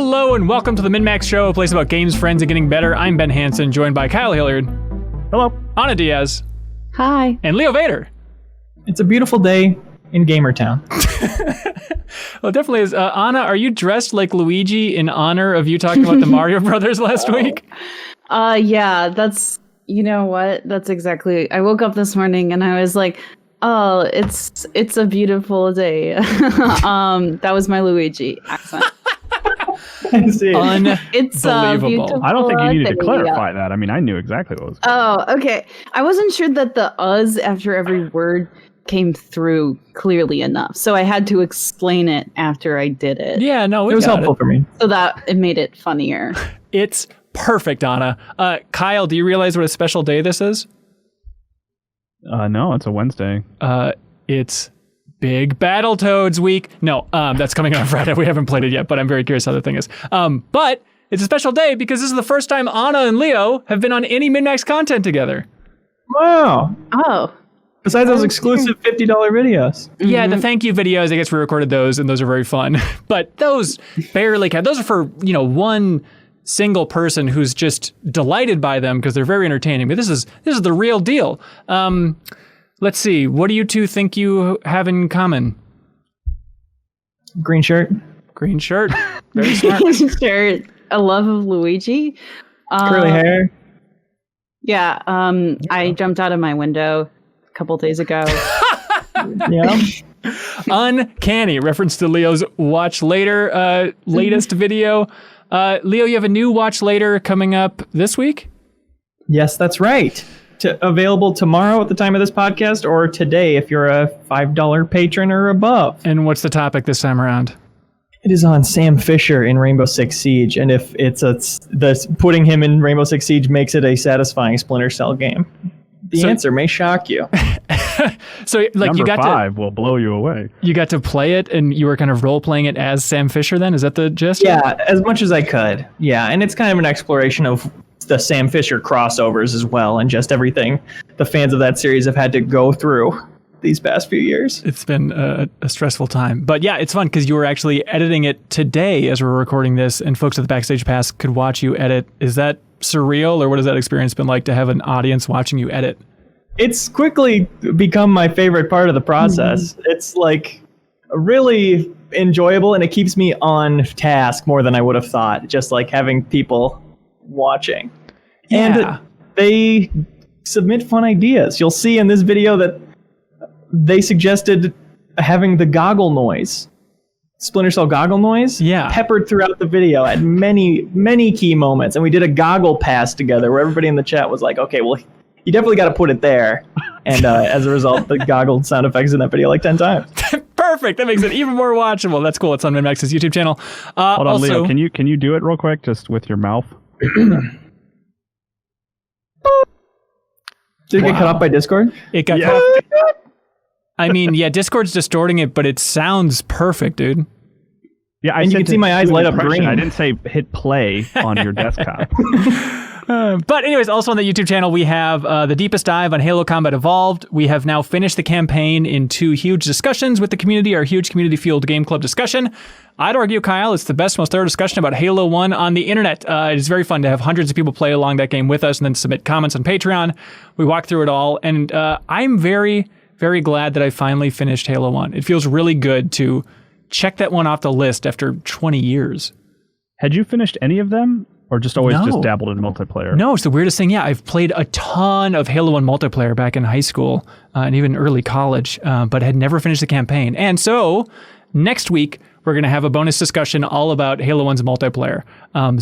Hello and welcome to the MinnMax Show, a place about games, friends, and getting better. I'm Ben Hansen, joined by Kyle Hilliard. Hello. Ana Diaz. Hi. And Leo Vader. It's a beautiful day in Gamertown. Well, it definitely is. Ana, are you dressed like Luigi in honor of you talking about the Mario Brothers last week? Yeah, that's, you know what? That's exactly, I woke up this morning and I was like, oh, it's a beautiful day. That was my Luigi accent. I see. It's Unbelievable. I don't think you needed to clarify that. I mean, I knew exactly what was going on. Oh, okay. I wasn't sure that the "us" after every word came through clearly enough, so I had to explain it after I did it. Yeah, no, it was helpful for me. So that it made it funnier. It's perfect, Ana. Kyle, do you realize what a special day this is? No, it's a Wednesday. It's Big Battletoads week. No, that's coming on Friday. We haven't played it yet, but I'm very curious how the thing is. But it's a special day because this is the first time Ana and Leo have been on any MinnMax content together. Wow. Oh. Besides those exclusive $50 videos. Yeah, the thank you videos, I guess we recorded those, and those are very fun. But those barely count. Those are for, one single person who's just delighted by them because they're very entertaining. But this is the real deal. Let's see. What do you two think you have in common? Green shirt. Green shirt. Very smart. Green shirt. A love of Luigi. Curly hair. Yeah. I jumped out of my window a couple days ago. Yeah. Uncanny. Reference to Leo's Watch Later latest video. Leo, you have a new Watch Later coming up this week? Yes, that's right. Available tomorrow at the time of this podcast, or today if you're a $5 patron or above. And what's the topic this time around? It is on Sam Fisher in Rainbow Six Siege, and if putting him in Rainbow Six Siege makes it a satisfying Splinter Cell game. The answer may shock you. So, like, Number 5 will blow you away. You got to play it, and you were kind of role playing it as Sam Fisher. Then is that the gist? Yeah, as much as I could. Yeah, and it's kind of an exploration of the Sam Fisher crossovers as well, and just everything the fans of that series have had to go through these past few years. It's been a stressful time. But yeah, it's fun because you were actually editing it today as we're recording this, and folks at the Backstage Pass could watch you edit. Is that surreal, or what has that experience been like to have an audience watching you edit? It's quickly become my favorite part of the process. Mm-hmm. It's like really enjoyable, and it keeps me on task more than I would have thought, just like having people watching. Yeah. And they submit fun ideas. You'll see in this video that they suggested having the goggle noise, Splinter Cell goggle noise, peppered throughout the video at many, many key moments. And we did a goggle pass together where everybody in the chat was like, okay, well, you definitely got to put it there. And as a result, the goggle sound effects in that video like 10 times. Perfect. That makes it even more watchable. That's cool. It's on MinnMax's YouTube channel. Hold on, Leo. Can you do it real quick, just with your mouth? Did it get cut off by Discord? It got cut off. I mean, yeah, Discord's distorting it, but it sounds perfect, dude. Yeah, and you can see my eyes light up green. I didn't say hit play on your desktop. But anyways, also on the YouTube channel, we have the deepest dive on Halo Combat Evolved. We have now finished the campaign in 2 huge discussions with the community, our huge community-fueled game club discussion. I'd argue, Kyle, it's the best, most thorough discussion about Halo 1 on the internet. It is very fun to have hundreds of people play along that game with us and then submit comments on Patreon. We walk through it all, and I'm very, very glad that I finally finished Halo 1. It feels really good to check that one off the list after 20 years. Had you finished any of them? Or just always just dabbled in multiplayer? No, it's the weirdest thing. Yeah, I've played a ton of Halo 1 multiplayer back in high school and even early college, but had never finished the campaign. And so next week, we're going to have a bonus discussion all about Halo 1's multiplayer.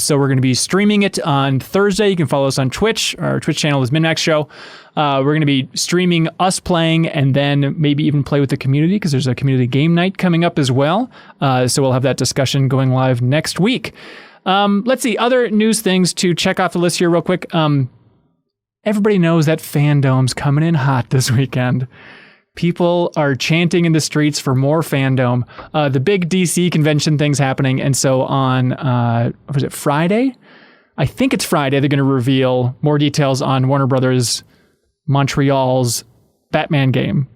So we're going to be streaming it on Thursday. You can follow us on Twitch. Our Twitch channel is MinnMax Show. We're going to be streaming us playing and then maybe even play with the community because there's a community game night coming up as well. So we'll have that discussion going live next week. Let's see, other news things to check off the list here real quick. Everybody knows that Fandom's coming in hot this weekend. People are chanting in the streets for more Fandom. The big DC convention thing's happening, and so on, was it Friday? I think it's Friday, they're going to reveal more details on Warner Brothers Montreal's Batman game,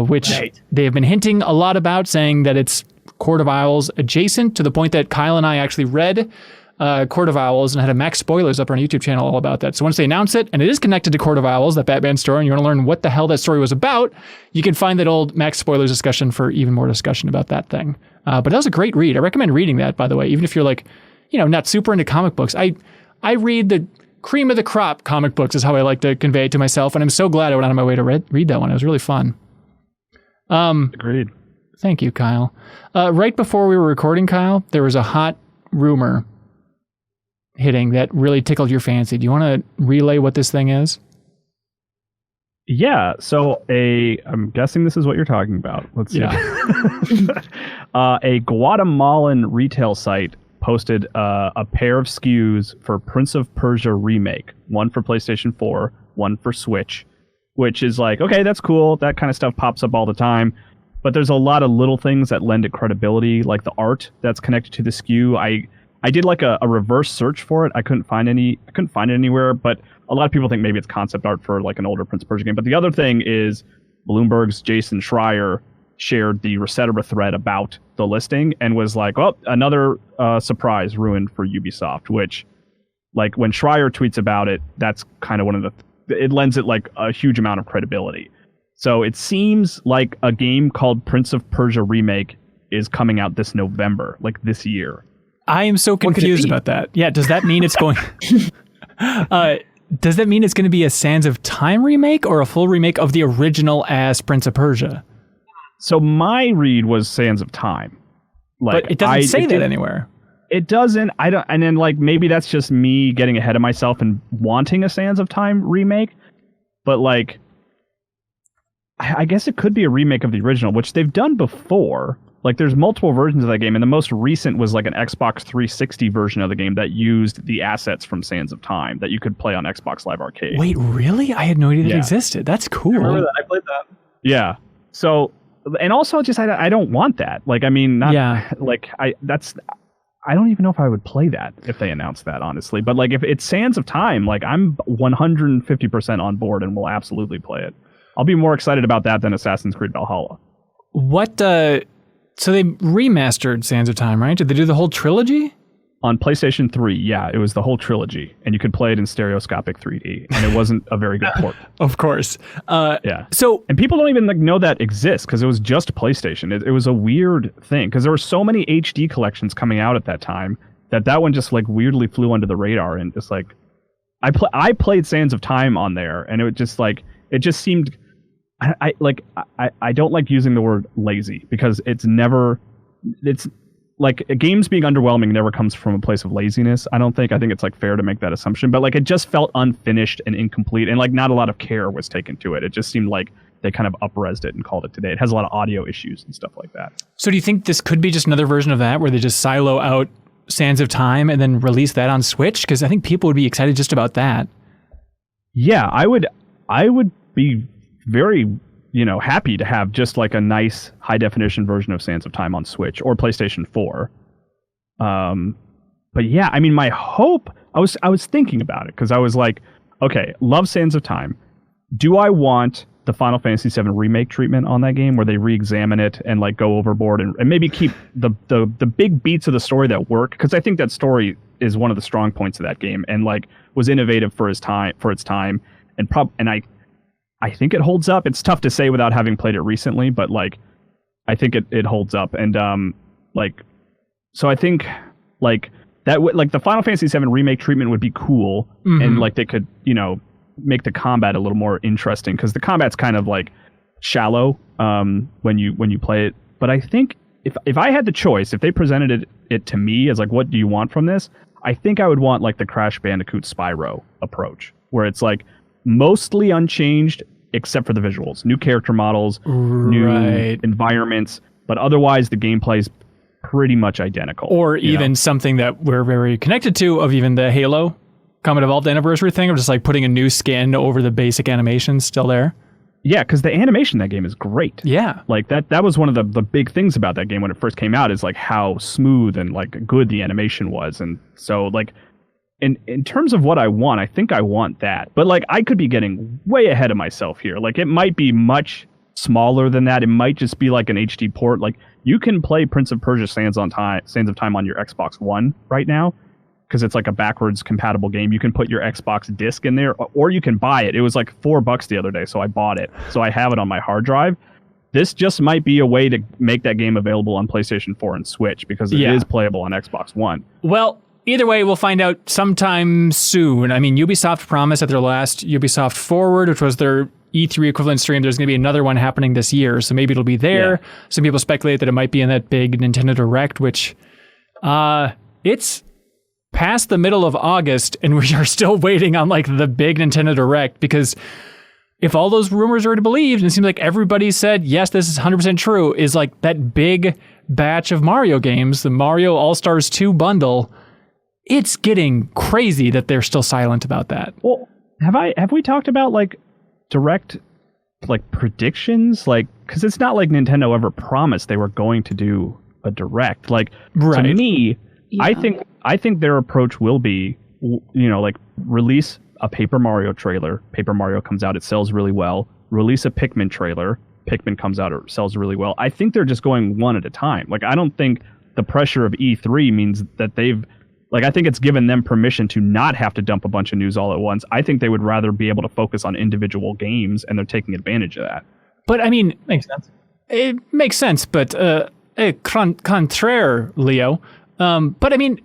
which they have been hinting a lot about, saying that it's Court of Owls adjacent, to the point that Kyle and I actually read Court of Owls and had a Max Spoilers up on our YouTube channel all about that. So once they announce it, and it is connected to Court of Owls, that Batman story, and you want to learn what the hell that story was about, you can find that old Max Spoilers discussion for even more discussion about that thing. But that was a great read. I recommend reading that, by the way, even if you're like, not super into comic books. I read the cream of the crop comic books is how I like to convey it to myself, and I'm so glad I went out of my way to read that one. It was really fun. Agreed. Thank you, Kyle. Right before we were recording, Kyle, there was a hot rumor hitting that really tickled your fancy. Do you want to relay what this thing is? Yeah, so I'm guessing this is what you're talking about. Let's see. Yeah. A Guatemalan retail site posted a pair of SKUs for Prince of Persia Remake, one for PlayStation 4, one for Switch, which is like, okay, that's cool. That kind of stuff pops up all the time. But there's a lot of little things that lend it credibility, like the art that's connected to the SKU. I did like a reverse search for it. I couldn't find it anywhere, but a lot of people think maybe it's concept art for like an older Prince of Persia game. But the other thing is Bloomberg's Jason Schreier shared the Resetera thread about the listing and was like, oh, another surprise ruined for Ubisoft, which, like, when Schreier tweets about it, that's kind of one of it lends it like a huge amount of credibility. So it seems like a game called Prince of Persia Remake is coming out this November, like this year. I am so confused about that. Yeah, does that mean it's going... does that mean it's going to be a Sands of Time remake or a full remake of the original as Prince of Persia? So my read was Sands of Time. Like, but it doesn't say that anywhere. It doesn't. I don't. And then, like, maybe that's just me getting ahead of myself and wanting a Sands of Time remake. But, like, I guess it could be a remake of the original, which they've done before. Like, there's multiple versions of that game, and the most recent was like an Xbox 360 version of the game that used the assets from Sands of Time that you could play on Xbox Live Arcade. Wait, really? I had no idea that existed. That's cool. I remember that. I played that. Yeah. So, and also just I don't want that. Like, I mean, like I don't even know if I would play that if they announced that, honestly. But like, if it's Sands of Time, like, I'm 150% on board and will absolutely play it. I'll be more excited about that than Assassin's Creed Valhalla. What? So they remastered Sands of Time, right? Did they do the whole trilogy? On PlayStation 3, yeah, it was the whole trilogy, and you could play it in stereoscopic 3D, and it wasn't a very good port. Of course. Yeah. So, and people don't even like know that exists because it was just PlayStation. It was a weird thing because there were so many HD collections coming out at that time that one just like weirdly flew under the radar, and just like I played Sands of Time on there, and it just seemed. I don't like using the word lazy because it's like games being underwhelming never comes from a place of laziness. I think it's like fair to make that assumption, but like it just felt unfinished and incomplete, and like not a lot of care was taken to it. It just seemed like they kind of up-resed it and called it today. It has a lot of audio issues and stuff like that. So do you think this could be just another version of that where they just silo out Sands of Time and then release that on Switch? Because I think people would be excited just about that. Yeah, I would be very, happy to have just like a nice high definition version of Sands of Time on Switch or PlayStation 4. But yeah, I mean, my hope, I was thinking about it because I was like, okay, love Sands of Time. Do I want the Final Fantasy VII Remake treatment on that game where they re-examine it and like go overboard and maybe keep the big beats of the story that work? Because I think that story is one of the strong points of that game and like was innovative for its time and I think it holds up. It's tough to say without having played it recently, but like I think it holds up. And so I think like that like the Final Fantasy VII Remake treatment would be cool, and like they could make the combat a little more interesting because the combat's kind of like shallow when you play it. But I think if I had the choice, if they presented it to me as like, what do you want from this? I think I would want like the Crash Bandicoot Spyro approach, where it's like mostly unchanged except for the visuals, new character models, new environments, but otherwise the gameplay is pretty much identical. Or even something that we're very connected to of even the Halo Comet Evolved Anniversary thing of just like putting a new skin over the basic animations still there. Yeah, because the animation in that game is great. Yeah. Like that was one of the big things about that game when it first came out is like how smooth and like good the animation was. And so like in terms of what I want, I think I want that. But like I could be getting way ahead of myself here. Like it might be much smaller than that. It might just be like an HD port. Like you can play Prince of Persia Sands of Time on your Xbox One right now because it's like a backwards compatible game. You can put your Xbox disc in there, or you can buy it. It was like $4 the other day, so I bought it. So I have it on my hard drive. This just might be a way to make that game available on PlayStation 4 and Switch because it is playable on Xbox One. Well, either way, we'll find out sometime soon. I mean, Ubisoft promised at their last Ubisoft Forward, which was their E3 equivalent stream, there's going to be another one happening this year, so maybe it'll be there. Yeah. Some people speculate that it might be in that big Nintendo Direct, which it's past the middle of August, and we are still waiting on like the big Nintendo Direct, because if all those rumors are to believe, and it seems like everybody said, yes, this is 100% true, is like that big batch of Mario games, the Mario All-Stars 2 bundle, it's getting crazy that they're still silent about that. Well, have we talked about like direct like predictions? Like, because it's not like Nintendo ever promised they were going to do a direct. Like, to me, I think their approach will be, like release a Paper Mario trailer. Paper Mario comes out, it sells really well. Release a Pikmin trailer. Pikmin comes out, it sells really well. I think they're just going one at a time. Like, I don't think the pressure of E3 means that they've, like, I think it's given them permission to not have to dump a bunch of news all at once. I think they would rather be able to focus on individual games, and they're taking advantage of that. But I mean, makes sense. It makes sense, but contraire, Leo. But I mean,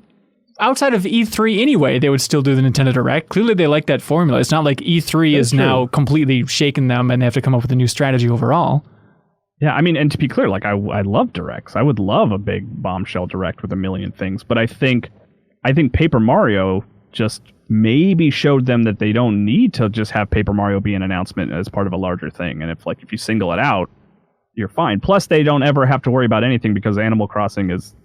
outside of E3 anyway, they would still do the Nintendo Direct. Clearly, they like that formula. It's not like E3 is now completely shaking them and they have to come up with a new strategy overall. Yeah, I mean, and to be clear, like I love Directs. I would love a big bombshell Direct with a million things. But I think Paper Mario just maybe showed them that they don't need to just have Paper Mario be an announcement as part of a larger thing. And if you single it out, you're fine. Plus, they don't ever have to worry about anything because Animal Crossing is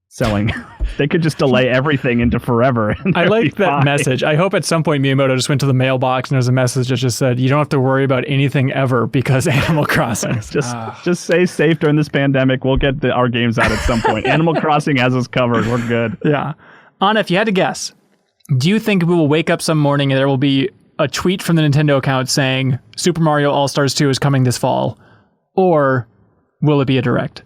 selling. They could just delay everything into forever. I like that message. I hope at some point Miyamoto just went to the mailbox and there's a message that just said, you don't have to worry about anything ever because Animal Crossing. just stay safe during this pandemic. We'll get our games out at some point. Animal Crossing has us covered. We're good. Yeah. Anna, if you had to guess, do you think we will wake up some morning and there will be a tweet from the Nintendo account saying Super Mario All-Stars 2 is coming this fall? Or will it be a Direct?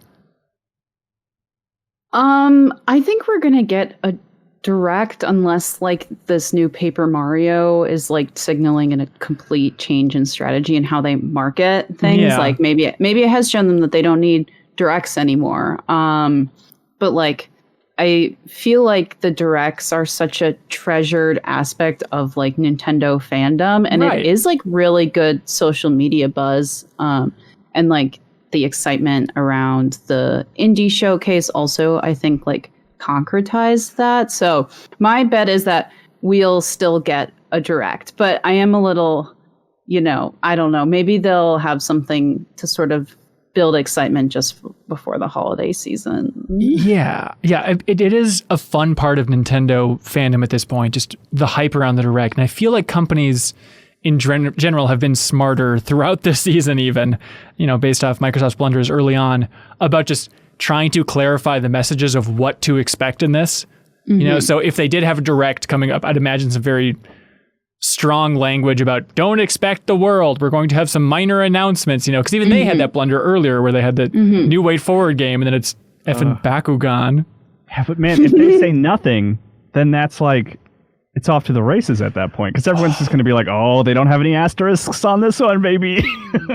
I think we're gonna get a Direct unless like this new Paper Mario is like signaling a complete change in strategy and how they market things. Yeah. Like maybe it has shown them that they don't need Directs anymore. But like I feel like the Directs are such a treasured aspect of like Nintendo fandom, and it is like really good social media buzz. And like the excitement around the indie showcase also, I think, like concretized that. So my bet is that we'll still get a Direct, but I am a little, I don't know, maybe they'll have something to sort of build excitement just before the holiday season. Yeah. It is a fun part of Nintendo fandom at this point, just the hype around the Direct. And I feel like companies in general have been smarter throughout this season, even, based off Microsoft's blunders early on, about just trying to clarify the messages of what to expect in this. Mm-hmm. So if they did have a Direct coming up, I'd imagine some very strong language about don't expect the world. We're going to have some minor announcements, because even they had that blunder earlier where they had the new Way Forward game and then it's effing Bakugan. Yeah, but man, if they say nothing, then that's like, it's off to the races at that point, because everyone's just going to be like, oh, they don't have any asterisks on this one, baby.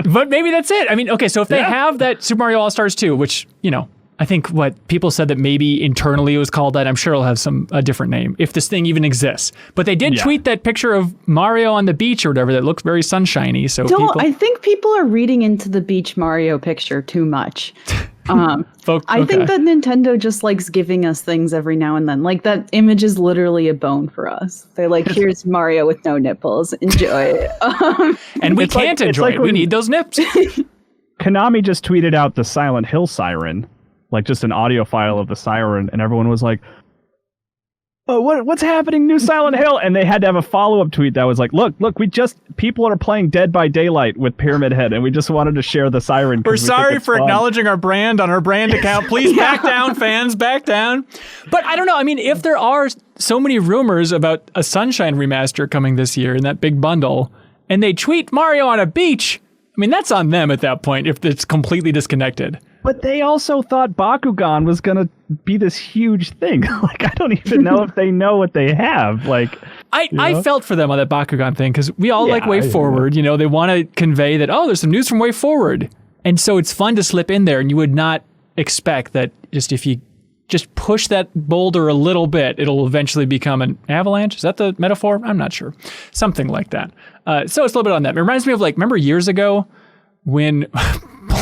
But maybe that's it. I mean, okay, so if they have that Super Mario All-Stars 2, which, I think what people said that maybe internally it was called that, I'm sure it'll have a different name, if this thing even exists. But they did tweet that picture of Mario on the beach or whatever that looks very sunshiny. So I think people are reading into the beach Mario picture too much. I think that Nintendo just likes giving us things every now and then. Like that image is literally a bone for us. They're like, here's Mario with no nipples. Enjoy it. And we can't enjoy it. We need those nips. Konami just tweeted out the Silent Hill siren, like just an audio file of the siren, and everyone was like, oh, what's happening, new Silent Hill? And they had to have a follow-up tweet that was like, look, people are playing Dead by Daylight with Pyramid Head, and we just wanted to share the siren. We're sorry for acknowledging our brand on our brand account. Please back down, fans, back down. But I don't know. I mean, if there are so many rumors about a Sunshine remaster coming this year in that big bundle, and they tweet Mario on a beach, I mean, that's on them at that point if it's completely disconnected. But they also thought Bakugan was going to be this huge thing. Like, I don't even know if they know what they have. Like, I felt for them on that Bakugan thing because we all like Way Forward. You know, they want to convey that, there's some news from Way Forward. And so it's fun to slip in there, and you would not expect that just if you just push that boulder a little bit, it'll eventually become an avalanche. Is that the metaphor? I'm not sure. Something like that. So it's a little bit on that. It reminds me of, like, remember years ago when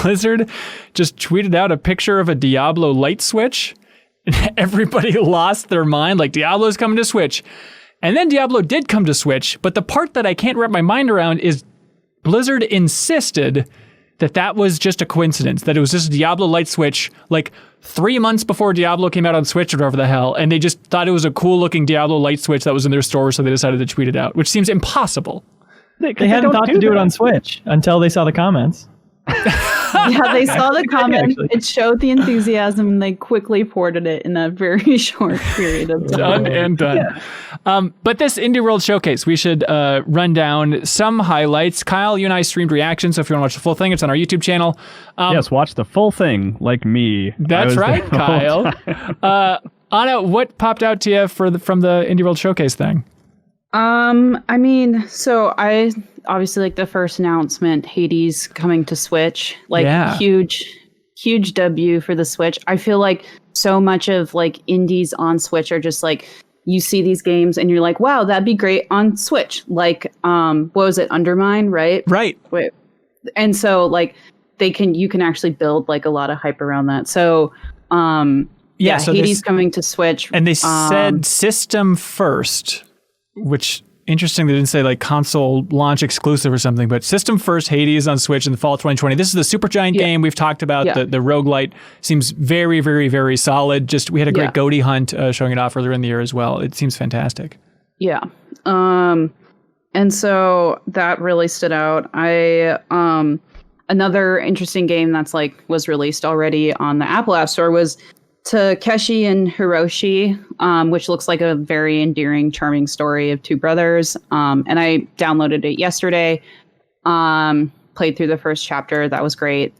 Blizzard just tweeted out a picture of a Diablo light switch? And everybody lost their mind, like, Diablo's coming to Switch. And then Diablo did come to Switch, but the part that I can't wrap my mind around is Blizzard insisted that was just a coincidence, that it was just a Diablo light switch, like 3 months before Diablo came out on Switch or whatever the hell, and they just thought it was a cool looking Diablo light switch that was in their store, so they decided to tweet it out, which seems impossible. They hadn't thought to do it on Switch until they saw the comments. Yeah, they saw the comments. It showed the enthusiasm, and they quickly ported it in a very short period of time. Done and done. Yeah. But this Indie World Showcase, we should run down some highlights. Kyle, you and I streamed reactions, so if you want to watch the full thing, it's on our YouTube channel. Yes, watch the full thing, like me. That's right, Kyle. Anna, what popped out to you from the Indie World Showcase thing? I mean, so I obviously like the first announcement, Hades coming to Switch, like huge debut for the Switch. I feel like so much of like indies on Switch are just like, you see these games and you're like, wow, that'd be great on Switch. Like, what was it? Undermine, right? Right. And so like you can actually build like a lot of hype around that. So, so Hades coming to Switch. And they said system first, which interesting. They didn't say like console launch exclusive or something, but system first, Hades on Switch in the fall of 2020. This is the Supergiant game we've talked about. The roguelite seems very, very, very solid. We had a great Goaty hunt showing it off earlier in the year as well. It seems fantastic. Yeah. And so that really stood out. Another interesting game that's like was released already on the Apple App Store was Takeshi and Hiroshi, which looks like a very endearing, charming story of two brothers. And I downloaded it yesterday, played through the first chapter. That was great.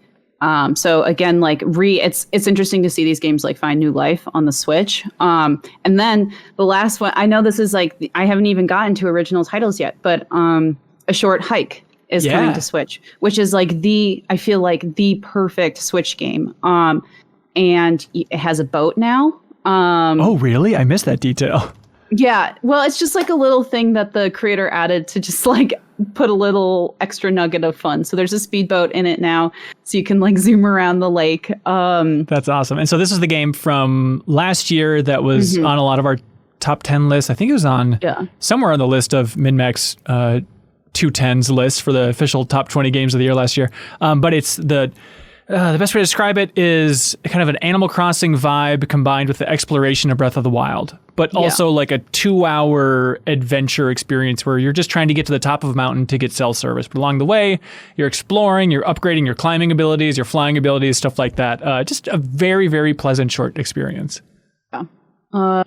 So again, like it's interesting to see these games like find new life on the Switch. And then the last one, I know this is like, I haven't even gotten to original titles yet, but A Short Hike is coming to Switch, which is like I feel like the perfect Switch game. And it has a boat now. Oh, really? I missed that detail. Yeah. Well, it's just like a little thing that the creator added to just like put a little extra nugget of fun. So there's a speedboat in it now, so you can like zoom around the lake. That's awesome. And so this is the game from last year that was on a lot of our top 10 lists. I think it was on somewhere on the list of MinnMax 210's list for the official top 20 games of the year last year. But it's the best way to describe it is kind of an Animal Crossing vibe combined with the exploration of Breath of the Wild, but also like a 2-hour adventure experience where you're just trying to get to the top of a mountain to get cell service. But along the way, you're exploring, you're upgrading your climbing abilities, your flying abilities, stuff like that. Just a very, very pleasant short experience. Yeah.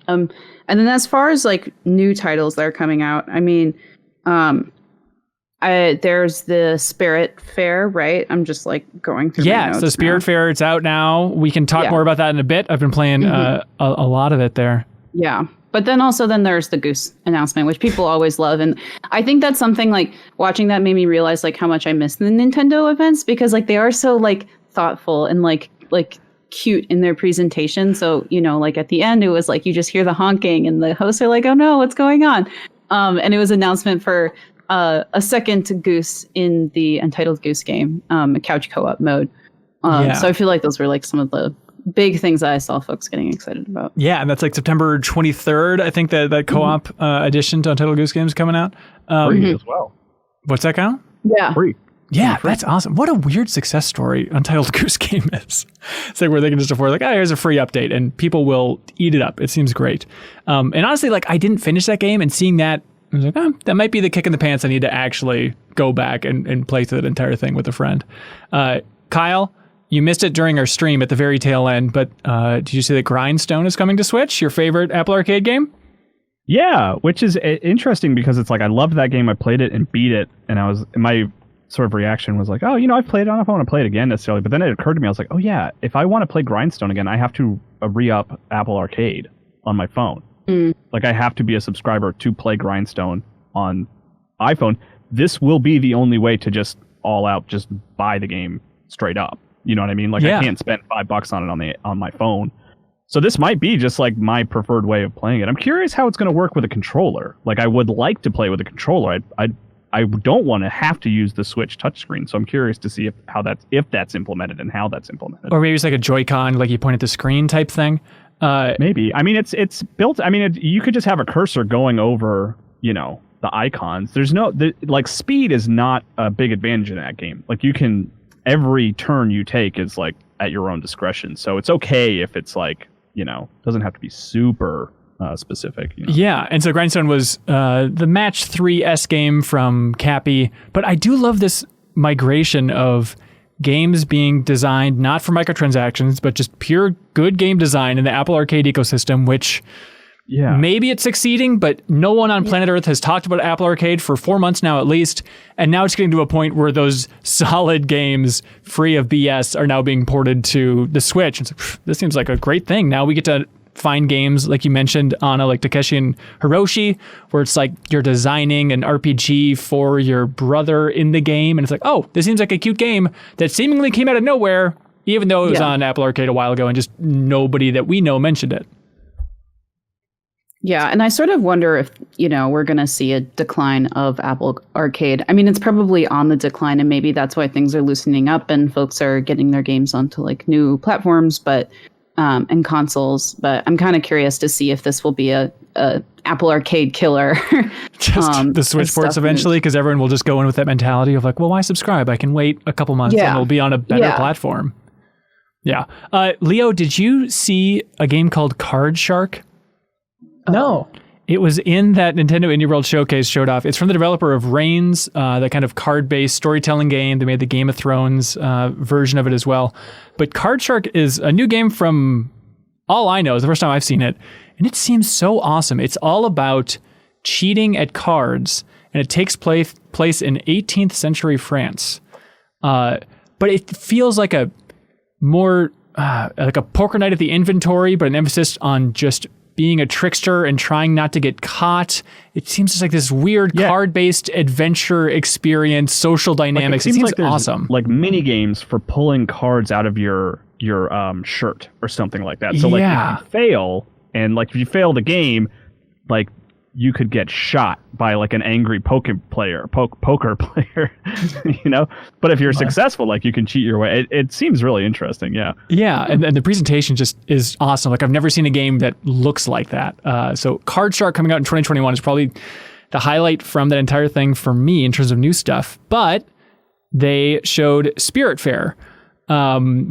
And then as far as like new titles that are coming out, I mean, there's the Spiritfarer, right? I'm just like going through my notes. So Spiritfarer, it's out now. We can talk more about that in a bit. I've been playing a lot of it there. Yeah. But then there's the Goose announcement, which people always love. And I think that's something like watching that made me realize like how much I miss the Nintendo events, because like they are so like thoughtful and like cute in their presentation. So, you know, like at the end, it was like you just hear the honking and the hosts are like, oh no, what's going on? And it was an announcement for a second Goose in the Untitled Goose game, a couch co-op mode. So I feel like those were like some of the big things that I saw folks getting excited about. Yeah, and that's like September 23rd. I think that co-op addition to Untitled Goose Games coming out. Free as well. What's that, Kyle? Yeah. Free. Yeah, that's awesome. What a weird success story Untitled Goose Game is. It's like where they can just afford like, here's a free update, and people will eat it up. It seems great. And honestly, like I didn't finish that game, and seeing that, I was like, that might be the kick in the pants. I need to actually go back and play through that entire thing with a friend. Kyle, you missed it during our stream at the very tail end, but did you see that Grindstone is coming to Switch, your favorite Apple Arcade game? Yeah, which is interesting because it's like I loved that game. I played it and beat it, and I was sort of reaction was like, oh, I've played it. I don't know if I want to play it again necessarily. But then it occurred to me, I was like, oh yeah, if I want to play Grindstone again, I have to re-up Apple Arcade on my phone. Like I have to be a subscriber to play Grindstone on iPhone. This will be the only way to just all out just buy the game straight up. You know what I mean? Like I can't spend $5 on it on my phone. So this might be just like my preferred way of playing it. I'm curious how it's going to work with a controller. Like I would like to play with a controller. I don't want to have to use the Switch touchscreen. So I'm curious to see if that's implemented and how that's implemented. Or maybe it's like a Joy-Con, like you point at the screen type thing. Maybe. I mean, it's built. I mean, you could just have a cursor going over, the icons. There's like speed is not a big advantage in that game. Like every turn you take is like at your own discretion. So it's okay if it's like, doesn't have to be super specific. Yeah. And so Grindstone was the Match 3S game from Cappy. But I do love this migration of games being designed not for microtransactions, but just pure good game design in the Apple Arcade ecosystem, which maybe it's succeeding, but no one on planet Earth has talked about Apple Arcade for 4 months now at least. And now it's getting to a point where those solid games free of BS are now being ported to the Switch. It's like, this seems like a great thing. Now we get to find games, like you mentioned, Anna, like Takeshi and Hiroshi, where it's like you're designing an RPG for your brother in the game. And it's like, oh, this seems like a cute game that seemingly came out of nowhere, even though it was on Apple Arcade a while ago and just nobody that we know mentioned it. Yeah, and I sort of wonder if, we're going to see a decline of Apple Arcade. I mean, it's probably on the decline, and maybe that's why things are loosening up and folks are getting their games onto like new platforms, and consoles. But I'm kind of curious to see if this will be a Apple Arcade killer. Just the Switch ports eventually, because everyone will just go in with that mentality of like, well, why subscribe? I can wait a couple months and it'll be on a better platform. Yeah. Leo, did you see a game called Card Shark? No. It was in that Nintendo Indie World Showcase showed off. It's from the developer of Reigns, that kind of card-based storytelling game. They made the Game of Thrones version of it as well. But Card Shark is a new game from all I know. It's the first time I've seen it. And it seems so awesome. It's all about cheating at cards. And it takes place in 18th century France. But it feels like a more like a poker night at the inventory, but an emphasis on just being a trickster and trying not to get caught. It seems just like this weird card-based adventure experience, social dynamics. It seems like awesome. Like mini games for pulling cards out of your shirt or something like that. So like if you fail, and like if you fail the game, like you could get shot by like an angry poker player, But if you're successful, like you can cheat your way. It seems really interesting, Yeah, and the presentation just is awesome. Like I've never seen a game that looks like that. So Card Shark coming out in 2021 is probably the highlight from that entire thing for me in terms of new stuff. But they showed Spiritfarer,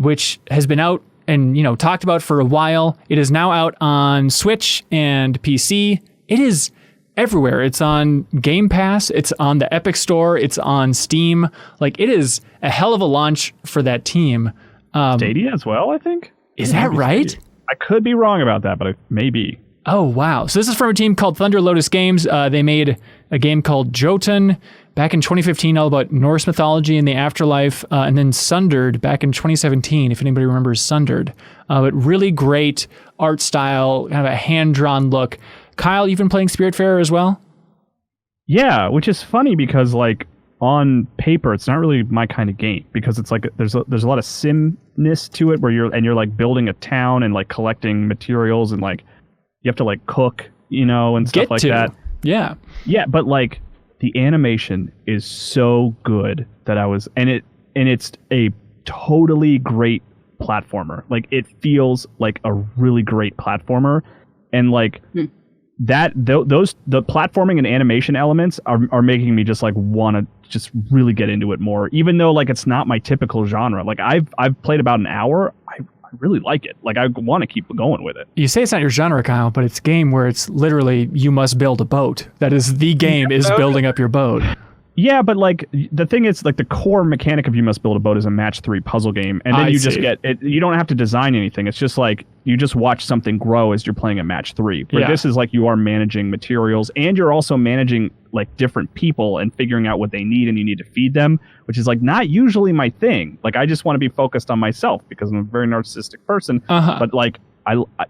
which has been out and talked about for a while. It is now out on Switch and PC. It is everywhere. It's on Game Pass. It's on the Epic Store. It's on Steam. Like it is a hell of a launch for that team. Stadia as well, I think. Is that right? Stadia. I could be wrong about that, but it may be. Oh, wow. So this is from a team called Thunder Lotus Games. They made a game called Jotun back in 2015, all about Norse mythology and the afterlife, and then Sundered back in 2017, if anybody remembers Sundered. But really great art style, kind of a hand-drawn look. Kyle, you've been playing Spiritfarer as well? Yeah, which is funny because like on paper it's not really my kind of game, because it's like there's a lot of simness to it where you're like building a town and like collecting materials and like you have to like cook, and stuff like that. Yeah. Yeah, but like the animation is so good that it's a totally great platformer. Like it feels like a really great platformer, and like the platforming and animation elements are making me just like want to just really get into it more, even though like it's not my typical genre. Like I've played about an hour. I really like it. Like I want to keep going with it. You say it's not your genre, Kyle, but it's a game where it's literally you must build a boat. That is the game, is building up your boat. Yeah, but like the thing is, like the core mechanic of You Must Build a Boat is a match 3 puzzle game, and then just get it. You don't have to design anything. It's just like you just watch something grow as you're playing at match 3. Where this is like you are managing materials, and you're also managing like different people and figuring out what they need, and you need to feed them, which is like not usually my thing. Like I just want to be focused on myself because I'm a very narcissistic person. But like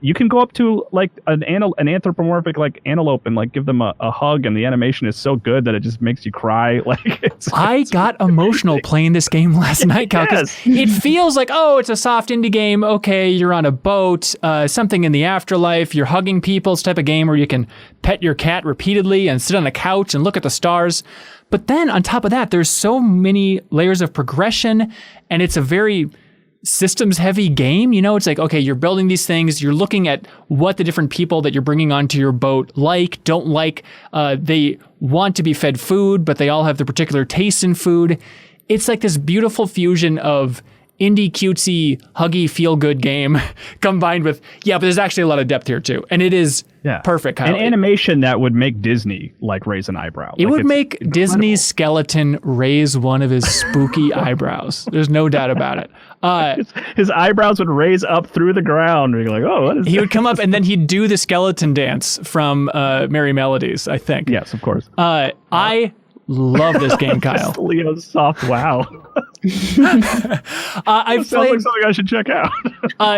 you can go up to like an anthropomorphic like antelope and like give them a hug, and the animation is so good that it just makes you cry. Like I got emotional playing this game last night, Cal, 'cause it feels like, oh, it's a soft indie game. Okay, you're on a boat, something in the afterlife. You're hugging people. It's the type of game where you can pet your cat repeatedly and sit on a couch and look at the stars. But then on top of that, there's so many layers of progression, and it's a very systems heavy game. You know, it's like, okay, you're building these things, you're looking at what the different people that you're bringing onto your boat don't like. They want to be fed food, but they all have their particular tastes in food. It's like this beautiful fusion of indie cutesy huggy feel good game combined with but there's actually a lot of depth here too, and it is perfect, Kyle. An animation that would make Disney like raise an eyebrow. It would make incredible. Disney's skeleton raise one of his spooky eyebrows. There's no doubt about it. His eyebrows would raise up through the ground. You're like, oh, what is he would come up and then he'd do the skeleton dance from Merry Melodies, I think. Yes, of course. I love this game, Kyle. Leo's soft wow. I've played like something I should check out.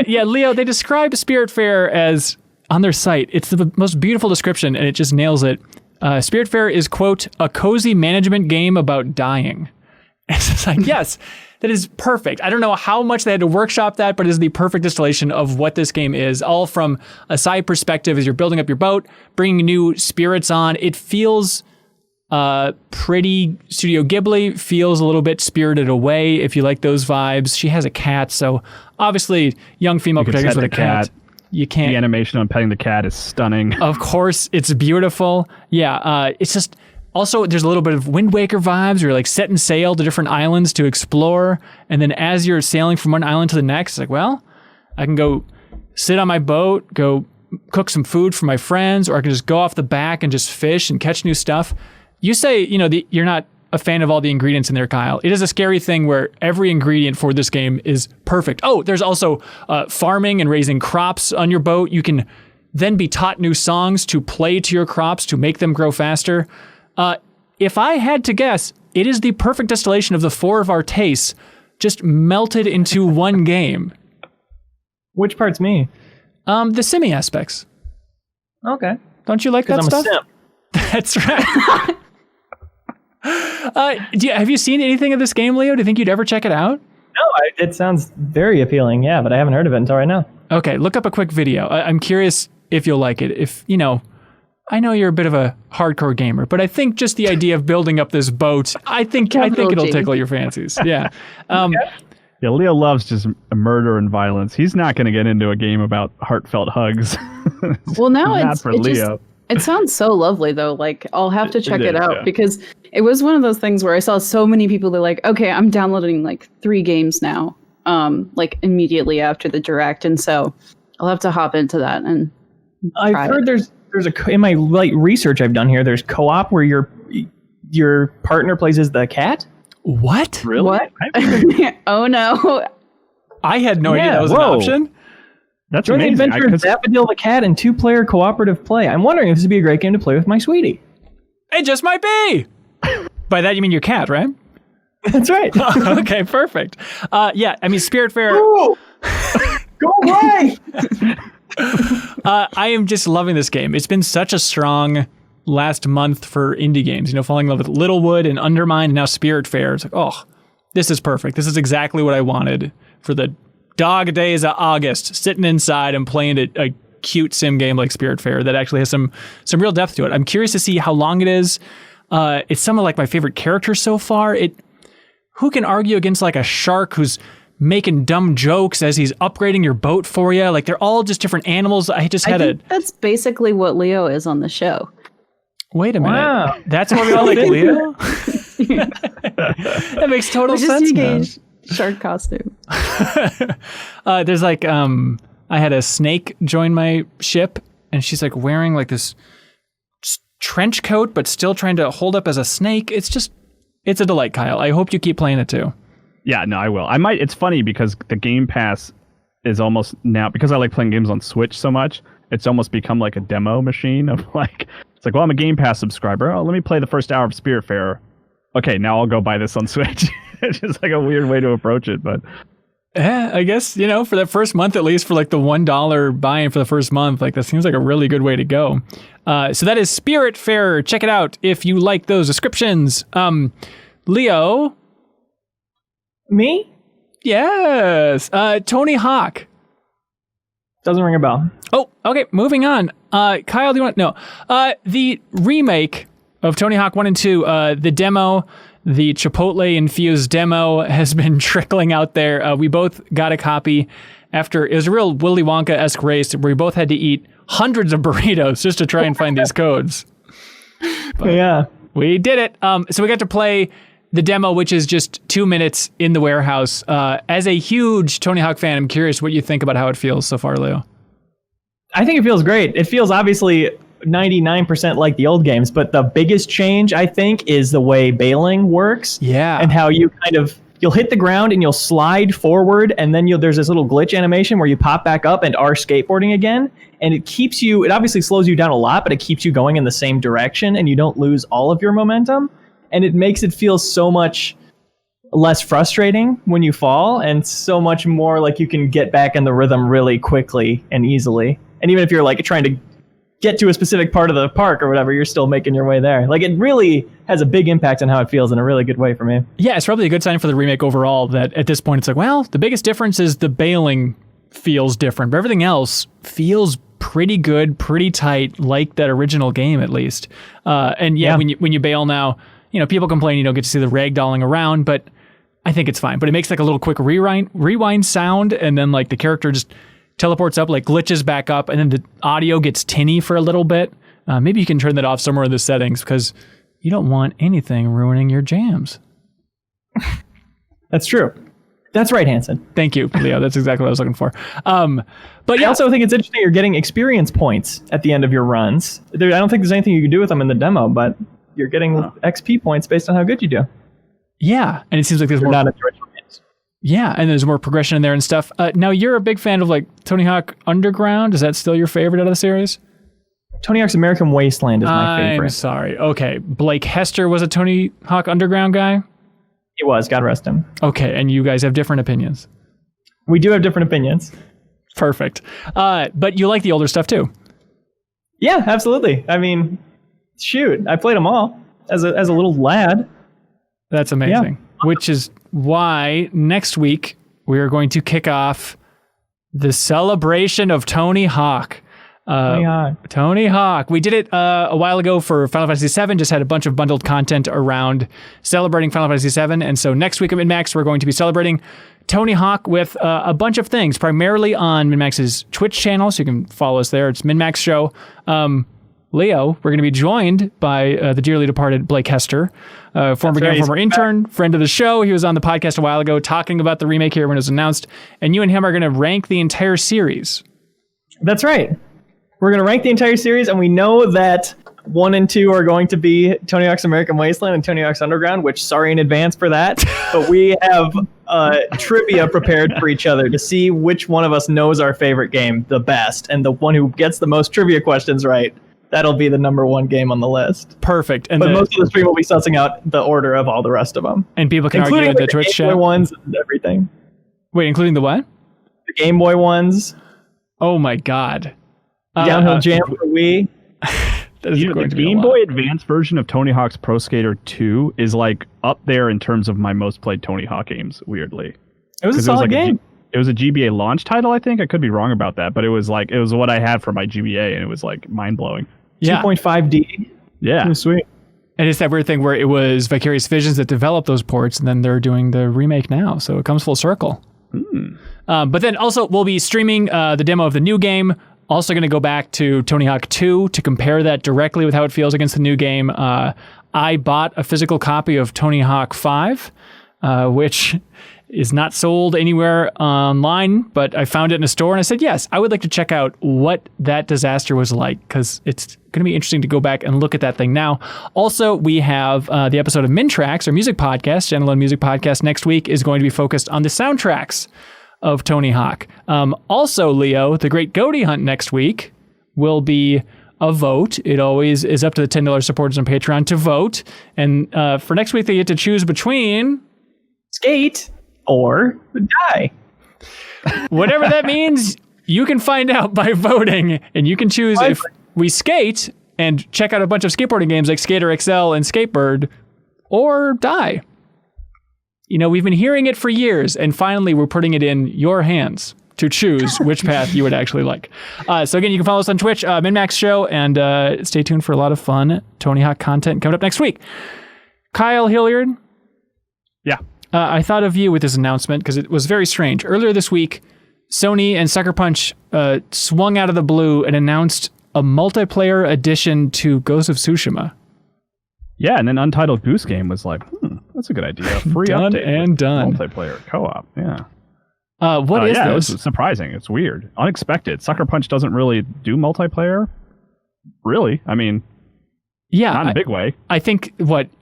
Leo, they describe Spiritfarer as, on their site, it's the most beautiful description, and it just nails it. Spiritfarer is, quote, a cozy management game about dying. It's just like, yes, that is perfect. I don't know how much they had to workshop that, but it is the perfect distillation of what this game is, all from a side perspective as you're building up your boat, bringing new spirits on. It feels pretty Studio Ghibli, feels a little bit Spirited Away if you like those vibes. She has a cat, so obviously young female protagonist with a cat. You can't. The animation on petting the cat is stunning. Of course, it's beautiful. Yeah, it's just also there's a little bit of Wind Waker vibes. Where you're like setting sail to different islands to explore, and then as you're sailing from one island to the next, it's like, well, I can go sit on my boat, go cook some food for my friends, or I can just go off the back and just fish and catch new stuff. You say, you're not a fan of all the ingredients in there, Kyle. It is a scary thing where every ingredient for this game is perfect. Oh, there's also farming and raising crops on your boat. You can then be taught new songs to play to your crops to make them grow faster. If I had to guess, it is the perfect distillation of the 4 of our tastes just melted into one game. Which part's me? The simmy aspects. Okay. Don't you like that stuff? I'm a simp. That's right. Have you seen anything of this game, Leo? Do you think you'd ever check it out? No, it sounds very appealing, yeah, but I haven't heard of it until right now. Okay, look up a quick video. I'm curious if you'll like it. If, I know you're a bit of a hardcore gamer, but I think just the idea of building up this boat, I think it'll tickle your fancies. Yeah. Yeah, Leo loves just murder and violence. He's not going to get into a game about heartfelt hugs. Well, no, not for Leo. It sounds so lovely, though. Like, I'll have to check it out because it was one of those things where I saw so many people that like, okay, I'm downloading like 3 games now, like immediately after the direct, and so I'll have to hop into that. And I've heard there's in my light research I've done here, there's co-op where your partner plays as the cat. What? Really? What? Oh no! I had no idea that was an option. That's Join the amazing. adventure of Daffodil the cat in 2-player cooperative play. I'm wondering if this would be a great game to play with my sweetie. It just might be. By that you mean your cat, right? That's right. Okay, perfect. Yeah, I mean Spiritfarer. Go away! I am just loving this game. It's been such a strong last month for indie games. Falling in love with Littlewood and Undermine, and now Spiritfarer. It's like, oh, this is perfect. This is exactly what I wanted for the dog days of August, sitting inside and playing a cute sim game like Spiritfarer that actually has some real depth to it. I'm curious to see how long it is. It's some of like my favorite characters so far. Who can argue against like a shark who's making dumb jokes as he's upgrading your boat for you? Like they're all just different animals. I think that's basically what Leo is on the show. Wait a minute. Wow. That's what we all like Leo? That makes total sense now. Shark costume. There's like I had a snake join my ship, and she's like wearing like this trench coat but still trying to hold up as a snake. It's just it's a delight, Kyle. I hope you keep playing it too. Yeah, no, I will. I might. It's funny because the Game Pass is almost now, because I like playing games on Switch so much, it's almost become like a demo machine of like, it's like, well, I'm a Game Pass subscriber. Oh, let me play the first hour of Spiritfarer. Okay, now I'll go buy this on Switch. It's just like a weird way to approach it, but I guess, for that first month, at least for like the $1 buy-in for the first month, like that seems like a really good way to go. So that is Spiritfarer. Check it out if you like those descriptions. Leo. Me? Yes. Tony Hawk. Doesn't ring a bell. Oh, okay. Moving on. Kyle, do you want to know? The remake of Tony Hawk 1 and 2, the demo, the Chipotle-infused demo has been trickling out there. We both got a copy after, it was a real Willy Wonka-esque race where we both had to eat hundreds of burritos just to try and find these codes. But yeah. We did it. So we got to play the demo, which is just 2 minutes in the warehouse. As a huge Tony Hawk fan, I'm curious what you think about how it feels so far, Leo. I think it feels great. It feels obviously 99% like the old games, but the biggest change, I think, is the way bailing works. Yeah. And how you you'll hit the ground and you'll slide forward, and then there's this little glitch animation where you pop back up and are skateboarding again. And it obviously slows you down a lot, but it keeps you going in the same direction and you don't lose all of your momentum. And it makes it feel so much less frustrating when you fall, and so much more like you can get back in the rhythm really quickly and easily. And even if you're like trying to get to a specific part of the park or whatever, you're still making your way there. Like, it really has a big impact on how it feels in a really good way for me. Yeah, it's probably a good sign for the remake overall that at this point it's like, well, the biggest difference is the bailing feels different, but everything else feels pretty good, pretty tight, like that original game at least. And yeah, when you bail now, people complain you don't get to see the ragdolling around, but I think it's fine. But it makes like a little quick rewind sound, and then like the character just teleports up, like glitches back up, and then the audio gets tinny for a little bit. Maybe you can turn that off somewhere in the settings because you don't want anything ruining your jams. That's true. That's right, Hanson. Thank you, Leo. That's exactly what I was looking for. But I also think it's interesting you're getting experience points at the end of your runs. I don't think there's anything you can do with them in the demo, but you're getting XP points based on how good you do. Yeah, and it seems like there's more. Not in the original games. Yeah, and there's more progression in there and stuff. Now, you're a big fan of like Tony Hawk Underground. Is that still your favorite out of the series? Tony Hawk's American Wasteland is my favorite. I'm sorry. Okay, Blake Hester was a Tony Hawk Underground guy? He was, God rest him. Okay, and you guys have different opinions. We do have different opinions. Perfect. But you like the older stuff too? Yeah, absolutely. I mean, shoot, I played them all as a little lad. That's amazing. Yeah. Which is why next week we are going to kick off the celebration of Tony Hawk. Tony Hawk. We did it a while ago for Final Fantasy VII, just had a bunch of bundled content around celebrating Final Fantasy VII. And so next week at MinnMax, we're going to be celebrating Tony Hawk with a bunch of things, primarily on MinnMax's Twitch channel. So you can follow us there. It's MinnMax Show. Leo, we're going to be joined by the dearly departed Blake Hester, former intern, friend of the show. He was on the podcast a while ago talking about the remake here when it was announced. And you and him are going to rank the entire series. That's right. We're going to rank the entire series, and we know that 1 and 2 are going to be Tony Hawk's American Wasteland and Tony Hawk's Underground, which sorry in advance for that. But we have trivia prepared for each other to see which one of us knows our favorite game the best. And the one who gets the most trivia questions right, that'll be the number one game on the list. Perfect. And but most of the stream will be sussing out the order of all the rest of them. And people can argue in the Twitch chat. Game Boy ones and everything. Wait, including the what? The Game Boy ones. Oh my God. Downhill Jam for Wii. The Game Boy Advance version of Tony Hawk's Pro Skater 2 is like up there in terms of my most played Tony Hawk games, weirdly. It was a solid game. It was a GBA launch title, I think. I could be wrong about that, but it was what I had for my GBA, and it was like mind-blowing. Yeah. 2.5D. Yeah. It was sweet. And it's that weird thing where it was Vicarious Visions that developed those ports, and then they're doing the remake now, so it comes full circle. But then also we'll be streaming the demo of the new game. Also going to go back to Tony Hawk 2 to compare that directly with how it feels against the new game. I bought a physical copy of Tony Hawk 5, which is not sold anywhere online, but I found it in a store and I said, yes, I would like to check out what that disaster was like, because it's going to be interesting to go back and look at that thing now. Also, we have the episode of MinnMax, our music podcast, Gentleman Music Podcast, next week is going to be focused on the soundtracks of Tony Hawk. Also, Leo, the Great Goatee Hunt next week will be a vote. It always is up to the $10 supporters on Patreon to vote. And for next week, they get to choose between skate or die. Whatever that means, you can find out by voting. And you can choose if we skate and check out a bunch of skateboarding games like Skater XL and Skatebird, or die. You know, we've been hearing it for years, and finally we're putting it in your hands to choose which path you would actually like. So again, you can follow us on Twitch, MinnMax Show, and stay tuned for a lot of fun Tony Hawk content coming up next week. Kyle Hilliard. Yeah. I thought of you with this announcement because it was very strange. Earlier this week, Sony and Sucker Punch swung out of the blue and announced a multiplayer addition to Ghost of Tsushima. Yeah, and then Untitled Goose Game was like, that's a good idea. Free done update and done. Multiplayer co-op, yeah. What is this? It's surprising. It's weird. Unexpected. Sucker Punch doesn't really do multiplayer. Really? I mean, not in a big way. I think,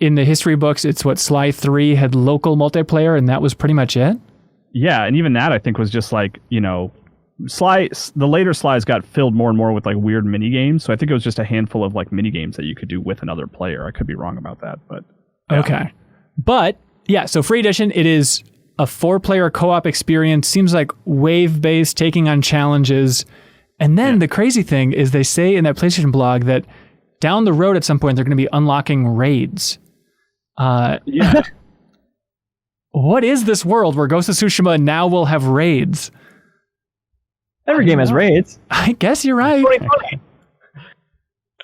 in the history books, it's Sly 3 had local multiplayer, and that was pretty much it? Yeah, and even that, I think, was just like, Sly, the later Slys got filled more and more with like weird mini games. So I think it was just a handful of like mini games that you could do with another player. I could be wrong about that, but yeah. Okay. But yeah, so free edition, it is a 4-player co-op experience. Seems like wave-based, taking on challenges. And then the crazy thing is they say in that PlayStation blog that down the road at some point they're going to be unlocking raids. Yeah. What is this world where Ghost of Tsushima now will have raids? Every game has raids. I guess you're right.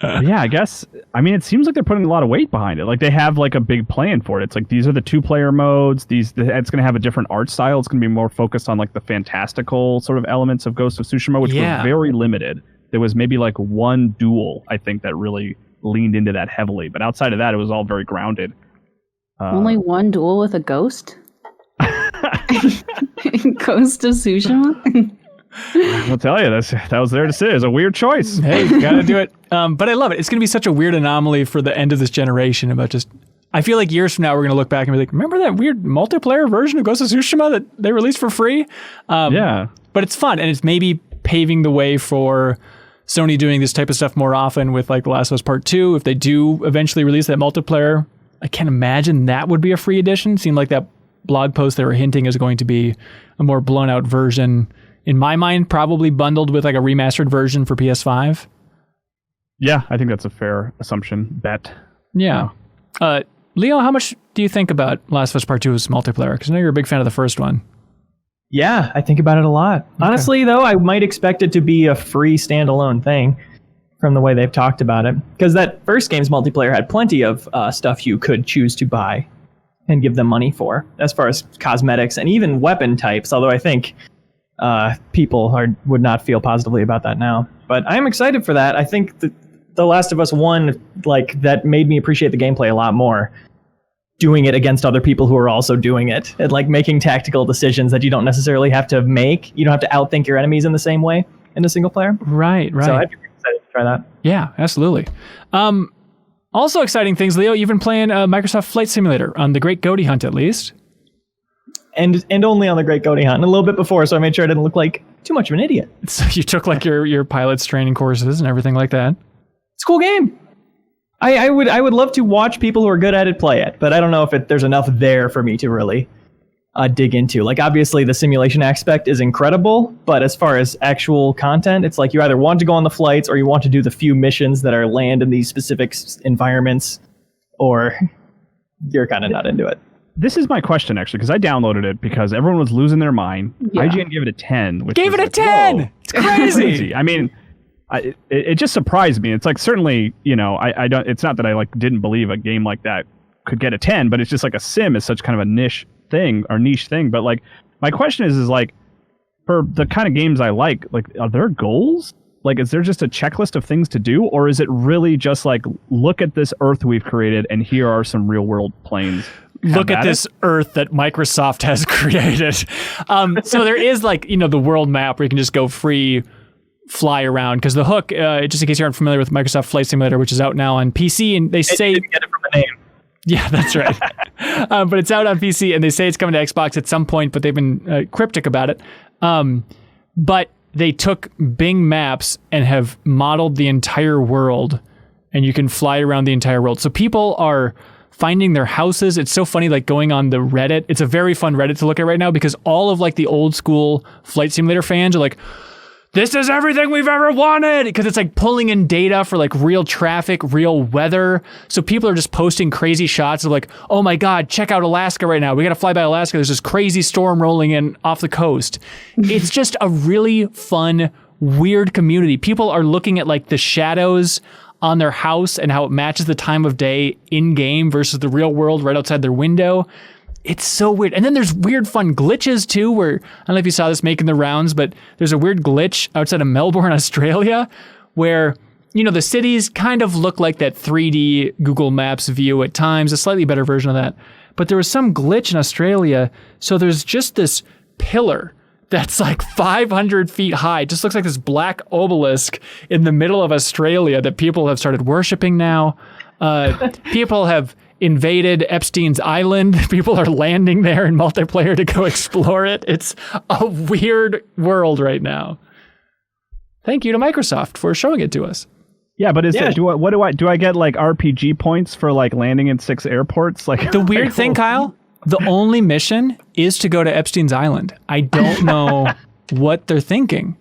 Yeah, I guess. I mean, it seems like they're putting a lot of weight behind it. Like they have like a big plan for it. It's like these are the 2-player modes. It's going to have a different art style. It's going to be more focused on like the fantastical sort of elements of Ghost of Tsushima, which were very limited. There was maybe like one duel, I think, that really leaned into that heavily. But outside of that, it was all very grounded. Only one duel with a ghost? Ghost of Tsushima? I'll tell you, that was there to say. It's a weird choice. Hey, gotta do it. But I love it. It's going to be such a weird anomaly for the end of this generation about just... I feel like years from now, we're going to look back and be like, remember that weird multiplayer version of Ghost of Tsushima that they released for free? Yeah. But it's fun, and it's maybe paving the way for Sony doing this type of stuff more often with like The Last of Us Part 2. If they do eventually release that multiplayer, I can't imagine that would be a free edition. Seemed like that blog post they were hinting is going to be a more blown out version. In my mind, probably bundled with like a remastered version for PS5. Yeah, I think that's a fair assumption. Bet. Yeah. Leo, how much do you think about Last of Us Part 2's multiplayer? Because I know you're a big fan of the first one. Yeah, I think about it a lot. Okay. Honestly, though, I might expect it to be a free standalone thing from the way they've talked about it. Because that first game's multiplayer had plenty of stuff you could choose to buy and give them money for, as far as cosmetics and even weapon types, although I think... people would not feel positively about that now. But I'm excited for that. I think The Last of Us 1, like, that made me appreciate the gameplay a lot more. Doing it against other people who are also doing it. And, like, making tactical decisions that you don't necessarily have to make. You don't have to outthink your enemies in the same way in a single player. Right. So I'd be excited to try that. Yeah, absolutely. Also exciting things, Leo. You've been playing Microsoft Flight Simulator on the Great Goatee Hunt, at least. And only on the Great Goatee Hunt, and a little bit before, so I made sure I didn't look like too much of an idiot. So you took like your pilot's training courses and everything like that. It's a cool game. I would love to watch people who are good at it play it, but I don't know if there's enough there for me to really dig into. Like, obviously the simulation aspect is incredible, but as far as actual content, it's like you either want to go on the flights or you want to do the few missions that are land in these specific environments, or you're kind of not into it. This is my question, actually, because I downloaded it because everyone was losing their mind. Yeah. IGN gave it a 10. Gave it a 10! Whoa. It's crazy! I mean, it just surprised me. It's like, certainly, I don't. It's not that I didn't believe a game like that could get a 10, but it's just like a sim is such kind of a niche thing. But like, my question is like, for the kind of games I like, are there goals? Like, is there just a checklist of things to do, or is it really just like, look at this Earth we've created, and here are some real world planes? look at this Earth that Microsoft has created. So there is like, the world map where you can just go free fly around, because the Hook, just in case you aren't familiar with Microsoft Flight Simulator, which is out now on PC, and they say... didn't get it from a name. Yeah, that's right. But it's out on PC, and they say it's coming to Xbox at some point, but they've been cryptic about it. But they took Bing Maps and have modeled the entire world, and you can fly around the entire world. So people are finding their houses. It's so funny, like going on the Reddit. It's a very fun Reddit to look at right now, because all of like the old school Flight Simulator fans are like, this is everything we've ever wanted, because it's like pulling in data for like real traffic, real weather. So people are just posting crazy shots of like, oh my God, check out Alaska right now. We got to fly by Alaska. There's this crazy storm rolling in off the coast. It's just a really fun, weird community. People are looking at like the shadows on their house and how it matches the time of day in game versus the real world right outside their window. It's so weird. And then there's weird fun glitches too, where, I don't know if you saw this making the rounds, but there's a weird glitch outside of Melbourne, Australia, where, the cities kind of look like that 3D Google Maps view at times, a slightly better version of that. But there was some glitch in Australia. So there's just this pillar that's like 500 feet high. It just looks like this black obelisk in the middle of Australia that people have started worshiping now. People have invaded Epstein's Island. People are landing there in multiplayer to go explore it. It's a weird world right now. Thank you to Microsoft for showing it to us. Yeah, but do I get like RPG points for like landing in 6 airports? Like the weird thing, Kyle, the only mission is to go to Epstein's Island. I don't know what they're thinking.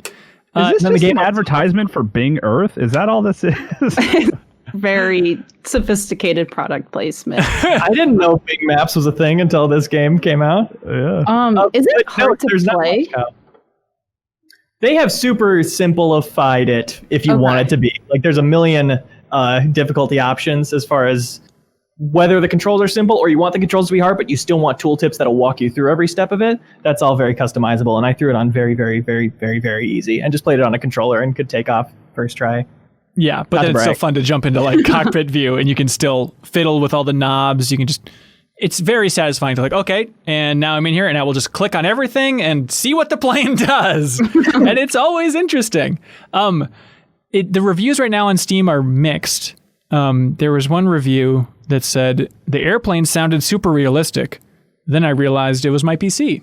Is this just an advertisement for Bing Earth? Is that all this is? Very sophisticated product placement. I didn't know Bing Maps was a thing until this game came out. Yeah. Is it hard to play? They have super simplified it if you want it to be. Like there's a million difficulty options as far as whether the controls are simple or you want the controls to be hard, but you still want tooltips that'll walk you through every step of it. That's all very customizable. And I threw it on very, very, very, very, very easy and just played it on a controller and could take off first try. Yeah, but then it's so fun to jump into like cockpit view and you can still fiddle with all the knobs. You can just, it's very satisfying to like, okay, and now I'm in here and I will just click on everything and see what the plane does. And it's always interesting. The reviews right now on Steam are mixed. There was one review that said the airplane sounded super realistic. Then I realized it was my PC.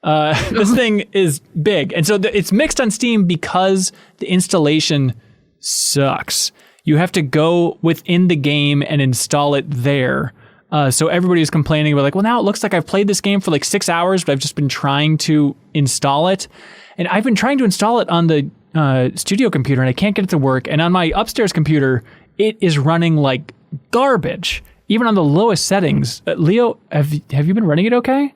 This thing is big. And so it's mixed on Steam because the installation sucks. You have to go within the game and install it there. So everybody is complaining about like, well, now it looks like I've played this game for like 6 hours, but I've just been trying to install it. And I've been trying to install it on the studio computer and I can't get it to work. And on my upstairs computer, it is running like garbage, even on the lowest settings. Leo, have you been running it okay?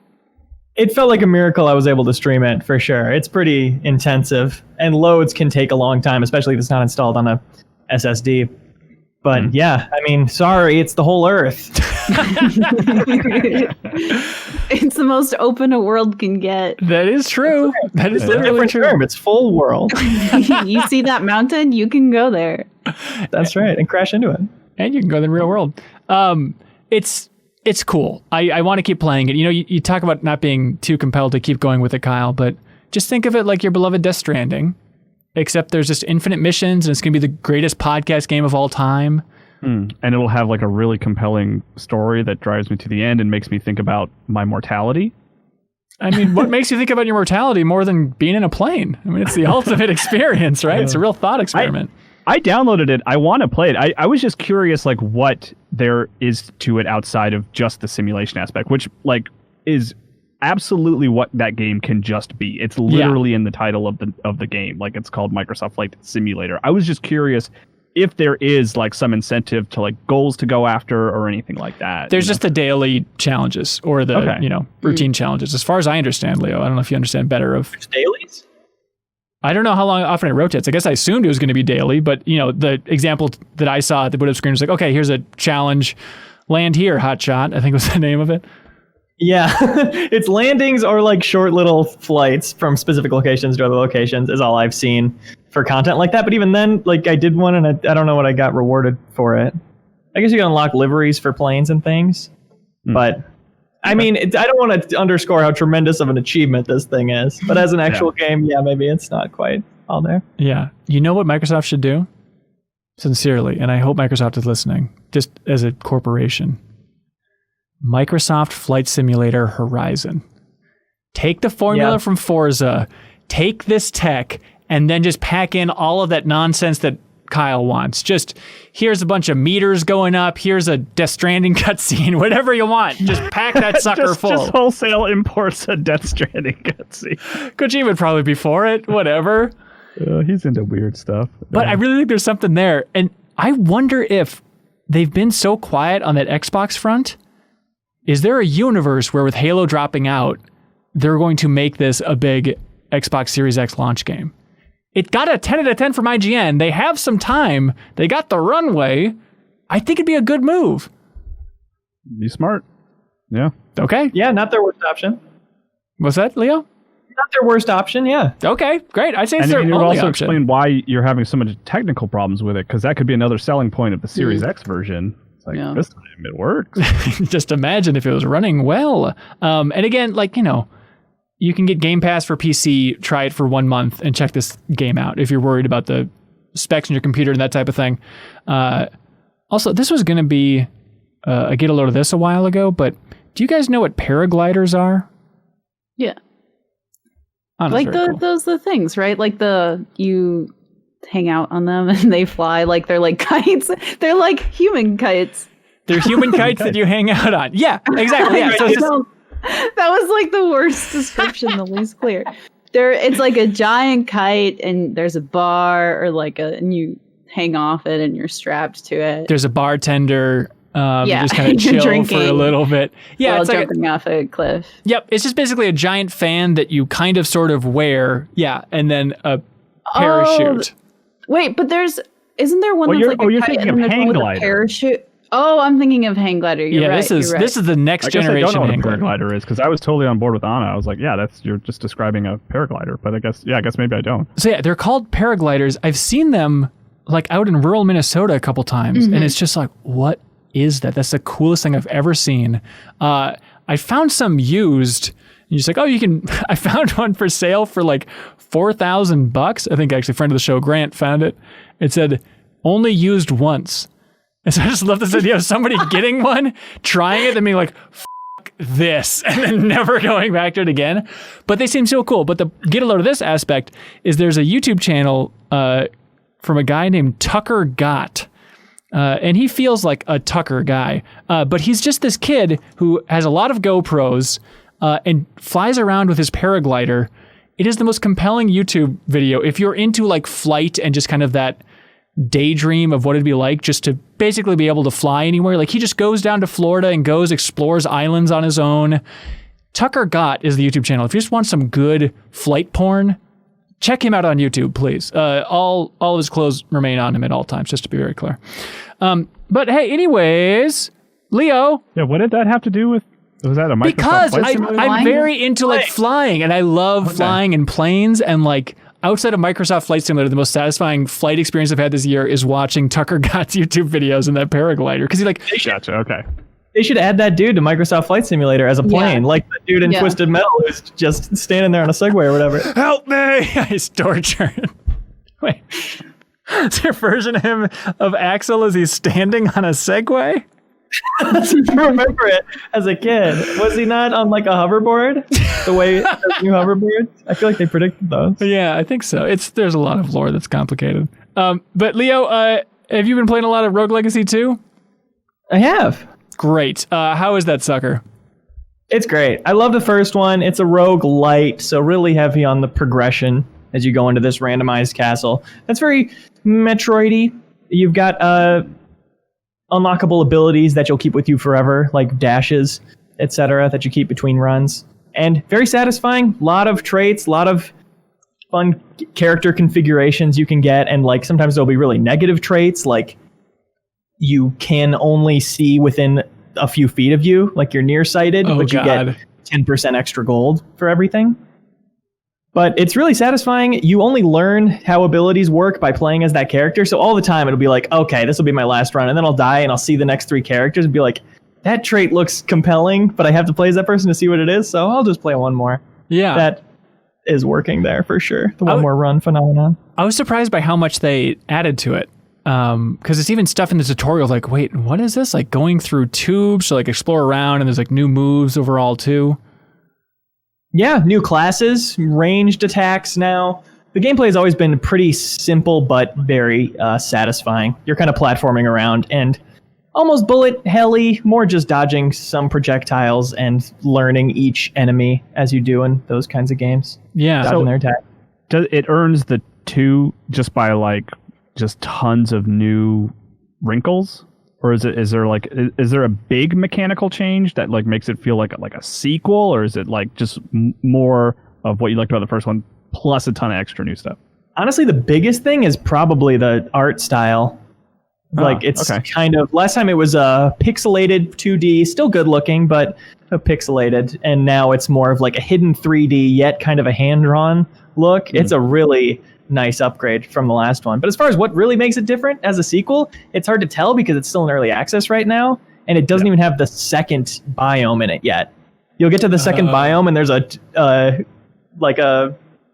It felt like a miracle I was able to stream it, for sure. It's pretty intensive, and loads can take a long time, especially if it's not installed on a SSD. But yeah, I mean, sorry, it's the whole Earth. It's the most open a world can get. That is true. That is literally true. Term. It's full world. You see that mountain, you can go there. That's right, and crash into it. And you can go to the real world. It's cool. I want to keep playing it. You talk about not being too compelled to keep going with it, Kyle, but just think of it like your beloved Death Stranding, except there's just infinite missions and it's going to be the greatest podcast game of all time. And it'll have like a really compelling story that drives me to the end and makes me think about my mortality. I mean, what makes you think about your mortality more than being in a plane? I mean, it's the ultimate experience, right? It's a real thought experiment. I downloaded it. I want to play it. I was just curious, like, what there is to it outside of just the simulation aspect, which, like, is absolutely what that game can just be. It's literally in the title of the game. Like, it's called Microsoft Flight Simulator. I was just curious if there is, like, some incentive to, like, goals to go after or anything like that. There's just the daily challenges or the, routine challenges. As far as I understand, Leo, I don't know if you understand better of... There's dailies? I don't know how often it rotates. I guess I assumed it was going to be daily, but the example that I saw at the boot up screen was like, okay, here's a challenge. Land here, hotshot, I think was the name of it. Yeah, it's landings or like short little flights from specific locations to other locations is all I've seen for content like that. But even then, like I did one and I don't know what I got rewarded for it. I guess you can unlock liveries for planes and things, but I mean, I don't want to underscore how tremendous of an achievement this thing is, but as an actual game, maybe it's not quite all there. Yeah. You know what Microsoft should do? Sincerely, and I hope Microsoft is listening, just as a corporation. Microsoft Flight Simulator Horizon. Take the formula from Forza, take this tech, and then just pack in all of that nonsense that Kyle wants. Just, here's a bunch of meters going up, here's a Death Stranding cutscene, whatever you want. Just pack that sucker full. Just wholesale imports a Death Stranding cutscene. Kojima would probably be for it, whatever. He's into weird stuff. But I really think there's something there. And I wonder if they've been so quiet on that Xbox front. Is there a universe where with Halo dropping out, they're going to make this a big Xbox Series X launch game? It got a 10 out of 10 from IGN. They have some time. They got the runway. I think it'd be a good move. Be smart. Yeah. Okay. Yeah, not their worst option. What's that, Leo? Not their worst option, yeah. Okay, great. I'd say it's their only only also option. explain why you're having so much technical problems with it, because that could be another selling point of the Series X version. It's like, this time it works. Just imagine if it was running well. And again, like, you can get Game Pass for PC, try it for 1 month, and check this game out if you're worried about the specs in your computer and that type of thing. Also, this was going to be a get a load of this a while ago, but do you guys know what paragliders are? Yeah. Like those the things, right? Like you hang out on them and they fly like they're like kites. They're like human kites. They're human kites that you hang out on. Yeah, exactly. Yeah. So that was like the worst description, the least clear. It's like a giant kite, and there's a bar and you hang off it, and you're strapped to it. There's a bartender. You just kind of chill for a little bit. Yeah, it's like jumping off a cliff. Yep, it's just basically a giant fan that you kind of sort of wear. Yeah, and then a parachute. Wait, but isn't there one that's like a you're kite thinking and of there's hang one with glider. A parachute? Oh, I'm thinking of hang glider. You're right. This is the next generation. I don't know hang what a paraglider is, because I was totally on board with Anna. I was like, you're just describing a paraglider. But I guess maybe I don't. So yeah, they're called paragliders. I've seen them like out in rural Minnesota a couple times, and it's just like, what is that? That's the coolest thing I've ever seen. I found some used. And you're just like, I found one for sale for like $4,000. I think actually a friend of the show, Grant, found it. It said, only used once. And so I just love this idea of somebody getting one, trying it, and being like, fuck this, and then never going back to it again. But they seem so cool. But the get a load of this aspect is there's a YouTube channel from a guy named Tucker Gott. And he feels like a Tucker guy. But he's just this kid who has a lot of GoPros and flies around with his paraglider. It is the most compelling YouTube video. If you're into like flight and just kind of that daydream of what it'd be like just to basically be able to fly anywhere. Like he just goes down to Florida and explores islands on his own. Tucker Gott is the YouTube channel. If you just want some good flight porn, check him out on YouTube, please. All of his clothes remain on him at all times, just to be very clear. But hey, anyways, Leo. Yeah, what did that have to do with? Was that a Microsoft because Flight Simulator? I'm very into like flying, and I love flying in planes, and like outside of Microsoft Flight Simulator, the most satisfying flight experience I've had this year is watching Tucker Gott's YouTube videos in that paraglider, because Gotcha. Okay. They should add that dude to Microsoft Flight Simulator as a plane, like the dude in Twisted Metal who's just standing there on a Segway or whatever. Help me! He's tortured. Wait, is there a version of him of Axel as he's standing on a Segway? I remember it as a kid. Was he not on like a hoverboard? The way those new hoverboards? I feel like they predicted those. Yeah, I think so. There's a lot of lore that's complicated. But Leo, have you been playing a lot of Rogue Legacy 2? I have. Great. How is that sucker? It's great. I love the first one. It's a rogue light, so really heavy on the progression as you go into this randomized castle. That's very Metroid-y. You've got unlockable abilities that you'll keep with you forever, like dashes, etc., that you keep between runs. And very satisfying. A lot of traits, a lot of fun character configurations you can get, and like sometimes there'll be really negative traits, like you can only see within a few feet of you, like you're nearsighted, but you get 10% extra gold for everything. But it's really satisfying. You only learn how abilities work by playing as that character. So all the time it'll be like, okay, this will be my last run. And then I'll die and I'll see the next three characters and be like, that trait looks compelling, but I have to play as that person to see what it is, so I'll just play one more. Yeah. That is working there for sure. The one more run phenomenon. I was surprised by how much they added to it. Because it's even stuff in the tutorial like, wait, what is this? Like going through tubes to like explore around, and there's like new moves overall too. Yeah, new classes, ranged attacks now. The gameplay has always been pretty simple, but very satisfying. You're kind of platforming around and almost bullet helly, more just dodging some projectiles and learning each enemy as you do in those kinds of games. Yeah. Dodging their attack. It earns the 2 just by like just tons of new wrinkles? Or is there a big mechanical change that like makes it feel like a sequel, or is it like just more of what you liked about the first one plus a ton of extra new stuff? Honestly, the biggest thing is probably the art style. Like it's kind of, last time it was pixelated 2D, still good looking, but pixelated, and now it's more of like a hidden 3D yet kind of a hand-drawn look. It's a really nice upgrade from the last one. But as far as what really makes it different as a sequel, it's hard to tell because it's still in early access right now, and it doesn't even have the second biome in it yet. You'll get to the second biome, and there's a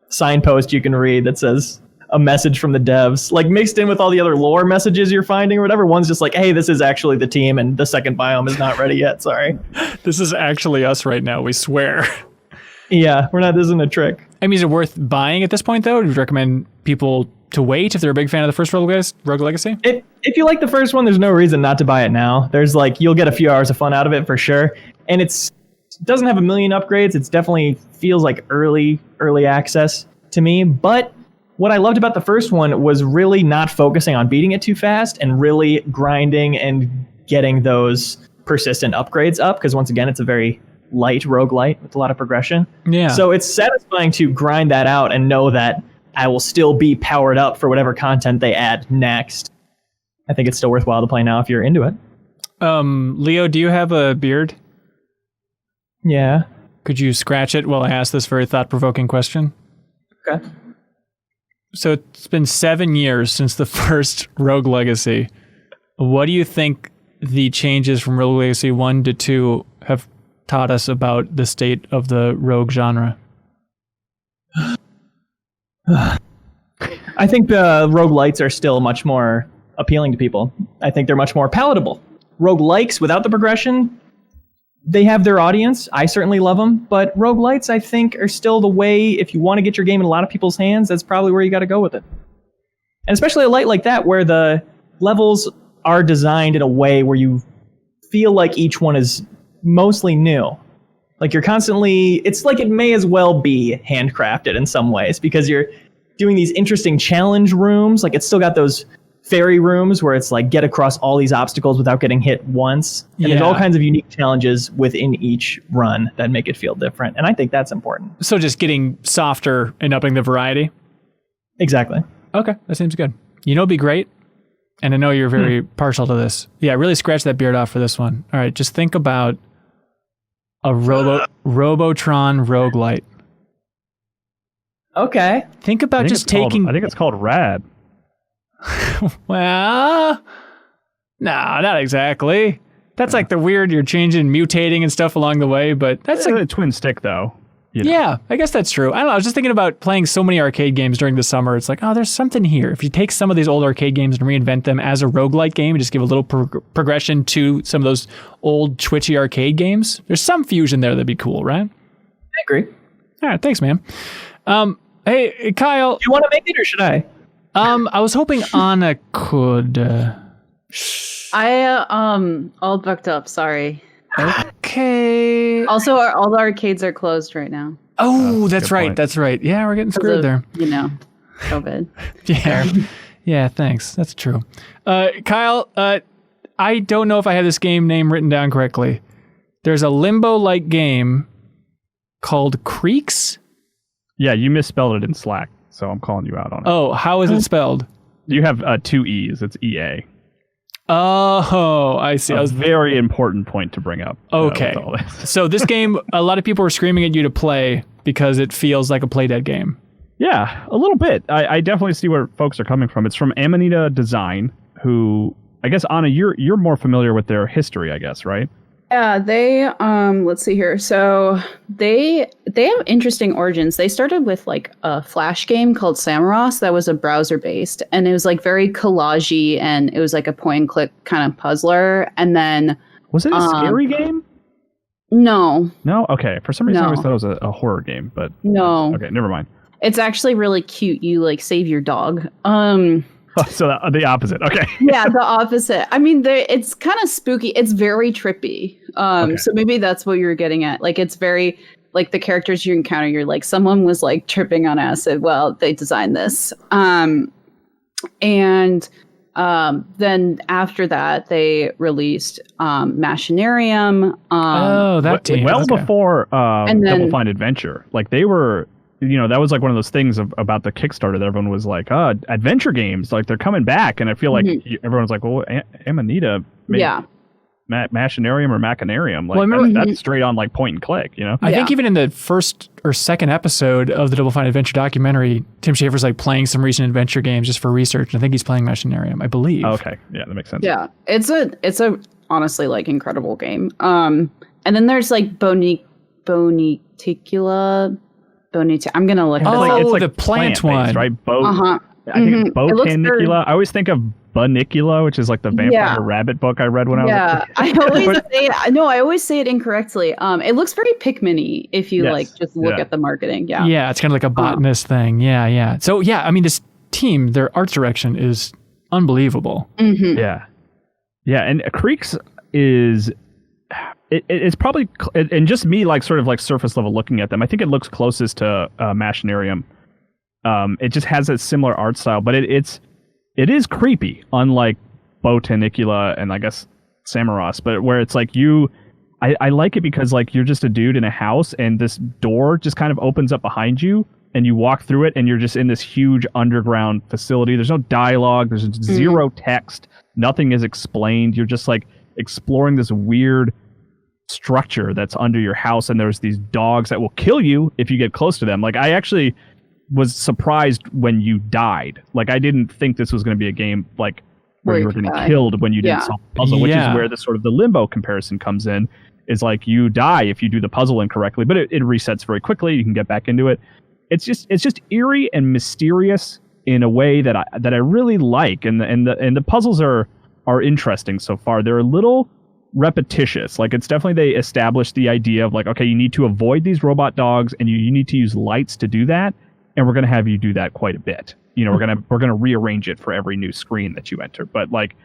signpost you can read that says a message from the devs, like mixed in with all the other lore messages you're finding or whatever. One's just like, hey, this is actually the team, and the second biome is not ready yet. Sorry. This is actually us right now, we swear. Yeah, this isn't a trick. I mean, is it worth buying at this point, though? Do you recommend people to wait if they're a big fan of the first Rogue Legacy? If you like the first one, there's no reason not to buy it now. There's you'll get a few hours of fun out of it for sure. And it doesn't have a million upgrades. It's definitely feels like early access to me. But what I loved about the first one was really not focusing on beating it too fast and really grinding and getting those persistent upgrades up. Because once again, it's a very light roguelite with a lot of progression. Yeah. So it's satisfying to grind that out and know that I will still be powered up for whatever content they add next. I think it's still worthwhile to play now if you're into it. Leo, do you have a beard? Yeah. Could you scratch it while I ask this very thought-provoking question? Okay. So it's been 7 years since the first Rogue Legacy. What do you think the changes from Rogue Legacy 1 to 2 have taught us about the state of the rogue genre? I think the roguelites are still much more appealing to people. I think they're much more palatable. Roguelikes without the progression, they have their audience. I certainly love them, but roguelites, I think, are still the way, if you want to get your game in a lot of people's hands, that's probably where you got to go with it. And especially a light like that, where the levels are designed in a way where you feel like each one is mostly new. Like you're constantly, it's like it may as well be handcrafted in some ways, because you're doing these interesting challenge rooms. Like it's still got those fairy rooms where it's like get across all these obstacles without getting hit once. And there's all kinds of unique challenges within each run that make it feel different. And I think that's important. So just getting softer and upping the variety? Exactly. Okay, that seems good. You know, it'd be great. And I know you're very partial to this. Yeah, really scratch that beard off for this one. All right, just think about a Robotron roguelite. Okay. Think about just taking... I think it's called Rad. Well, no, not exactly. That's like the weird, you're changing, mutating and stuff along the way, but that's like a twin stick though. You know. Yeah, I guess that's true. I don't know. I was just thinking about playing so many arcade games during the summer. It's like, oh, there's something here. If you take some of these old arcade games and reinvent them as a roguelike game and just give a little progression to some of those old twitchy arcade games, there's some fusion there that'd be cool, right? I agree. All right, thanks, man. Hey, Kyle. Do you want to make it or should I? I was hoping Anna could. All booked up. Sorry. Okay. Also, all the arcades are closed right now. Oh, that's right. Point. That's right. Yeah, we're getting screwed there. You know, COVID. Yeah. Yeah, thanks. That's true. Kyle, I don't know if I have this game name written down correctly. There's a limbo-like game called Creaks? Yeah, you misspelled it in Slack, so I'm calling you out on it. Oh, how is it spelled? You have 2 E's. It's EA. Oh, I see. A very important point to bring up. Okay. So this game, a lot of people were screaming at you to play because it feels like a Playdead game. Yeah, a little bit. I definitely see where folks are coming from. It's from Amanita Design, who, I guess, Anna, you're more familiar with their history, I guess, right? Yeah, they let's see here. So they have interesting origins. They started with like a Flash game called Samaros that was a browser based, and it was like very collagey, and it was like a point and click kind of puzzler. And then was it a scary game? No. No? Okay. For some reason I always thought it was a horror game, but no. Okay, never mind. It's actually really cute. You like save your dog. So the opposite. Okay. Yeah, the opposite. I mean, it's kind of spooky. It's very trippy. So maybe that's what you're getting at. Like, it's very like the characters you encounter. You're like, someone was like tripping on acid. Well, they designed this. And then after that, they released Machinarium. Before Double Fine Adventure. Like they were. That was like one of those things about the Kickstarter that everyone was like, adventure games, like they're coming back. And I feel like everyone's like, well, Amanita made Machinarium or Machinarium. Like that's straight on like point and click, I think even in the first or second episode of the Double Fine Adventure documentary, Tim Schafer's like playing some recent adventure games just for research. And I think he's playing Machinarium, I believe. Oh, okay. Yeah, that makes sense. Yeah. It's a honestly like incredible game. And then there's like Bonicula. I'm gonna look. It's like the plant one, right? I think it's Botanicula. I always think of Bunicula, which is like the vampire rabbit book I read when I was a kid. I always say it incorrectly. It looks very Pikmin-y if you like just look at the marketing. Yeah, it's kind of like a botanist thing. Yeah. So I mean, this team, their art direction is unbelievable. Mm-hmm. Yeah, and Creaks is. It's probably, and just me like sort of like surface level looking at them, I think it looks closest to Machinarium. It just has a similar art style, but it is creepy, unlike Botanicula and I guess Samaros, but where it's like I like it because like you're just a dude in a house and this door just kind of opens up behind you and you walk through it and you're just in this huge underground facility. There's no dialogue, there's zero text, nothing is explained. You're just like exploring this weird structure that's under your house, and there's these dogs that will kill you if you get close to them. Like I actually was surprised when you died. Like I didn't think this was going to be a game like where you were getting killed when you didn't solve the puzzle, which is where the sort of the limbo comparison comes in. Is like you die if you do the puzzle incorrectly, but it resets very quickly. You can get back into it. It's just eerie and mysterious in a way that I really like, and the puzzles are interesting so far. They're a little repetitious. Like it's definitely they established the idea of like, okay, you need to avoid these robot dogs and you need to use lights to do that, and we're going to have you do that quite a bit. We're going to rearrange it for every new screen that you enter. But like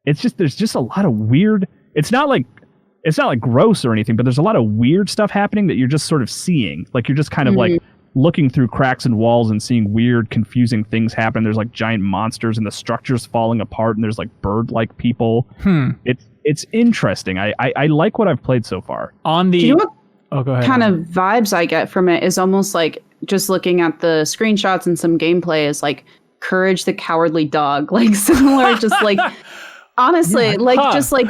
there's just a lot of weird, it's not like gross or anything, but there's a lot of weird stuff happening that you're just sort of seeing. Like you're just kind of like looking through cracks in walls and seeing weird, confusing things happen. There's like giant monsters and the structure's falling apart, and there's like bird-like people. It's interesting. I like what I've played so far. Do you know what go ahead. kind of vibes I get from it is almost like just looking at the screenshots and some gameplay is like Courage the Cowardly Dog, like similar, just like honestly, just like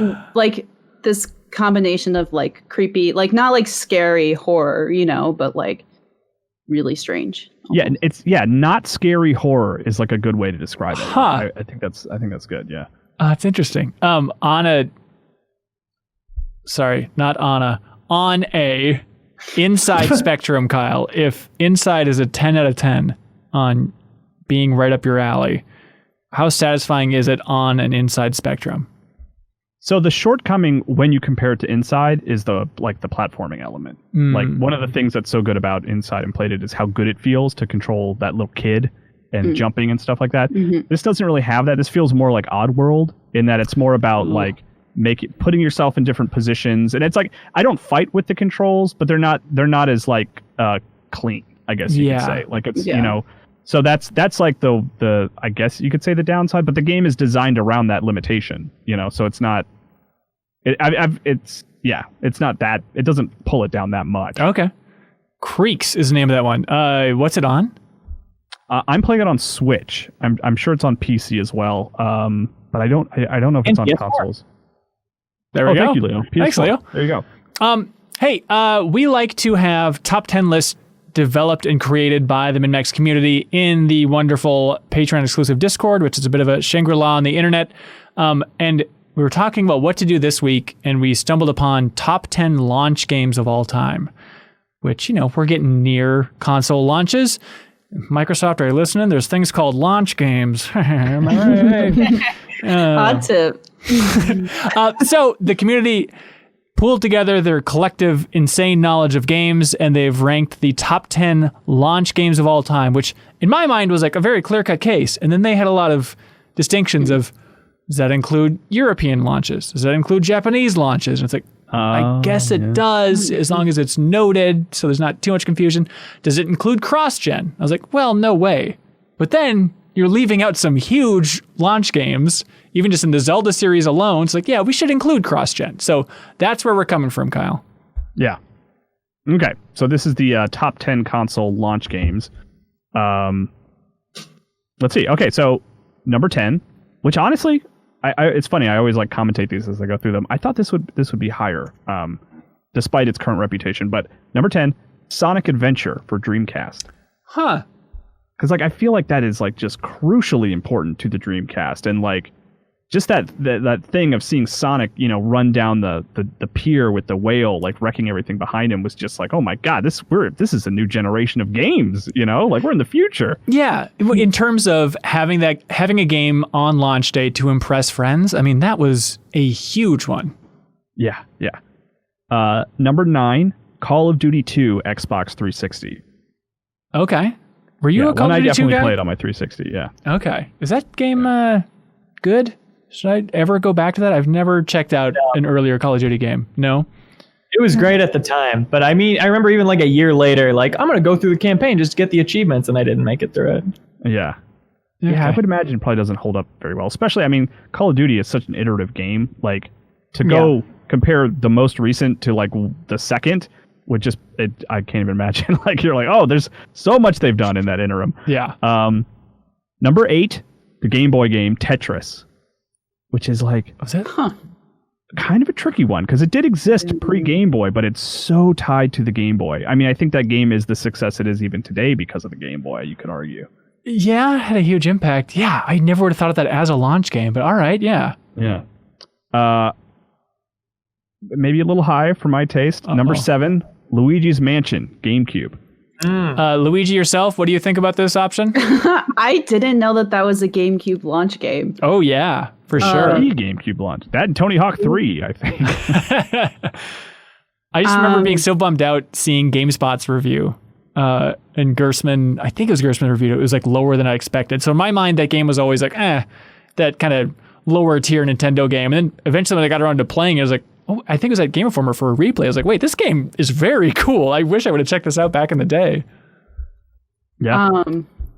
this combination of like creepy, like not like scary horror, but like really strange. Almost. Yeah, it's not scary horror is like a good way to describe it. I think that's good. Yeah. It's interesting. On a inside spectrum, Kyle, if inside is a 10 out of 10 on being right up your alley, how satisfying is it on an inside spectrum? So the shortcoming when you compare it to Inside is the platforming element. Like one of the things that's so good about Inside and Played It is how good it feels to control that little kid and jumping and stuff like that. This doesn't really have that. This feels more like Oddworld in that it's more about like putting yourself in different positions. And it's like I don't fight with the controls, but they're not as like clean, I guess you could say. Like it's so that's like the I guess you could say the downside, but the game is designed around that limitation, so it's not it's not that, it doesn't pull it down that much. Okay. Creaks is the name of that one. What's it on? I'm playing it on Switch. I'm sure it's on PC as well. But I don't know if it's on consoles. There we go. Thank you, Leo. PS4. Thanks, Leo. There you go. Hey, we like to have top 10 lists developed and created by the MinnMax community in the wonderful Patreon exclusive Discord, which is a bit of a Shangri-La on the internet. And we were talking about what to do this week, and we stumbled upon top 10 launch games of all time, which, we're getting near console launches. Microsoft, are you listening? There's things called launch games. Am I right? Hot tip. So the community pooled together their collective insane knowledge of games, and they've ranked the top 10 launch games of all time, which in my mind was like a very clear-cut case. And then they had a lot of distinctions of, does that include European launches? Does that include Japanese launches? And it's like, I guess it does, as long as it's noted, so there's not too much confusion. Does it include cross-gen? I was like, well, no way. But then you're leaving out some huge launch games, even just in the Zelda series alone. It's like, yeah, we should include cross-gen. So that's where we're coming from, Kyle. Yeah. Okay, so this is the top 10 console launch games. Let's see. Okay, so number 10, which honestly, it's funny. I always like commentate these as I go through them. I thought this would be higher, despite its current reputation. But number 10, Sonic Adventure for Dreamcast. Huh. Because I feel like that is just crucially important to the Dreamcast, and just that thing of seeing Sonic, run down the pier with the whale, wrecking everything behind him, was just like, oh my god, this is a new generation of games, we're in the future. Yeah, in terms of having a game on launch day to impress friends, I mean that was a huge one. Yeah. Number 9, Call of Duty 2 Xbox 360. Okay, were you a Call of Duty 2 guy? I definitely played on my 360. Yeah. Okay, is that game good? Should I ever go back to that? I've never checked out an earlier Call of Duty game. No? It was great at the time, but I remember even a year later, I'm going to go through the campaign just to get the achievements, and I didn't make it through it. Yeah. Okay. Yeah, I would imagine it probably doesn't hold up very well. Especially, Call of Duty is such an iterative game. To go compare the most recent to, the second, would just, I can't even imagine. You're oh, there's so much they've done in that interim. Yeah. Number 8, the Game Boy game Tetris. Which is was it? Kind of a tricky one, because it did exist pre-Game Boy, but it's so tied to the Game Boy. I think that game is the success it is even today because of the Game Boy, you could argue. Yeah, it had a huge impact. Yeah, I never would have thought of that as a launch game, but all right, yeah. Yeah. Maybe a little high for my taste. Uh-oh. Number 7, Luigi's Mansion, GameCube. Luigi, yourself, what do you think about this option? I didn't know that was a GameCube launch game. Oh, yeah, for sure. GameCube launch. That and Tony Hawk 3, I think. I just remember being so bummed out seeing GameSpot's review. And Gersman, I think it was Gersman reviewed it. It was lower than I expected. So in my mind, that game was always that kind of lower tier Nintendo game. And then eventually when I got around to playing it, I was like, oh, I think it was at Game Informer for a replay. I was like, wait, this game is very cool. I wish I would have checked this out back in the day. Yeah.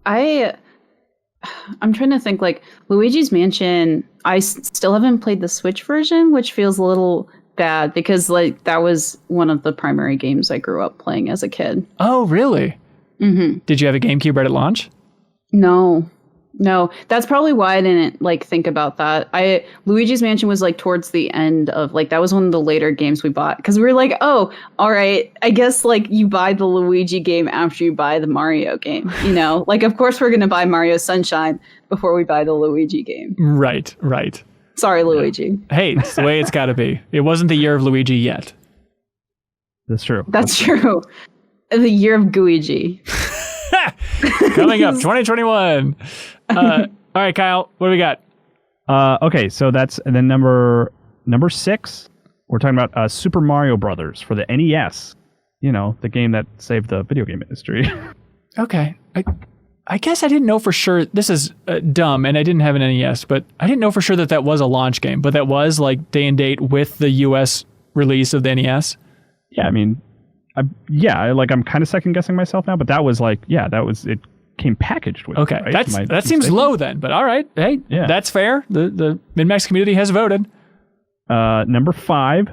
I'm trying to think Luigi's Mansion. I still haven't played the Switch version, which feels a little bad because that was one of the primary games I grew up playing as a kid. Oh, really? Mm-hmm. Did you have a GameCube right at launch? No, that's probably why I didn't think about that. Luigi's Mansion was towards the end of that was one of the later games we bought because we were oh, all right, I guess you buy the Luigi game after you buy the Mario game, of course we're gonna buy Mario Sunshine before we buy the Luigi game. Right. Sorry, Luigi. Hey, it's the way it's got to be. It wasn't the year of Luigi yet. That's true. That's true. The year of Guigi. Coming up, 2021. All right, Kyle, what do we got? Okay, so that's and then number 6. We're talking about Super Mario Brothers for the NES. The game that saved the video game industry. Okay, I guess I didn't know for sure. This is dumb, and I didn't have an NES, but I didn't know for sure that was a launch game. But that was day and date with the US release of the NES. Yeah, I'm kind of second guessing myself now, but that was it came packaged with. Okay, right? that seems low then, but all right. Hey, yeah. That's fair. The MinnMax community has voted. Number 5,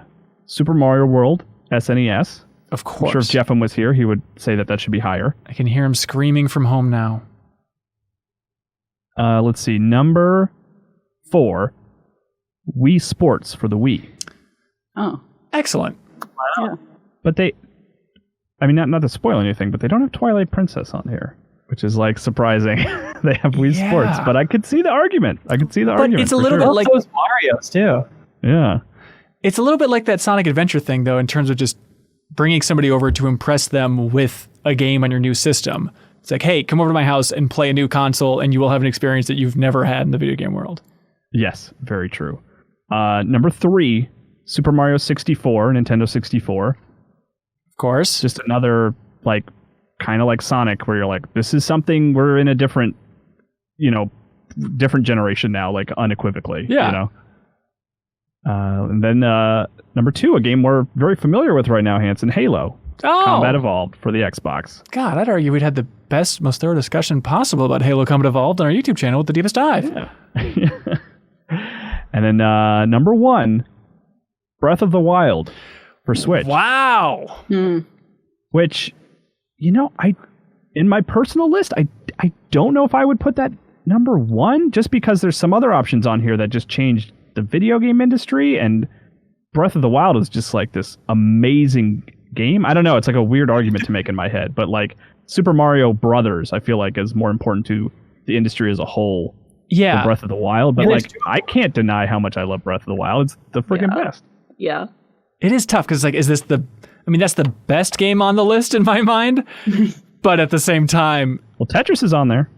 Super Mario World SNES. Of course. I'm sure if Jeffem was here, he would say that should be higher. I can hear him screaming from home now. Let's see. Number 4, Wii Sports for the Wii. Oh, excellent. Wow. Yeah. But they, not to spoil anything, but they don't have Twilight Princess on here, which is surprising. they have Wii Sports, but I could see the argument. But it's a little bit like those Mario's too. Yeah. It's a little bit like that Sonic Adventure thing, though, in terms of just bringing somebody over to impress them with a game on your new system. It's like, hey, come over to my house and play a new console, and you will have an experience that you've never had in the video game world. Yes, very true. Number 3, Super Mario 64, Nintendo 64. Of course. Just another, like, kind of like Sonic, where you're like, this is something, we're in a different, different generation now, like, unequivocally. Yeah. And then number 2, a game we're very familiar with right now, Hanson, Halo. Oh. Combat Evolved for the Xbox. God, I'd argue we'd had the best, most thorough discussion possible about Halo Combat Evolved on our YouTube channel with the Deepest Dive. Yeah. And then number 1, Breath of the Wild for Switch. Wow. Which, in my personal list, I don't know if I would put that number 1, just because there's some other options on here that just changed the video game industry, and Breath of the Wild is just like this amazing game. I don't know, it's like a weird argument to make in my head, but like Super Mario Brothers, I feel like is more important to the industry as a whole than Breath of the Wild. But like, I can't deny how much I love Breath of the Wild. It's the freaking best. Yeah. It is tough because, like, that's the best game on the list in my mind. But at the same time, well, Tetris is on there.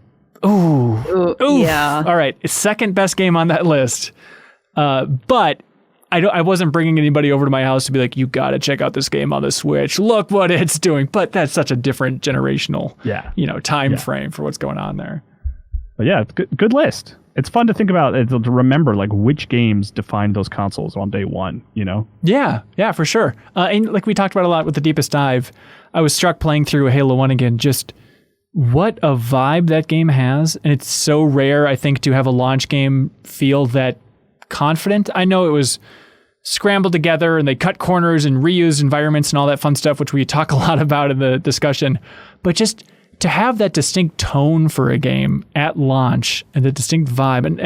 Ooh, yeah. All right, it's second best game on that list. But I wasn't bringing anybody over to my house to be like, you got to check out this game on the Switch. Look what it's doing. But that's such a different generational, time frame for what's going on there. But yeah, it's good list. It's fun to think about, to remember like which games defined those consoles on day one, Yeah, for sure. And like we talked about a lot with the Deepest Dive, I was struck playing through Halo 1 again, just what a vibe that game has. And it's so rare, I think, to have a launch game feel that confident. I know it was scrambled together and they cut corners and reused environments and all that fun stuff, which we talk a lot about in the discussion. But just to have that distinct tone for a game at launch and the distinct vibe, and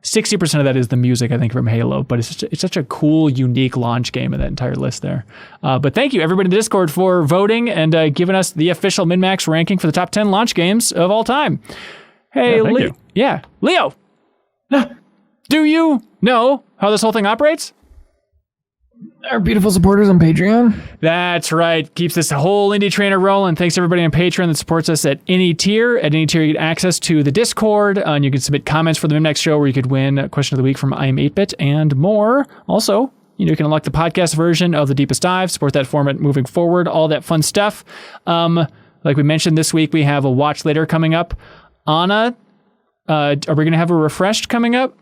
60% of that is the music, I think, from Halo, but it's such a cool, unique launch game in that entire list there. But thank you, everybody in the Discord, for voting and giving us the official MinnMax ranking for the top 10 launch games of all time. Hey, Leo. Yeah, Leo, do you know how this whole thing operates? Our beautiful supporters on Patreon. That's right. Keeps this whole indie trainer rolling. Thanks to everybody on Patreon that supports us at any tier. At any tier, you get access to the Discord, and you can submit comments for the MinnMax show where you could win a question of the week from I Am 8-Bit and more. Also, you can unlock the podcast version of the Deepest Dive, support that format moving forward, all that fun stuff. Like we mentioned this week, we have a watch later coming up. Anna, are we going to have a refreshed coming up?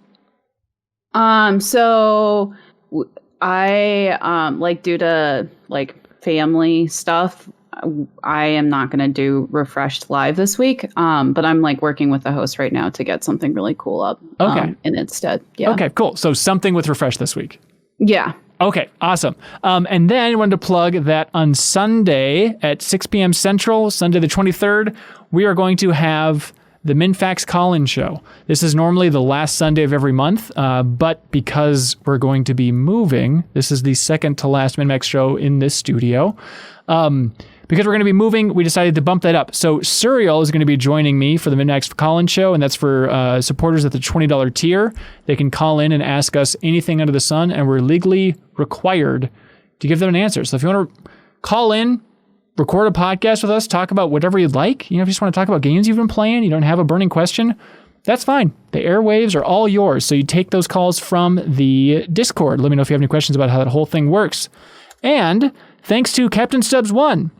So I due to family stuff, I am not going to do refreshed live this week. But I'm working with the host right now to get something really cool up. In instead. Yeah. Okay, cool. So something with refresh this week. Yeah. Okay, awesome. And then I wanted to plug that on Sunday at 6 p.m. Central, Sunday the 23rd, we are going to have the MinnFax call-in show. This is normally the last Sunday of every month, but because we're going to be moving, this is the second to last MinnMax show in this studio. Because we're going to be moving, we decided to bump that up. So Serial is going to be joining me for the MinnMax call-in show, and that's for supporters at the $20 tier. They can call in and ask us anything under the sun, and we're legally required to give them an answer. So if you want to call in, record a podcast with us, talk about whatever you'd like. If you just want to talk about games you've been playing, you don't have a burning question, that's fine. The airwaves are all yours. So you take those calls from the Discord. Let me know if you have any questions about how that whole thing works. And thanks to Captain Stubbs 1.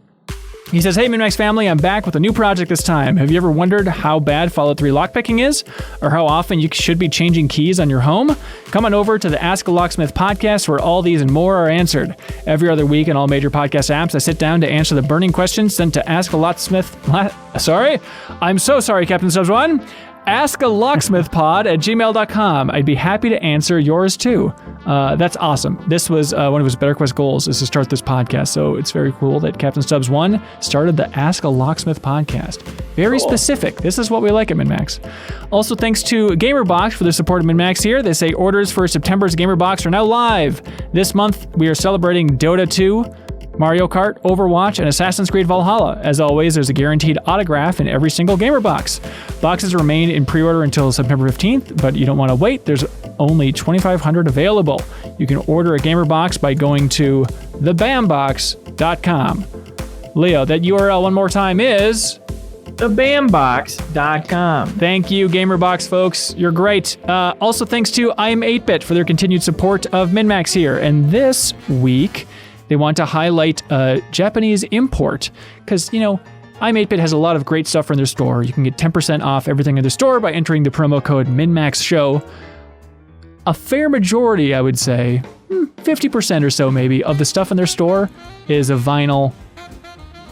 He says, hey, MinnMax family, I'm back with a new project this time. Have you ever wondered how bad Fallout 3 lockpicking is? Or how often you should be changing keys on your home? Come on over to the Ask a Locksmith podcast where all these and more are answered. Every other week in all major podcast apps, I sit down to answer the burning questions sent to Ask a Locksmith... Sorry? I'm so sorry, Captain Stubbs 1. askalocksmithpod@gmail.com. I'd be happy to answer yours too. That's awesome. This was one of his Better Quest goals, is to start this podcast. So it's very cool that Captain Stubbs 1 started the Ask a Locksmith podcast. Very specific. This is what we like at MinnMax. Also, thanks to GamerBox for the support of MinnMax here. They say orders for September's GamerBox are now live. This month, we are celebrating Dota 2. Mario Kart, Overwatch, and Assassin's Creed Valhalla. As always, there's a guaranteed autograph in every single gamer box. Boxes remain in pre-order until September 15th, but you don't want to wait. There's only 2,500 available. You can order a gamer box by going to thebambox.com. Leo, that URL one more time is... thebambox.com. Thank you, GamerBox folks. You're great. Also, thanks to I'm 8-Bit for their continued support of MinnMax here. And this week, they want to highlight a Japanese import because, I'm 8-Bit has a lot of great stuff in their store. You can get 10% off everything in the store by entering the promo code MinnMaxShow. A fair majority, I would say, 50% or so maybe, of the stuff in their store is a vinyl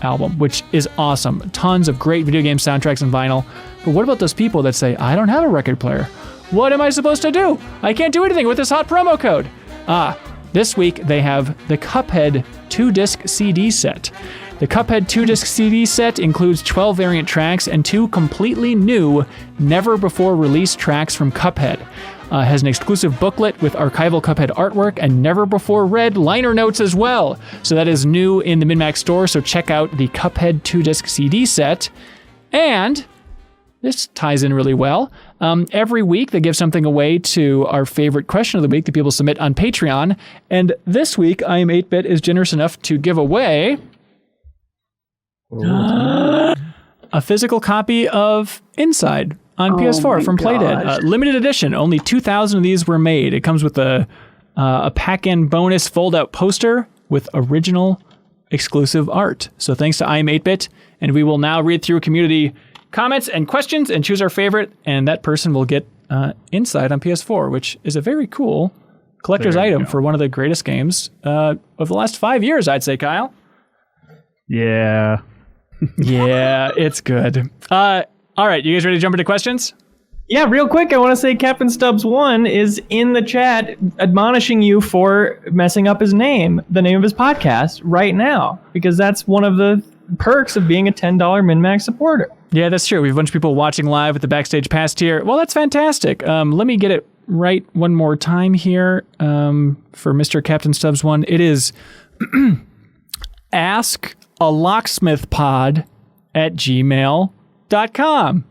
album, which is awesome. Tons of great video game soundtracks and vinyl. But what about those people that say, I don't have a record player? What am I supposed to do? I can't do anything with this hot promo code. This week they have the Cuphead 2-disc CD set. The Cuphead 2-disc CD set includes 12 variant tracks and 2 completely new, never-before-released tracks from Cuphead. Has an exclusive booklet with archival Cuphead artwork and never-before-read liner notes as well. So that is new in the MinnMax store, so check out the Cuphead 2-disc CD set. And this ties in really well. Every week they give something away to our favorite question of the week that people submit on Patreon. And this week, I Am 8-Bit is generous enough to give away a physical copy of Inside on PS4 from Playdead. Limited edition. Only 2,000 of these were made. It comes with a pack-in bonus fold-out poster with original exclusive art. So thanks to I Am 8-Bit. And we will now read through community comments and questions and choose our favorite, and that person will get Inside on PS4, which is a very cool collector's item for one of the greatest games of the last 5 years, I'd say, Kyle. Yeah. Yeah, it's good. All right, you guys ready to jump into questions? Yeah, real quick, I want to say Captain Stubbs 1 is in the chat admonishing you for messing up his name, the name of his podcast, right now, because that's one of the perks of being a $10 MinnMax supporter. Yeah, that's true. We have a bunch of people watching live at the Backstage Pass tier. Well, that's fantastic. Let me get it right one more time here for Mr. Captain Stubbs 1. It is askalocksmithpod@gmail.com.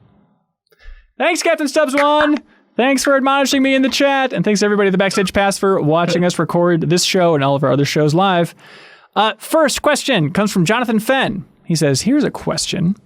Thanks, Captain Stubbs 1. Thanks for admonishing me in the chat. And thanks everybody at the Backstage Pass for watching us record this show and all of our other shows live. First question comes from Jonathan Fenn. He says, here's a question.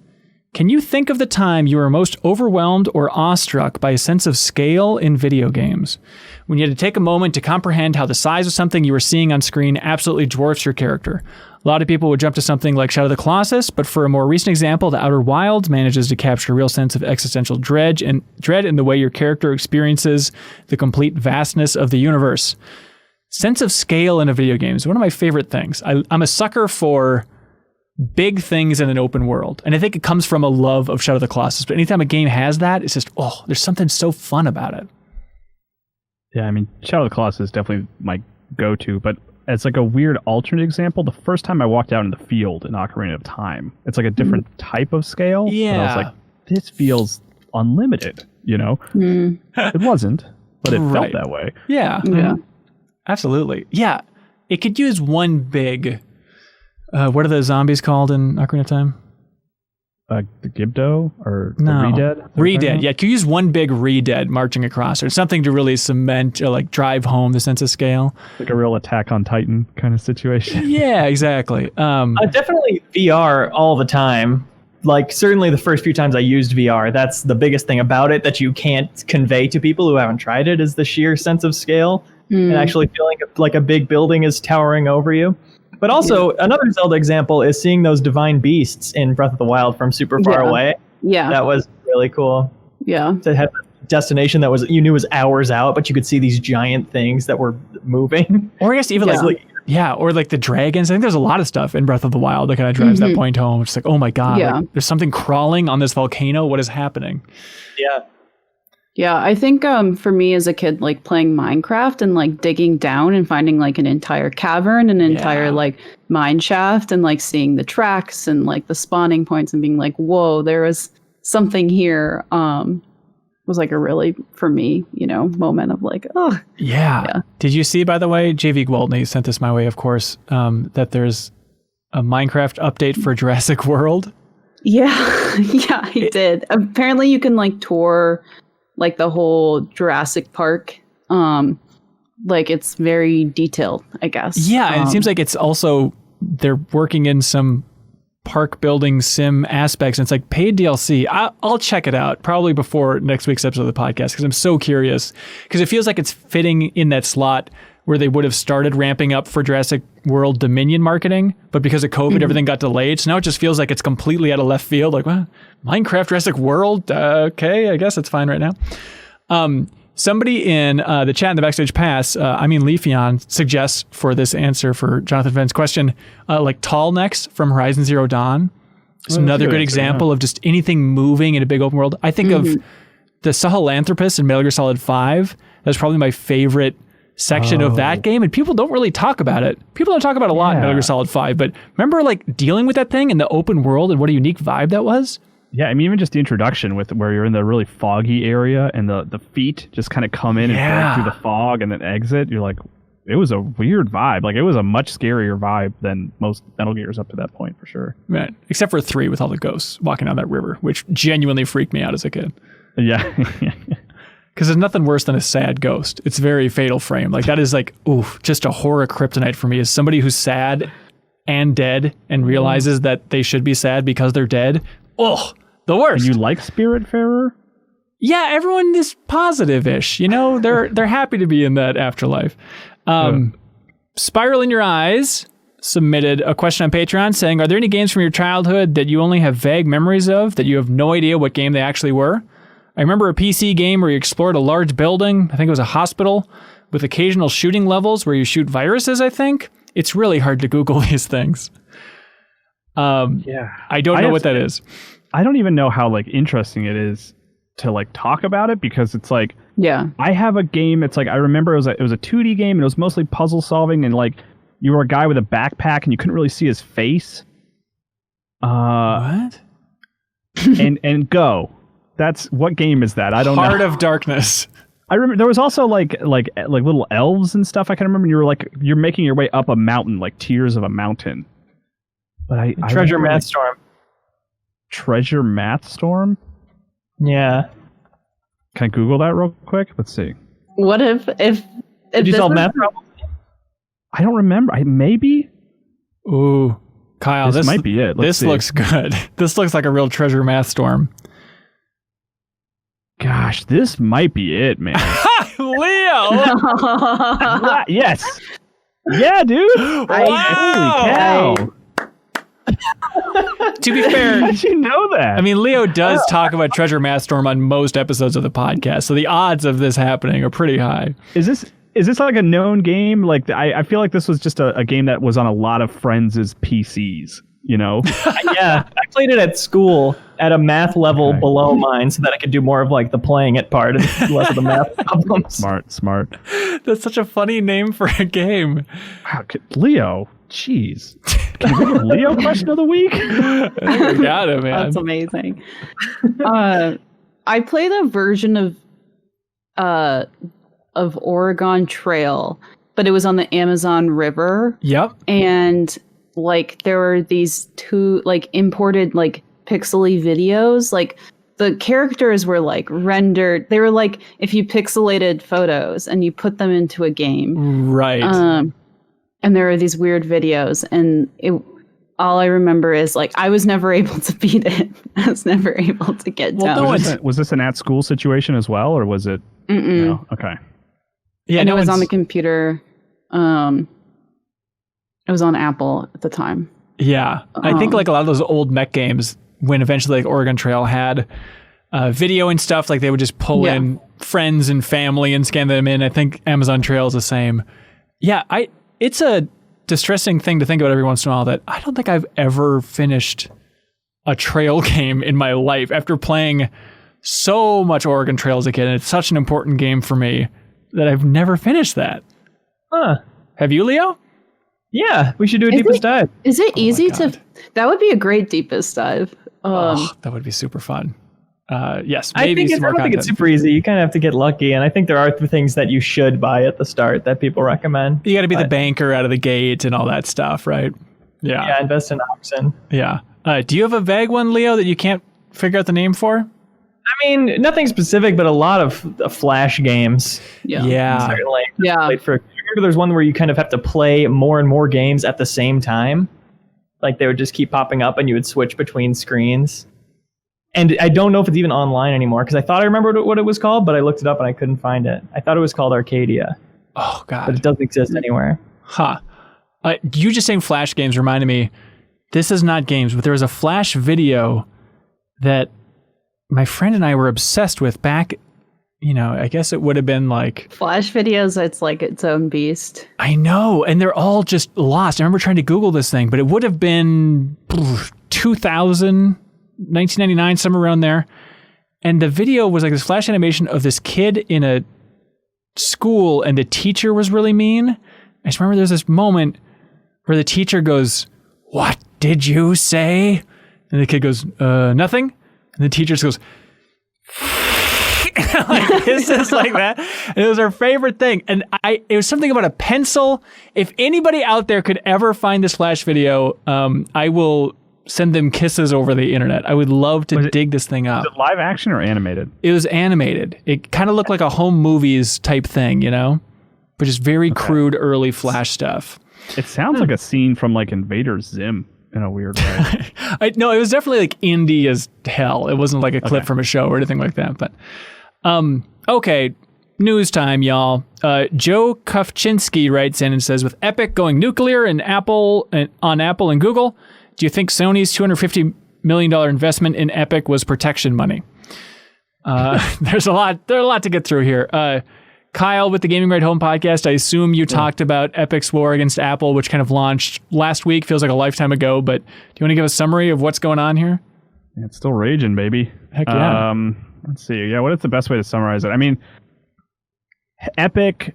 Can you think of the time you were most overwhelmed or awestruck by a sense of scale in video games? When you had to take a moment to comprehend how the size of something you were seeing on screen absolutely dwarfs your character. A lot of people would jump to something like Shadow of the Colossus, but for a more recent example, The Outer Wilds manages to capture a real sense of existential dread in the way your character experiences the complete vastness of the universe. Sense of scale in a video game is one of my favorite things. I'm a sucker for big things in an open world. And I think it comes from a love of Shadow of the Colossus. But anytime a game has that, it's just, there's something so fun about it. Yeah, I mean, Shadow of the Colossus is definitely my go-to, but as like a weird alternate example, the first time I walked out in the field in Ocarina of Time, it's like a different type of scale. Yeah. But I was like, this feels unlimited, It wasn't, but it felt that way. Yeah. Yeah. Absolutely. Yeah. It could use one big... what are the zombies called in Ocarina of Time? The Gibdo or the No. Redead? Redead. Yeah, could use one big Redead marching across, or something to really cement or like drive home the sense of scale. Like a real Attack on Titan kind of situation. Yeah, exactly. Definitely VR all the time. Like, certainly the first few times I used VR, that's the biggest thing about it that you can't convey to people who haven't tried it, is the sheer sense of scale and actually feeling like a big building is towering over you. But also, another Zelda example is seeing those divine beasts in Breath of the Wild from super far away. Yeah. That was really cool. Yeah. To have a destination that you knew was hours out, but you could see these giant things that were moving. Or I guess even or like the dragons. I think there's a lot of stuff in Breath of the Wild that kind of drives that point home. It's like, oh my God, like, there's something crawling on this volcano. What is happening? Yeah. Yeah, I think for me as a kid, like playing Minecraft and like digging down and finding like an entire cavern, an entire like mine shaft, and like seeing the tracks and like the spawning points and being like, whoa, there was something here. Was like a really, for me, moment of like, oh. Yeah. Did you see, by the way, JV Gwaltney sent this my way, of course, that there's a Minecraft update for Jurassic World? Yeah, yeah, I did. Apparently, you can like tour like the whole Jurassic Park. Like it's very detailed, I guess. Yeah, and it seems like it's also they're working in some park building sim aspects, and it's like paid DLC. I'll check it out probably before next week's episode of the podcast because I'm so curious, because it feels like it's fitting in that slot where they would have started ramping up for Jurassic World Dominion marketing, but because of COVID, everything got delayed. So now it just feels like it's completely out of left field. Like, well, Minecraft Jurassic World, okay, I guess it's fine right now. Somebody in the chat in the Backstage Pass, Leafeon, suggests for this answer for Jonathan Fenn's question, like Tall Necks from Horizon Zero Dawn. It's another good example of just anything moving in a big open world. I think of the Sahelanthropus in Metal Gear Solid 5. That's probably my favorite section of that game, and people don't really talk about it. People don't talk about it a lot in Metal Gear Solid 5, but remember like dealing with that thing in the open world and what a unique vibe that was? Yeah, I mean, even just the introduction with where you're in the really foggy area and the feet just kind of come in and break through the fog and then exit. You're like, it was a weird vibe. Like, it was a much scarier vibe than most Metal Gears up to that point, for sure. Right. Except for 3 with all the ghosts walking down that river, which genuinely freaked me out as a kid. Yeah. Because there's nothing worse than a sad ghost. It's very Fatal Frame. Like, that is like, oof, just a horror kryptonite for me. Is somebody who's sad and dead and realizes that they should be sad because they're dead. Oh, the worst. And you like Spiritfarer? Yeah, everyone is positive-ish. You know, they're happy to be in that afterlife. Spiral in Your Eyes submitted a question on Patreon saying, are there any games from your childhood that you only have vague memories of, that you have no idea what game they actually were? I remember a PC game where you explored a large building, I think it was a hospital, with occasional shooting levels where you shoot viruses, I think. It's really hard to Google these things. I don't know what that is. I don't even know how like interesting it is to like talk about it, because it's like, I have a game. It's like, I remember it was a 2D game and it was mostly puzzle solving, and like you were a guy with a backpack and you couldn't really see his face. What? and Go. That's what game is that? I don't know. Heart of Darkness. I remember there was also like little elves and stuff. I can remember you're making your way up a mountain, like Tears of a Mountain. But Treasure Math Storm. Treasure Math Storm? Yeah. Can I Google that real quick? Let's see. What if Did you solve math problems? I don't remember. Maybe. Ooh, Kyle, this might be it. This looks good. This looks like a real Treasure Math Storm. Gosh, this might be it, man. Leo! Yes. Yeah, dude. Wow. Holy cow. To be fair, how did you know that? I mean, Leo does talk about Treasure Math Storm on most episodes of the podcast, so the odds of this happening are pretty high. Is this like a known game? Like, I feel like this was just a game that was on a lot of friends' PCs, you know? Yeah, I played it at school at a math level below mine so that I could do more of like the playing it part and less of the math problems. Smart. That's such a funny name for a game. Wow, Leo, jeez. Can you give Leo question of the week? I got it, man. That's amazing. I played a version of Oregon Trail, but it was on the Amazon River. Yep. And like there were these two like imported like pixely videos. Like the characters were like rendered. They were like if you pixelated photos and you put them into a game. Right. And there were these weird videos, and all I remember is like I was never able to beat it. I was never able to get down. Was this an at-school situation as well, or was it? No? Okay. Yeah, and it was on the computer. It was on Apple at the time. Yeah, I think like a lot of those old mech games, when eventually like Oregon Trail had video and stuff, like they would just pull in friends and family and scan them in. I think Amazon Trail is the same. Yeah, it's a distressing thing to think about every once in a while that I don't think I've ever finished a trail game in my life after playing so much Oregon Trail as a kid, and it's such an important game for me that I've never finished that. Huh. Have you, Leo? Yeah, we should do a deepest dive. Is it easy to... That would be a great deepest dive. That would be super fun. Yes, I maybe don't think it's super easy. You kind of have to get lucky, and I think there are things that you should buy at the start that people recommend. You got to be the banker out of the gate and all that stuff, right? Yeah. Invest in oxen. Yeah. Do you have a vague one, Leo, that you can't figure out the name for? I mean, nothing specific, but a lot of Flash games. Yeah. Certainly. Yeah. I remember there's one where you kind of have to play more and more games at the same time. Like they would just keep popping up and you would switch between screens. And I don't know if it's even online anymore because I thought I remembered what it was called, but I looked it up and I couldn't find it. I thought it was called Arcadia. Oh, God. But it doesn't exist anywhere. Huh. You just saying Flash games reminded me, this is not games, but there was a Flash video that my friend and I were obsessed with back, I guess it would have been like... Flash videos, it's like its own beast. I know, and they're all just lost. I remember trying to Google this thing, but it would have been 2000, 1999, somewhere around there. And the video was like this Flash animation of this kid in a school, and the teacher was really mean. I just remember there's this moment where the teacher goes, "What did you say?" And the kid goes, "Nothing." And the teacher just goes, like this is like that. And it was our favorite thing. And it was something about a pencil. If anybody out there could ever find this Flash video, I will send them kisses over the internet. I would love to dig this thing up. Was it live action or animated? It was animated. It kind of looked like a home movies type thing, but just very crude early Flash stuff. It sounds like a scene from like Invader Zim in a weird way. No, it was definitely like indie as hell. It wasn't like a clip from a show or anything like that. But okay, news time, y'all. Joe Kufczynski writes in and says, with Epic going nuclear and on Apple and Google, do you think Sony's $250 million investment in Epic was protection money? There's a lot to get through here. Kyle with the Gaming Right Home podcast, I assume you talked about Epic's war against Apple, which kind of launched last week. Feels like a lifetime ago, but do you want to give a summary of what's going on here? Yeah, it's still raging, baby. Heck yeah. Let's see. Yeah, what is the best way to summarize it? I mean, Epic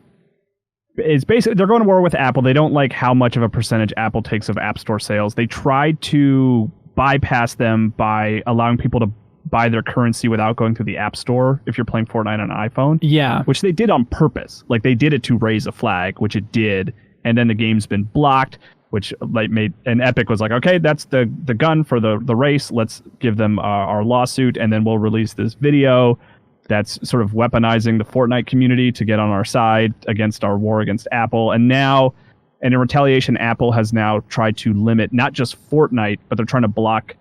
is basically, they're going to war with Apple. They don't like how much of a percentage Apple takes of App Store sales. They tried to bypass them by allowing people to buy their currency without going through the App Store if you're playing Fortnite on an iPhone. Yeah. Which they did on purpose. Like they did it to raise a flag, which it did. And then the game's been blocked, which like and Epic was like, okay, that's the gun for the race. Let's give them our lawsuit, and then we'll release this video that's sort of weaponizing the Fortnite community to get on our side against our war against Apple. And in retaliation, Apple has now tried to limit not just Fortnite, but they're trying to block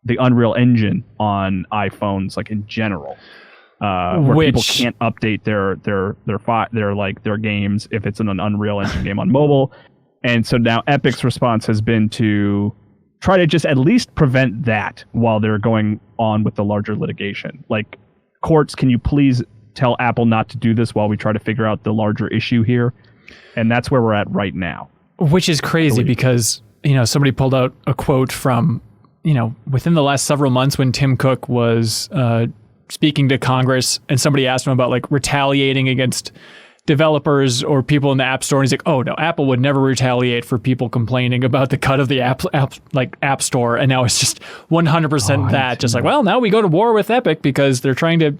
the Unreal Engine on iPhones, like in general, where people can't update their games if it's an Unreal Engine game on mobile. And so now Epic's response has been to try to just at least prevent that while they're going on with the larger litigation. Like, courts, can you please tell Apple not to do this while we try to figure out the larger issue here? And that's where we're at right now. Which is crazy because, somebody pulled out a quote from, within the last several months when Tim Cook was speaking to Congress and somebody asked him about like retaliating against developers or people in the App Store. And he's like, oh no, Apple would never retaliate for people complaining about the cut of the App Store. And now it's just 100% that. Just like, well, now we go to war with Epic because they're trying to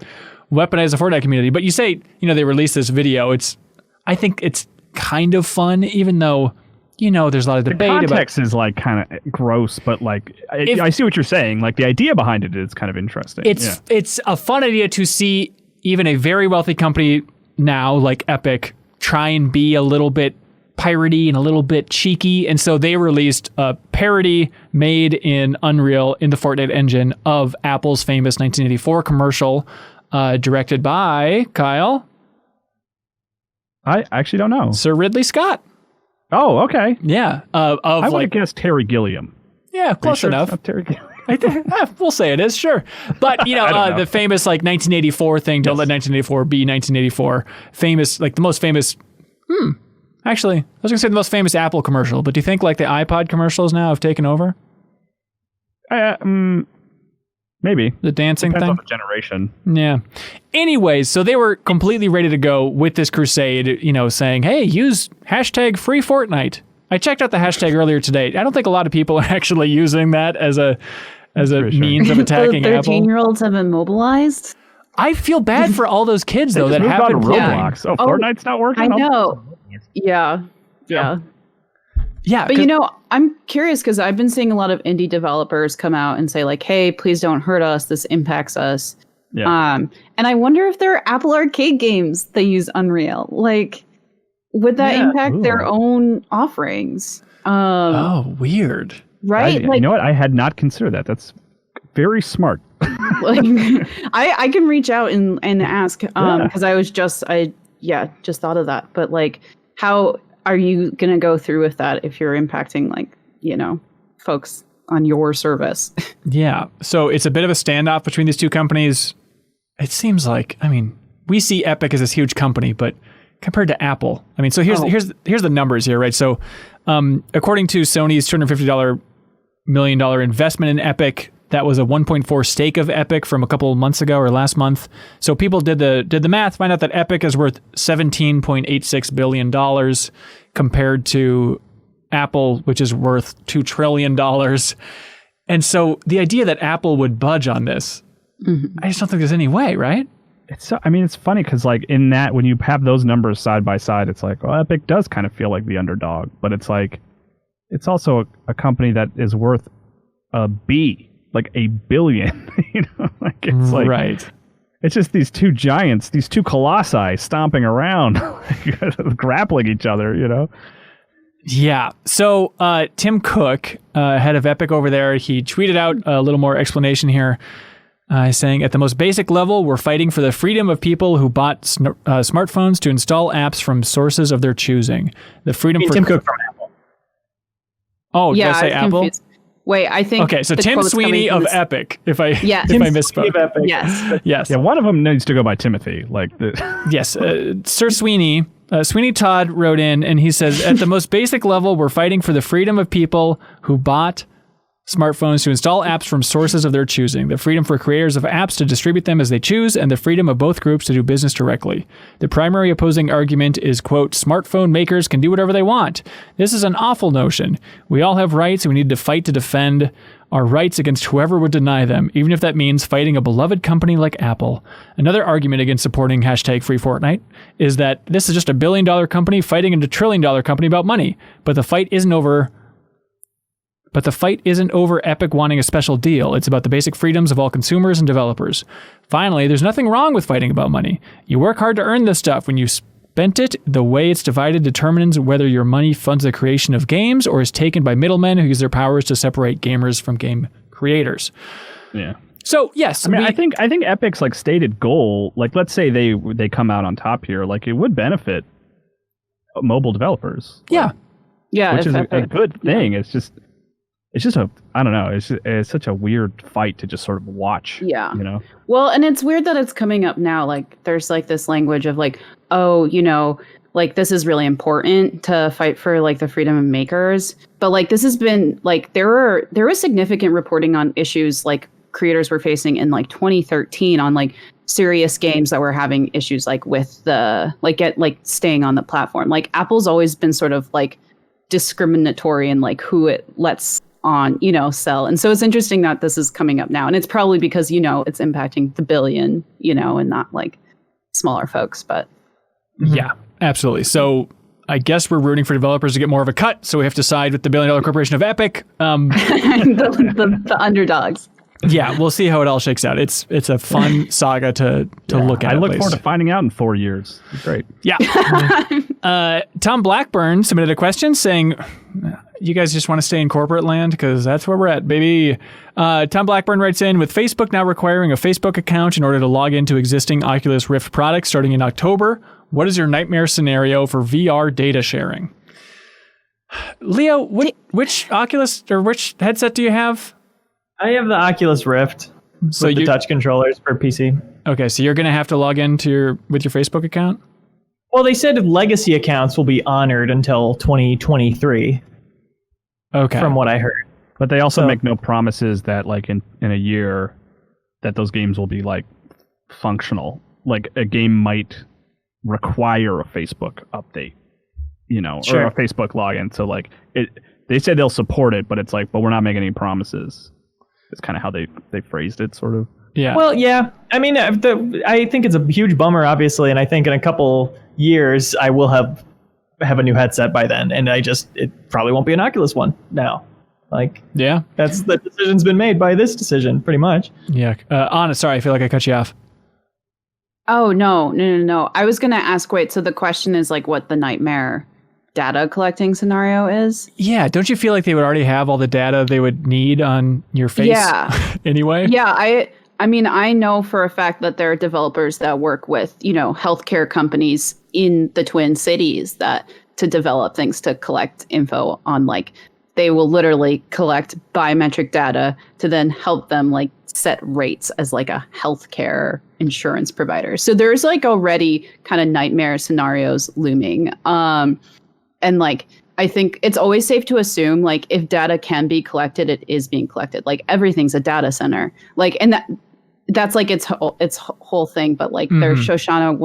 weaponize the Fortnite community. But you say, they released this video. I think it's kind of fun, even though, there's a lot of debate about... The context is like kind of gross, but like, I see what you're saying. Like the idea behind it is kind of interesting. It's a fun idea to see even a very wealthy company now, like Epic, try and be a little bit piratey and a little bit cheeky. And so they released a parody made in Unreal in the Fortnite engine of Apple's famous 1984 commercial, directed by, Kyle? I actually don't know. Sir Ridley Scott. Oh, okay. Yeah. I would have guessed Terry Gilliam. Yeah, close enough. Terry Gilliam. We'll say it is, sure. But, the famous, 1984 thing, don't let 1984 be 1984. Famous, the most famous... Actually, I was going to say the most famous Apple commercial, but do you think, the iPod commercials now have taken over? Maybe. The dancing Depends thing? on the generation. Yeah. Anyways, so they were completely ready to go with this crusade, saying, hey, use hashtag free Fortnite. I checked out the hashtag earlier today. I don't think a lot of people are actually using that as a means of attacking the Apple. 13-years have been mobilized. I feel bad for all those kids though that haven't Roblox. Oh, Fortnite's not working. I know. Yeah. Yeah. But I'm curious because I've been seeing a lot of indie developers come out and say like, hey, please don't hurt us. This impacts us. Yeah. And I wonder if there are Apple Arcade games that use Unreal. Like, would that impact their own offerings? Weird. Right? You know what? I had not considered that. That's very smart. Like, I can reach out and ask because I just thought of that. But like, how are you going to go through with that if you're impacting like, folks on your service? Yeah. So it's a bit of a standoff between these two companies. It seems like, we see Epic as this huge company, but compared to Apple, so here's the numbers here, right? So according to Sony's $250 million investment in Epic, that was a 1.4 stake of Epic from a couple of months ago or last month. So people did the math, find out that Epic is worth $17.86 billion compared to Apple, which is worth $2 trillion. And so the idea that Apple would budge on this, I just don't think there's any way, right? It's funny because like in that, when you have those numbers side by side, it's like, well, Epic does kind of feel like the underdog, but it's like, it's also a company that is worth like a billion, like it's like, right. It's just these two giants, these two colossi stomping around, grappling each other, Yeah. So Tim Cook, head of Epic over there, he tweeted out a little more explanation here, saying, at the most basic level, we're fighting for the freedom of people who bought smartphones to install apps from sources of their choosing. The freedom for... Tim Cook from Apple. Oh, did I say Apple? Confused. Wait, I think... Okay, so Tim Sweeney of Epic, if I misspoke. Epic. Yes. Yes. Yeah, one of them needs to go by Timothy. Yes, Sir Sweeney... Sweeney Todd wrote in and he says, at the most basic level, we're fighting for the freedom of people who bought smartphones to install apps from sources of their choosing, the freedom for creators of apps to distribute them as they choose, and the freedom of both groups to do business directly. The primary opposing argument is, quote, smartphone makers can do whatever they want. This is an awful notion. We all have rights and we need to fight to defend our rights against whoever would deny them, even if that means fighting a beloved company like Apple. Another argument against supporting #Free Fortnite is that this is just $1 billion company fighting a $1 trillion company about money. But the fight isn't over Epic wanting a special deal. It's about the basic freedoms of all consumers and developers. Finally, there's nothing wrong with fighting about money. You work hard to earn this stuff. When you spent it, the way it's divided determines whether your money funds the creation of games or is taken by middlemen who use their powers to separate gamers from game creators. Yeah. So, yes. I think Epic's like stated goal, like let's say they come out on top here, like it would benefit mobile developers. Yeah. Yeah. Which is a good thing. Yeah. It's just I don't know. It's such a weird fight to just sort of watch. Yeah. Well, and it's weird that it's coming up now. Like there's like this language of like, oh, like this is really important to fight for like the freedom of makers. But like this has been like there was significant reporting on issues like creators were facing in like 2013 on like serious games that were having issues like with the like staying on the platform. Like Apple's always been sort of like discriminatory in like who it lets on, sell. And so it's interesting that this is coming up now. And it's probably because, it's impacting the billion, and not like smaller folks, but. Yeah, absolutely. So I guess we're rooting for developers to get more of a cut. So we have to side with the $1 billion corporation of Epic. The underdogs. Yeah, we'll see how it all shakes out. It's a fun saga to look at. I look forward to finding out in 4 years. Great. Yeah. Thom Blackburn submitted a question saying, you guys just want to stay in corporate land? Because that's where we're at, baby. Thom Blackburn writes in, with Facebook now requiring a Facebook account in order to log into existing Oculus Rift products starting in October, what is your nightmare scenario for VR data sharing? Leo, which Oculus or which headset do you have? I have the Oculus Rift with the touch controllers for PC. Okay, so you're going to have to log in with your Facebook account? Well, they said legacy accounts will be honored until 2023. Okay. From what I heard. But they also make no promises that like in a year that those games will be like functional. Like a game might require a Facebook update, or a Facebook login. So like they say they'll support it, but it's like, but we're not making any promises. It's kind of how they phrased it, sort of. Yeah. Well, yeah. I mean, I think it's a huge bummer, obviously, and I think in a couple years I will have have a new headset by then, and it probably won't be an Oculus one now. Like, yeah, that's the decision's been made by this decision, pretty much. Yeah. Anna, sorry, I feel like I cut you off. Oh, no. I was going to ask, wait, so the question is like what the nightmare data collecting scenario is? Yeah. Don't you feel like they would already have all the data they would need on your face anyway? Yeah. I mean, I know for a fact that there are developers that work with, healthcare companies in the Twin Cities to develop things to collect info on, like, they will literally collect biometric data to then help them like set rates as like a healthcare insurance provider. So there's like already kind of nightmare scenarios looming. And like, I think it's always safe to assume like if data can be collected, it is being collected. Like everything's a data center. Like, and that's like its whole thing. But like there's Shoshana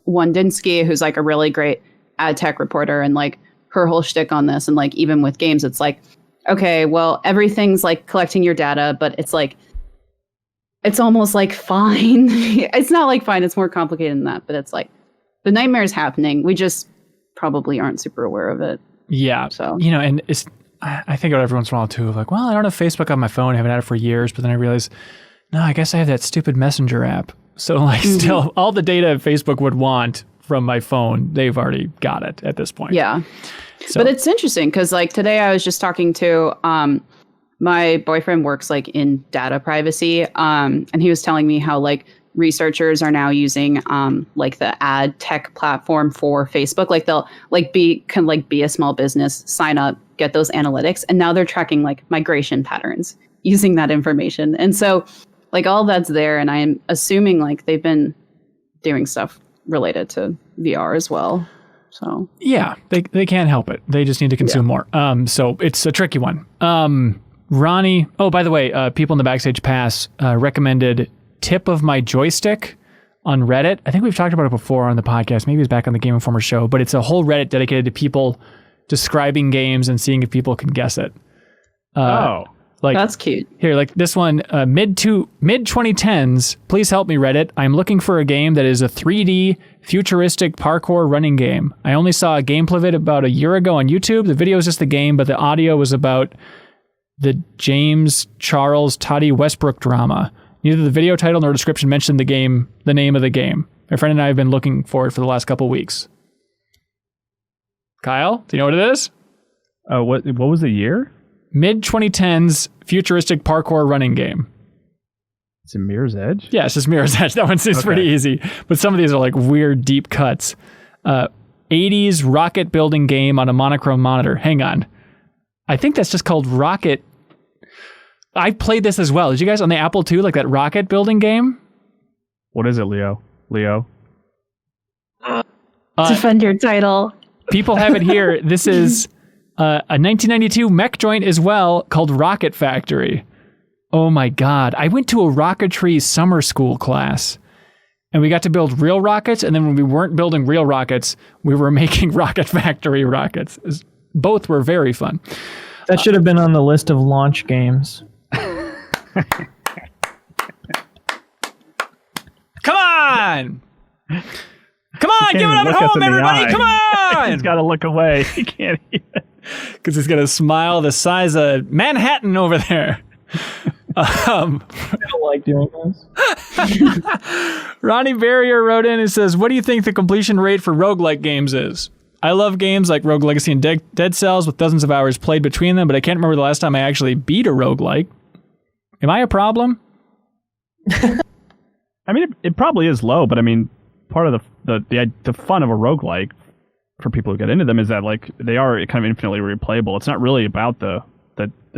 Wandinsky, who's like a really great ad tech reporter, and like her whole shtick on this, and like even with games, it's like, okay, well, everything's like collecting your data, but it's like, it's almost like fine. It's not like fine, it's more complicated than that, but it's like the nightmare is happening. We just probably aren't super aware of it. Yeah. So, and I think about it every once in a while too, like, well, I don't have Facebook on my phone, I haven't had it for years, but then I realize, no, I guess I have that stupid Messenger app. So like still all the data Facebook would want from my phone, they've already got it at this point. Yeah. So. But it's interesting because like today I was just talking to my boyfriend works like in data privacy, and he was telling me how like researchers are now using like the ad tech platform for Facebook. Like they'll like be a small business, sign up, get those analytics, and now they're tracking like migration patterns using that information. And so like all that's there, and I am assuming like they've been doing stuff related to VR as well. So yeah, they can't help it. They just need to consume more. So it's a tricky one. Ronnie, oh, by the way, people in the Backstage Pass recommended Tip of My Joystick on Reddit. I think we've talked about it before on the podcast. Maybe it's back on the Game Informer show, but it's a whole Reddit dedicated to people describing games and seeing if people can guess it. Like, that's cute. Here, like this one, mid 2010s. Please help me, Reddit. I'm looking for a game that is a 3D futuristic parkour running game. I only saw a gameplay of it about a year ago on YouTube. The video is just the game, but the audio was about the James Charles Toddy Westbrook drama. Neither the video title nor description mentioned the name of the game. My friend and I have been looking for it for the last couple weeks. Kyle, do you know what it is? What was the year? Mid 2010s futuristic parkour running game. It's a Mirror's Edge? Yeah, it's just Mirror's Edge. That one seems pretty easy. But some of these are like weird deep cuts. 80s rocket building game on a monochrome monitor. Hang on. I think that's just called Rocket. I played this as well. Did you guys on the Apple II, like that rocket building game? What is it, Leo? Defend your title. People have it here. This is a 1992 mech joint as well called Rocket Factory. Oh my God. I went to a rocketry summer school class and we got to build real rockets. And then when we weren't building real rockets, we were making Rocket Factory rockets. Both were very fun. That should have been on the list of launch games. Come on! Come on, give it up at home, everybody! Come on! He's got to look away. He can't even. Because he's got a smile the size of Manhattan over there. I don't like doing this. Ronnie Barrier wrote in and says, what do you think the completion rate for roguelike games is? I love games like Rogue Legacy and Dead Cells with dozens of hours played between them, but I can't remember the last time I actually beat a roguelike. Am I a problem? I mean, it probably is low, but I mean, part of the fun of a roguelike for people who get into them is that like they are kind of infinitely replayable. It's not really about the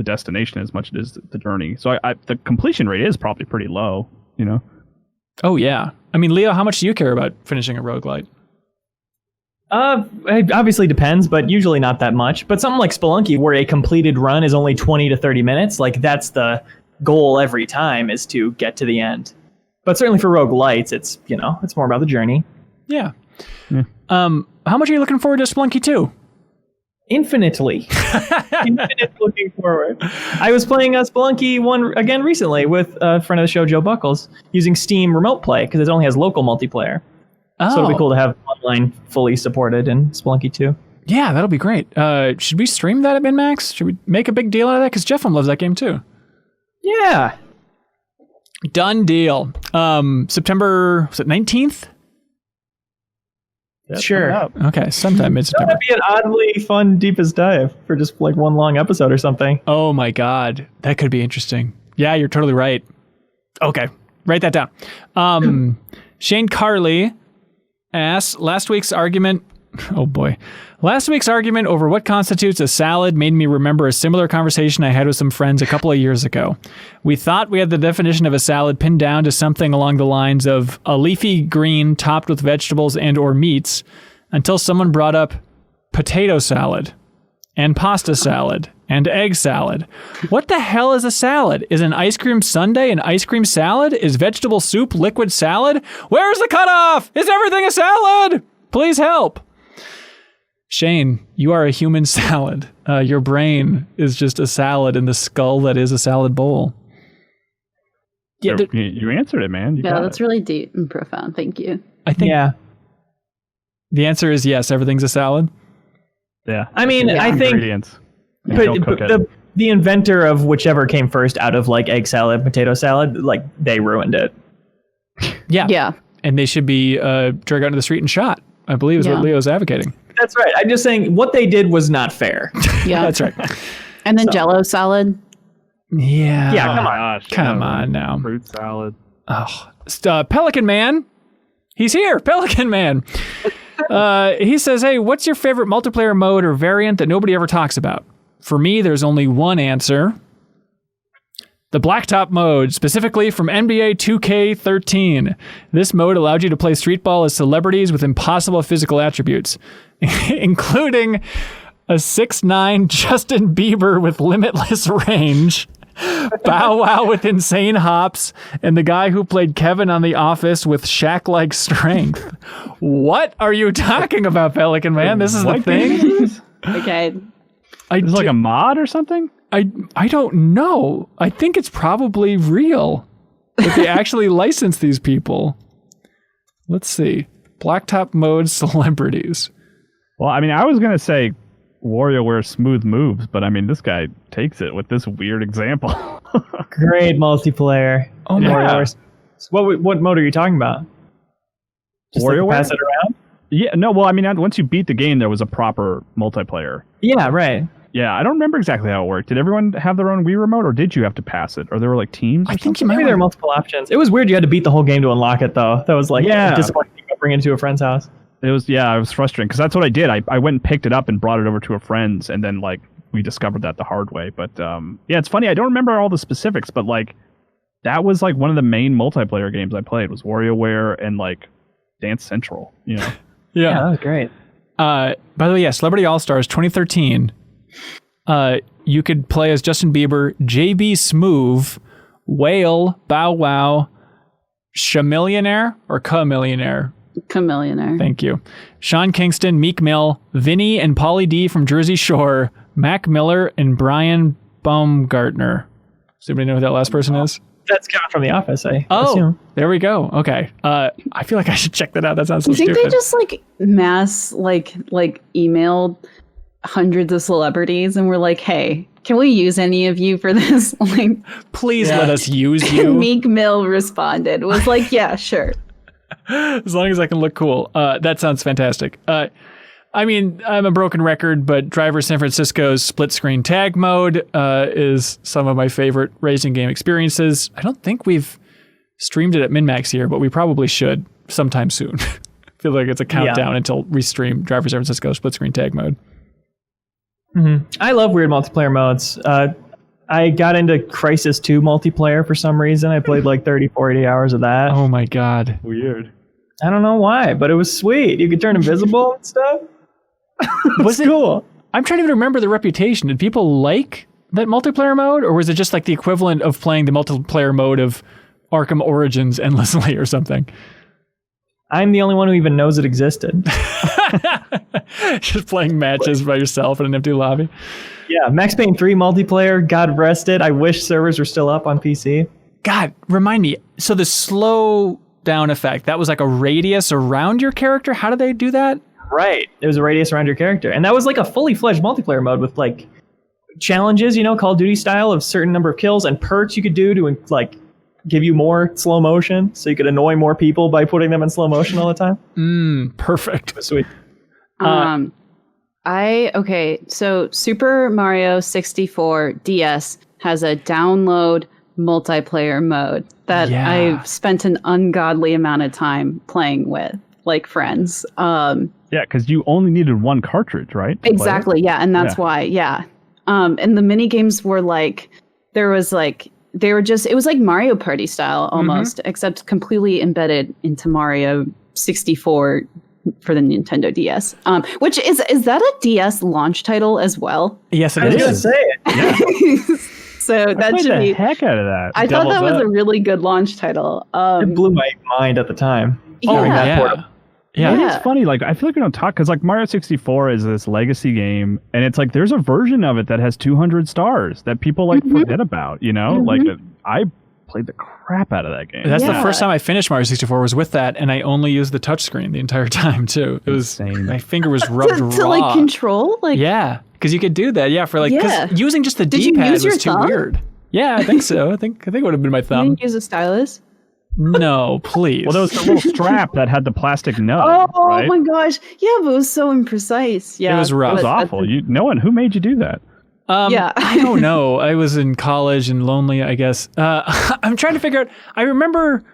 destination as much as it is the journey. So the completion rate is probably pretty low, you know? Oh, yeah. I mean, Leo, how much do you care about finishing a roguelike? It obviously depends, but usually not that much. But something like Spelunky, where a completed run is only 20 to 30 minutes, like that's the goal every time, is to get to the end. But certainly for roguelites, it's more about the journey. Yeah. How much are you looking forward to Spelunky 2? Infinitely. Infinite looking forward. I was playing Spelunky 1 again recently with a friend of the show, Joe Buckles, using Steam Remote Play because it only has local multiplayer. Oh. So it'll be cool to have online fully supported in Spelunky 2. Yeah, that'll be great. Should we stream that at MinnMax? Should we make a big deal out of that? Because Jeff loves that game too. Yeah. Done deal. September, was it 19th? Yeah, Sure. Okay, sometime mid-September. That'd be an oddly fun deepest dive for just like one long episode or something. Oh my God. That could be interesting. Yeah, you're totally right. Okay, write that down. Shane Carley asks, last week's argument over what constitutes a salad made me remember a similar conversation I had with some friends a couple of years ago. We thought we had the definition of a salad pinned down to something along the lines of a leafy green topped with vegetables and or meats until someone brought up potato salad and pasta salad and egg salad. What the hell is a salad? Is an ice cream sundae an ice cream salad? Is vegetable soup liquid salad? Where's the cutoff? Is everything a salad? Please help. Shane, you are a human salad. Your brain is just a salad in the skull that is a salad bowl. Yeah, you answered it, man. That's really deep and profound. Thank you. I think the answer is yes, everything's a salad. Yeah. I mean, I think ingredients. but the inventor of whichever came first out of like egg salad, potato salad, like they ruined it. Yeah. And they should be dragged out into the street and shot, I believe is what Leo's advocating. That's right. I'm just saying what they did was not fair. Yeah. That's right. And then Jello salad. Yeah. Yeah, come on. Gosh, Come on now. Fruit salad. Oh, Pelican Man. He's here. Pelican Man. He says, hey, what's your favorite multiplayer mode or variant that nobody ever talks about? For me, there's only one answer. The blacktop mode, specifically from NBA 2K13. This mode allowed you to play street ball as celebrities with impossible physical attributes, including a 6'9" Justin Bieber with limitless range, Bow Wow with insane hops, and the guy who played Kevin on The Office with Shaq-like strength. What are you talking about, Pelican Man? This is the thing? Okay. Is it like a mod or something? I don't know. I think it's probably real. That they actually license these people. Let's see. Blacktop mode celebrities. Well, I mean, I was going to say WarioWare smooth moves, but I mean, this guy takes it with this weird example. Great multiplayer. Oh my God. What mode are you talking about? Just WarioWare? like pass it around? Yeah, no, well, I mean, once you beat the game, there was a proper multiplayer. Yeah, right. Yeah, I don't remember exactly how it worked. Did everyone have their own Wii remote, or did you have to pass it? Or there were like teams? I think you might. Maybe there are multiple options. It was weird. You had to beat the whole game to unlock it, though. That was like disappointing to bring it to a friend's house. It was frustrating because that's what I did. I went and picked it up and brought it over to a friend's, and then like we discovered that the hard way. But yeah, it's funny. I don't remember all the specifics, but like that was like one of the main multiplayer games I played was WarioWare and like Dance Central. You know. Yeah, that was great. By the way, Celebrity All Stars 2013. You could play as Justin Bieber, JB Smoove, Whale, Bow Wow, Chamillionaire or Chamillionaire? Chamillionaire. Thank you. Sean Kingston, Meek Mill, Vinny and Pauly D from Jersey Shore, Mac Miller, and Bryan Baumgartner. Does anybody know who that last person is? That's Kevin from The Office, I assume. There we go. Okay. I feel like I should check that out. That sounds so stupid. stupid. They just like mass like emailed hundreds of celebrities and we're like, hey, can we use any of you for this? Like, please let us use you. Meek Mill responded, was like, yeah, sure. As long as I can look cool. That sounds fantastic. I mean, I'm a broken record, but Driver San Francisco's split screen tag mode is some of my favorite racing game experiences. I don't think we've streamed it at MinnMax here, but we probably should sometime soon. I feel like it's a countdown until we stream Driver San Francisco split screen tag mode. Mm-hmm. I love weird multiplayer modes. I got into Crisis 2 multiplayer for some reason. I played like 30, 40 hours of that. Oh my God. Weird. I don't know why, but it was sweet. You could turn invisible and stuff. Was it cool? I'm trying to remember the reputation. Did people like that multiplayer mode, or was it just like the equivalent of playing the multiplayer mode of Arkham Origins endlessly or something? I'm the only one who even knows it existed. Just playing matches by yourself in an empty lobby. Yeah, Max Payne 3 multiplayer, God rest it. I wish servers were still up on PC. God, remind me. So the slow down effect, that was like a radius around your character? How did they do that? Right. It was a radius around your character. And that was like a fully fledged multiplayer mode with like challenges, Call of Duty style of certain number of kills and perks you could do to like give you more slow motion so you could annoy more people by putting them in slow motion all the time. Perfect. Sweet. So Super Mario 64 DS has a download multiplayer mode that I've spent an ungodly amount of time playing with, like friends. Yeah, because you only needed one cartridge, right? Exactly, yeah, and that's why, and the mini games were like, it was like Mario Party style almost, except completely embedded into Mario 64 for the Nintendo DS. Which is that a DS launch title as well? Yes, it I was is. going to say it. Yeah. So that should be the heck out of that. I thought that was a really good launch title. It blew my mind at the time. Having that portable. Yeah. It's funny. Like, I feel like we don't talk because like Mario 64 is this legacy game, and it's like there's a version of it that has 200 stars that people like forget about. Like I played the crap out of that game. That's the first time I finished Mario 64 was with that, and I only used the touchscreen the entire time too. It was my finger was rubbed raw. To like control, like because you could do that. Yeah, for like because using just the D-pad was too weird. Yeah, I think so. I think it would have been my thumb. You didn't use a stylus? No, please. Well, there was a little strap that had the plastic nub. Oh my gosh! Yeah, but it was so imprecise. Yeah, it was rough. It was awful. Who made you do that? I don't know. I was in college and lonely, I guess. I'm trying to figure out. I remember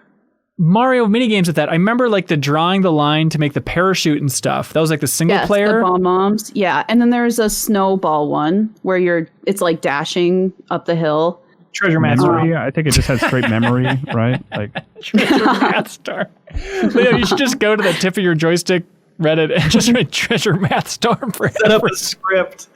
Mario minigames with that. I remember like the drawing the line to make the parachute and stuff. That was like the single player. The bombs. Yeah, and then there's a snowball one where it's like dashing up the hill. Treasure Math Star. I think it just has straight memory, right? Like Treasure Math Star. Leo, you should just go to the tip of your joystick Reddit and just write Treasure Math Storm for set up a script.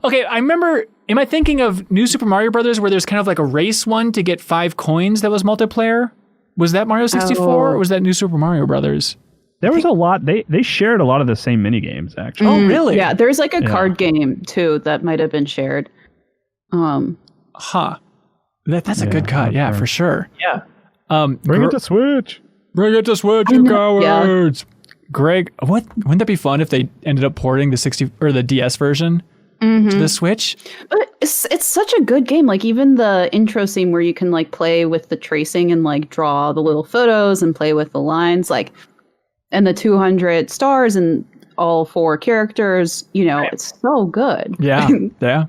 Okay, I remember. Am I thinking of New Super Mario Brothers where there's kind of like a race one to get 5 coins that was multiplayer? Was that Mario 64 or was that New Super Mario Brothers? There was a lot. They shared a lot of the same mini games actually. Oh, really? Yeah, there's like a card game too that might have been shared. That's a good cut. Yeah, for sure. Yeah. Bring it to Switch. Bring it to Switch, you cowards. Greg, wouldn't that be fun if they ended up porting the 60 or the DS version to the Switch? But it's such a good game. Like even the intro scene where you can like play with the tracing and like draw the little photos and play with the lines, like and the 200 stars and all 4 characters. It's so good. Yeah, yeah.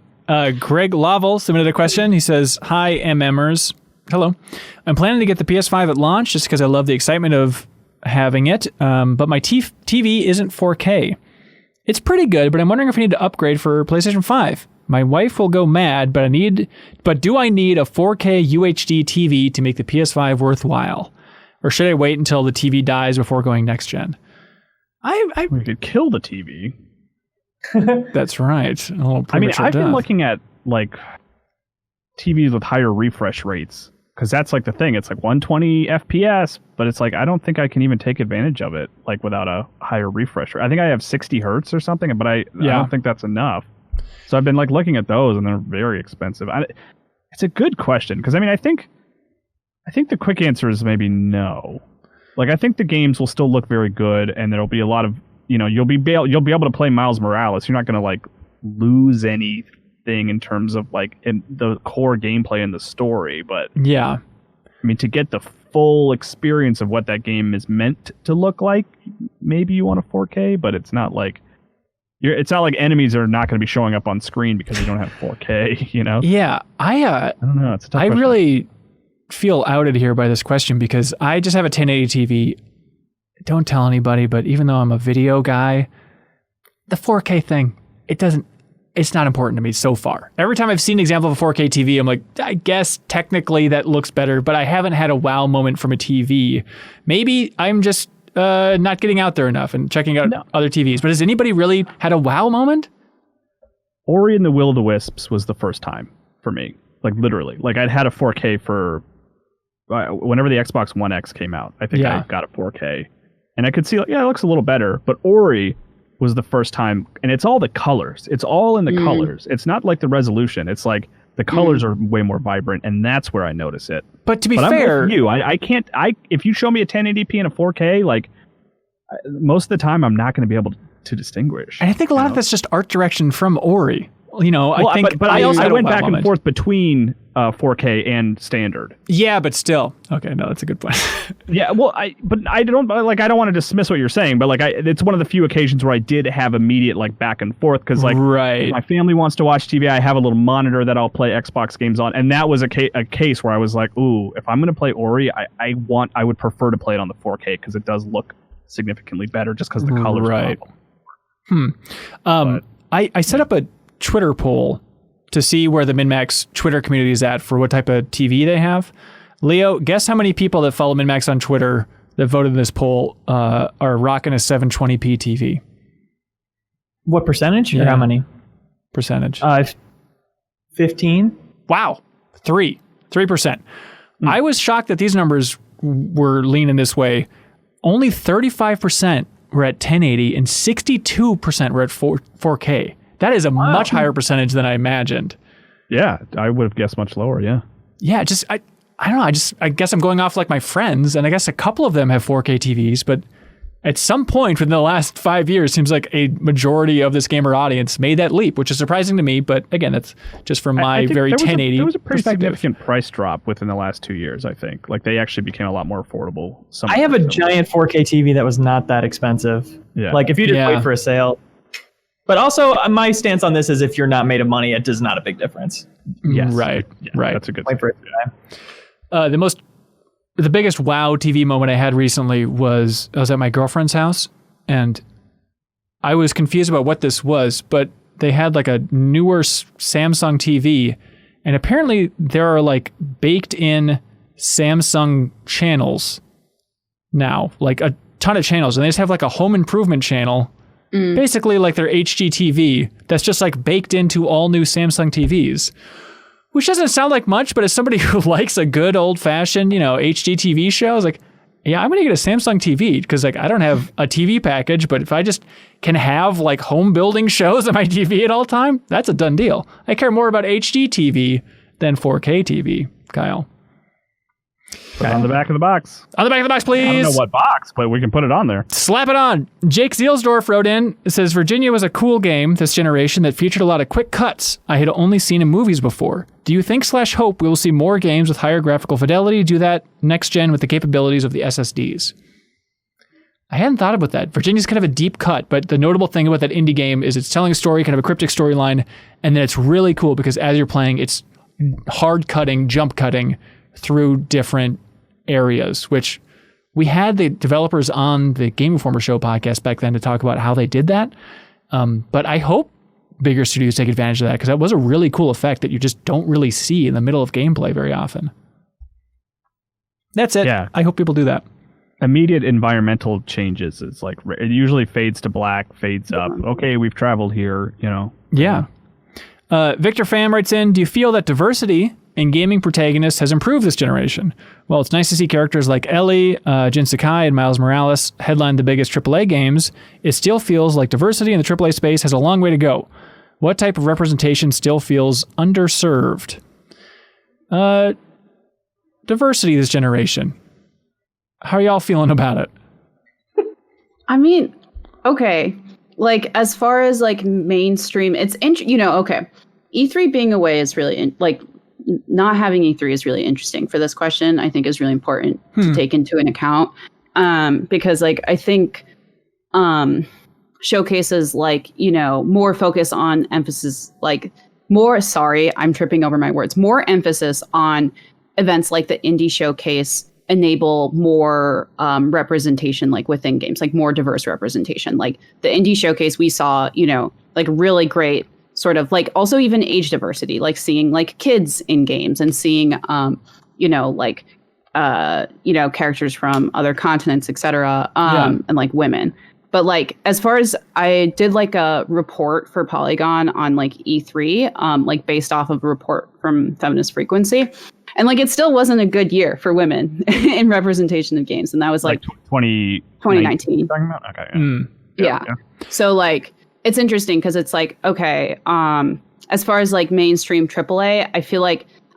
Greg Laval submitted a question. He says, "Hi, MMers. Hello. I'm planning to get the PS5 at launch just because I love the excitement of having it, but my TV isn't 4K. It's pretty good, but I'm wondering if I need to upgrade for PlayStation 5. My wife will go mad, but do I need a 4K UHD TV to make the PS5 worthwhile? Or should I wait until the TV dies before going next gen?" We could kill the TV. That's right. I've been looking at like TVs with higher refresh rates because that's like the thing. It's like 120 FPS, but it's like I don't think I can even take advantage of it like without a higher refresh rate. I think I have 60 hertz or something, but I don't think that's enough. So I've been like looking at those, and they're very expensive. It's a good question because I think the quick answer is maybe no. Like I think the games will still look very good, and there'll be a lot of you'll be able to play Miles Morales. You're not going to like lose anything in terms of like in the core gameplay and the story, but yeah, I mean to get the full experience of what that game is meant to look like, maybe you want a 4K, but it's not like it's not like enemies are not going to be showing up on screen because you don't have 4K. Yeah, I don't know. It's a tough question. Really feel outed here by this question because I just have a 1080 TV. Don't tell anybody, but even though I'm a video guy, the 4K thing, it's not important to me so far. Every time I've seen an example of a 4K TV, I'm like, I guess technically that looks better, but I haven't had a wow moment from a TV. Maybe I'm just not getting out there enough and checking out other TVs. But has anybody really had a wow moment? Ori and the Will of the Wisps was the first time for me. Like literally. Like I'd had a 4K for whenever the Xbox One X came out. I think I got a 4K. And I could see, it looks a little better. But Ori was the first time, and it's all the colors. It's all in the colors. It's not like the resolution. It's like the colors are way more vibrant, and that's where I notice it. But to be fair, I'm with you. I can't. If you show me a 1080p and a 4K, like most of the time I'm not going to be able to distinguish. And I think a lot of that's just art direction from Ori. You know, well, I think, but I went back and forth between 4K and standard. Yeah, but still, okay, no, that's a good point. Yeah, well, I don't want to dismiss what you're saying, but it's one of the few occasions where I did have immediate back and forth because if my family wants to watch TV, I have a little monitor that I'll play Xbox games on, and that was a case where I was like, ooh, if I'm going to play Ori, I would prefer to play it on the 4K because it does look significantly better just because the colors. Right. I set up a Twitter poll to see where the MinnMax Twitter community is at for what type of TV they have. Leo, guess how many people that follow MinnMax on Twitter that voted in this poll are rocking a 720p TV? What percentage? Yeah. Or how many? Percentage. 15. Wow. 3%. I was shocked that these numbers were leaning this way. Only 35% were at 1080 and 62% were at 4K. That is a much higher percentage than I imagined. Yeah, I would have guessed much lower, yeah. Yeah, I don't know. I guess I'm going off my friends, and I guess a couple of them have 4K TVs, but at some point within the last 5 years, seems like a majority of this gamer audience made that leap, which is surprising to me, but again, that's just from my very 1080 There was a pretty perspective. significant price drop within the last 2 years, I think. They actually became a lot more affordable. I have a giant 4K TV that was not that expensive. Yeah. If you didn't wait for a sale. But also, my stance on this is if you're not made of money, it does not a big difference. Yes. Right. That's a good wait for it. The biggest WoW TV moment I had recently was I was at my girlfriend's house, and I was confused about what this was, but they had a newer Samsung TV, and apparently there are baked in Samsung channels now, a ton of channels, and they just have a home improvement channel. Basically their HGTV that's just baked into all new Samsung TVs, which doesn't sound like much, but as somebody who likes a good old fashioned, HGTV show, I was yeah, I'm going to get a Samsung TV because I don't have a TV package, but if I just can have home building shows on my TV at all time, that's a done deal. I care more about HGTV than 4K TV, Kyle. Put it on the back of the box. On the back of the box, please. I don't know what box, but we can put it on there. Slap it on. Jake Zielsdorf wrote in, says, Virginia was a cool game this generation that featured a lot of quick cuts I had only seen in movies before. Do you think / hope we will see more games with higher graphical fidelity do that next gen with the capabilities of the SSDs? I hadn't thought about that. Virginia's kind of a deep cut, but the notable thing about that indie game is it's telling a story, kind of a cryptic storyline, and then it's really cool because as you're playing, it's hard cutting, jump cutting through different areas, which we had the developers on the Game Informer Show podcast back then to talk about how they did that. But I hope bigger studios take advantage of that because that was a really cool effect that you just don't really see in the middle of gameplay very often. That's it. Yeah. I hope people do that. Immediate environmental changes. It's it usually fades to black, fades up. Okay, we've traveled here, Yeah. Victor Pham writes in, do you feel that diversity in gaming protagonists has improved this generation? Well, it's nice to see characters like Ellie, Jin Sakai, and Miles Morales headline the biggest AAA games. It still feels like diversity in the AAA space has a long way to go. What type of representation still feels underserved? Diversity this generation. How are y'all feeling about it? I mean, okay. As far as mainstream, it's okay. E3 being away is really not having E3 is really interesting for this question. I think is really important to take into an account because I think showcases more focus on emphasis I'm tripping over my words. More emphasis on events like the indie showcase enable more representation within games, more diverse representation. The indie showcase we saw, really great sort of also even age diversity, seeing kids in games and seeing characters from other continents, etc. And women. But as far as I did a report for Polygon on E3 based off of a report from Feminist Frequency, and it still wasn't a good year for women in representation of games, and that was 2019. Okay. Yeah. So it's interesting because it's okay, as far as mainstream AAA, I feel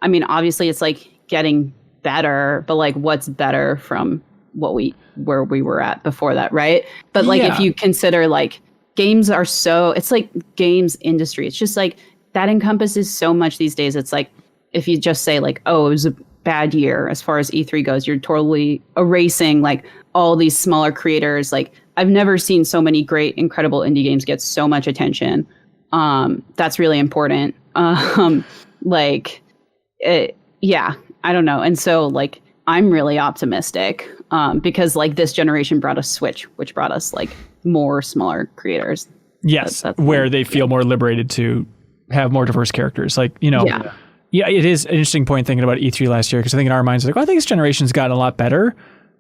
obviously it's getting better, but what's better from where we were at before that, right? But like if you consider like games are it's like games industry, it's just like that encompasses so much these days. It's like if you just say like, oh, it was a bad year as far as E3 goes, you're totally erasing like all these smaller creators. Like I've never seen so many great, incredible indie games get so much attention. That's really important. I don't know. And so like, I'm really optimistic because like this generation brought us Switch, which brought us like more smaller creators. Yes, where they feel more liberated to have more diverse characters. Like, you know, it is an interesting point thinking about E3 last year because I think in our minds, like, I think this generation's gotten a lot better.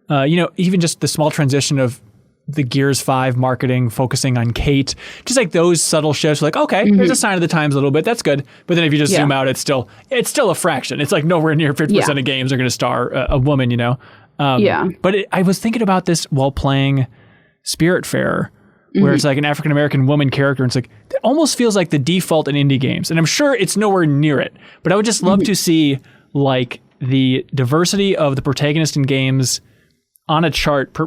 You know, even just the small transition of the Gears 5 marketing focusing on Kate, just like those subtle shifts, like, okay, there's a sign of the times a little bit. That's good. But then if you just zoom out, it's still a fraction. It's like nowhere near 50% of games are going to star a woman, you know? But I was thinking about this while playing Spiritfarer, where it's like an African-American woman character. And it's like, it almost feels like the default in indie games. And I'm sure it's nowhere near it, but I would just love to see like the diversity of the protagonist in games on a chart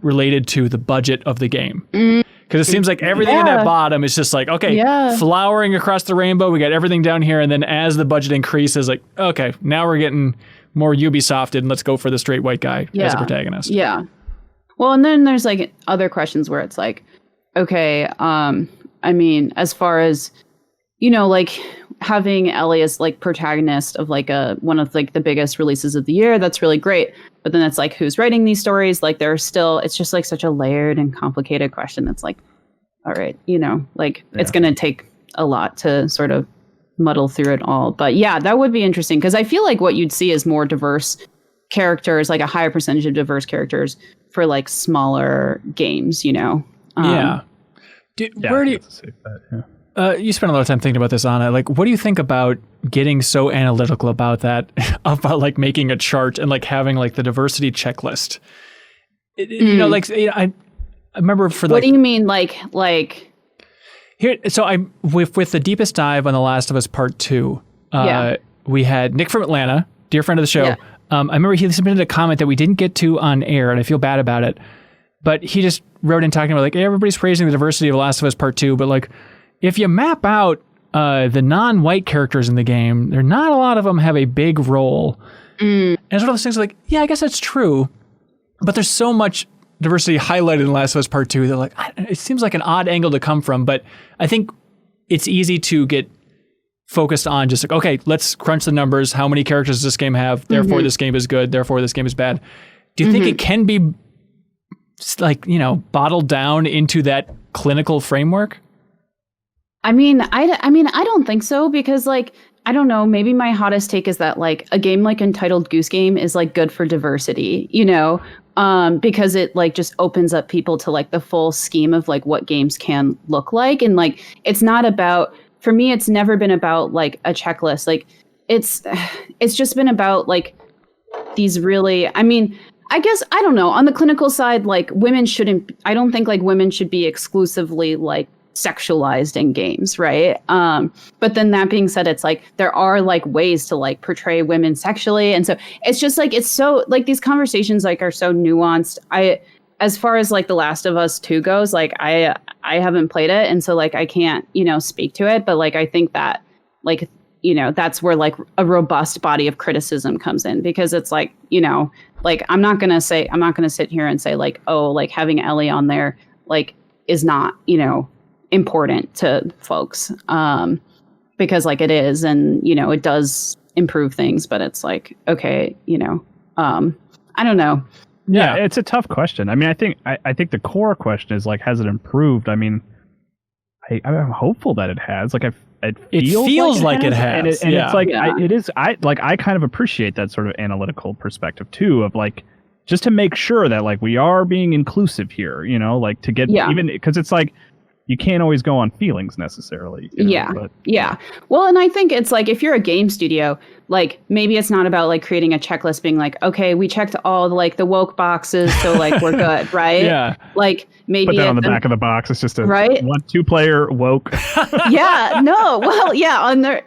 related to the budget of the game. Because it seems like everything in that bottom is just like, okay, flowering across the rainbow. We got everything down here. And then as the budget increases, like, okay, now we're getting more Ubisofted and let's go for the straight white guy as a protagonist. Yeah. Well, and then there's like other questions where it's like, okay, I mean, as far as, you know, like having Ellie as like protagonist of like one of like the biggest releases of the year, that's really great. But then it's like, who's writing these stories? Like it's just like such a layered and complicated question. That's like, all right, you know, like it's going to take a lot to sort of muddle through it all. But yeah, that would be interesting because I feel like what you'd see is more diverse characters, like a higher percentage of diverse characters for like smaller games, you know? Where do you... you spent a lot of time thinking about this, Anna. Like, what do you think about getting so analytical about that, about like making a chart and like having like the diversity checklist? You know, like, you know, I remember for like. What do you mean, like? Here, so I with the deepest dive on The Last of Us Part 2. We had Nick from Atlanta, dear friend of the show. Yeah. I remember he submitted a comment that we didn't get to on air, and I feel bad about it. But he just wrote in talking about like, hey, everybody's praising the diversity of The Last of Us Part 2, but like, if you map out the non-white characters in the game, not a lot of them have a big role. And it's one of those things like, yeah, I guess that's true, but there's so much diversity highlighted in Last of Us Part 2 that like, it seems like an odd angle to come from, but I think it's easy to get focused on just like, okay, let's crunch the numbers. How many characters does this game have? Therefore, this game is good. Therefore, this game is bad. Do you think it can be like, you know, bottled down into that clinical framework? I mean, I don't think so because like, I don't know, maybe my hottest take is that like a game like Entitled Goose Game is like good for diversity, you know, because it like just opens up people to like the full scheme of like what games can look like. And like, it's not about, for me, it's never been about like a checklist. Like it's just been about like these really, I mean, I guess, I don't know, on the clinical side, like I don't think like women should be exclusively like sexualized in games, right? But then that being said, it's like there are like ways to like portray women sexually, and so it's just like it's so like these conversations like are so nuanced. As far as like The Last of Us 2 goes, like I haven't played it, and so like I can't, you know, speak to it, but like I think that like, you know, that's where like a robust body of criticism comes in, because it's like, you know, like I'm not gonna sit here and say like, oh, like having Ellie on there like is not, you know, important to folks, because like it is, and you know it does improve things, but it's like, okay, you know, I don't know. Yeah, it's a tough question. I mean, I think the core question is like, has it improved? I mean, I'm hopeful that it has. Like it feels like it has, and it's like it is. I kind of appreciate that sort of analytical perspective too, of like just to make sure that like we are being inclusive here, you know, like to get even, because it's like, you can't always go on feelings necessarily. You know, yeah. Well, and I think it's like, if you're a game studio, like maybe it's not about like creating a checklist being like, okay, we checked all like the woke boxes, so like we're good, right? Yeah. Like maybe put that on the back of the box. It's just a 1-2 player woke. Yeah. No. Well, yeah. On their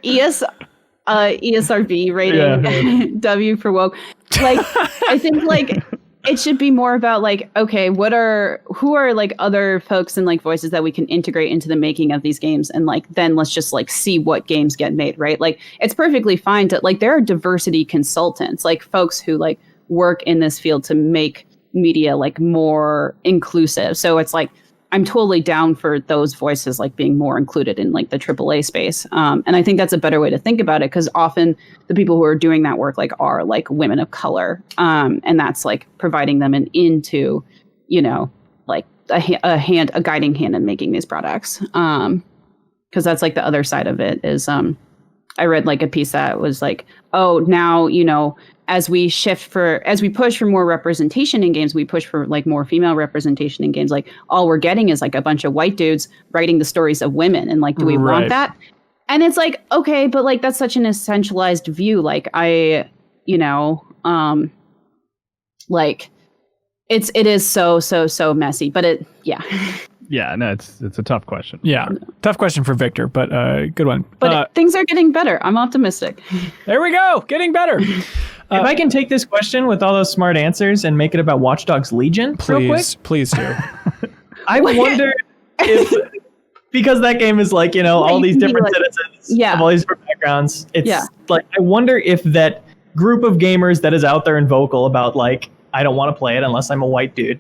ESRB rating, W for woke. Like I think like it should be more about like, okay, who are like other folks and like voices that we can integrate into the making of these games, and like then let's just like see what games get made, right? Like it's perfectly fine to like, there are diversity consultants, like folks who like work in this field to make media like more inclusive. So it's like, I'm totally down for those voices like being more included in like the AAA space. And I think that's a better way to think about it, because often the people who are doing that work like are like women of color. And that's like providing them an into, you know, like a guiding hand in making these products. Because that's like the other side of it is I read like a piece that was like, oh, now, you know, as we push for more representation in games, we push for like more female representation in games. Like all we're getting is like a bunch of white dudes writing the stories of women. And like, do we want that? And it's like, okay, but like, that's such an essentialized view. Like like it is so messy, but yeah. Yeah, no, it's a tough question. Yeah, tough question for Victor, but good one. But things are getting better. I'm optimistic. There we go, getting better. If I can take this question with all those smart answers and make it about Watch Dogs Legion real quick. Please do. I wonder if, because that game is like, you know, all these different citizens of all these different backgrounds. It's like, I wonder if that group of gamers that is out there and vocal about like, I don't want to play it unless I'm a white dude,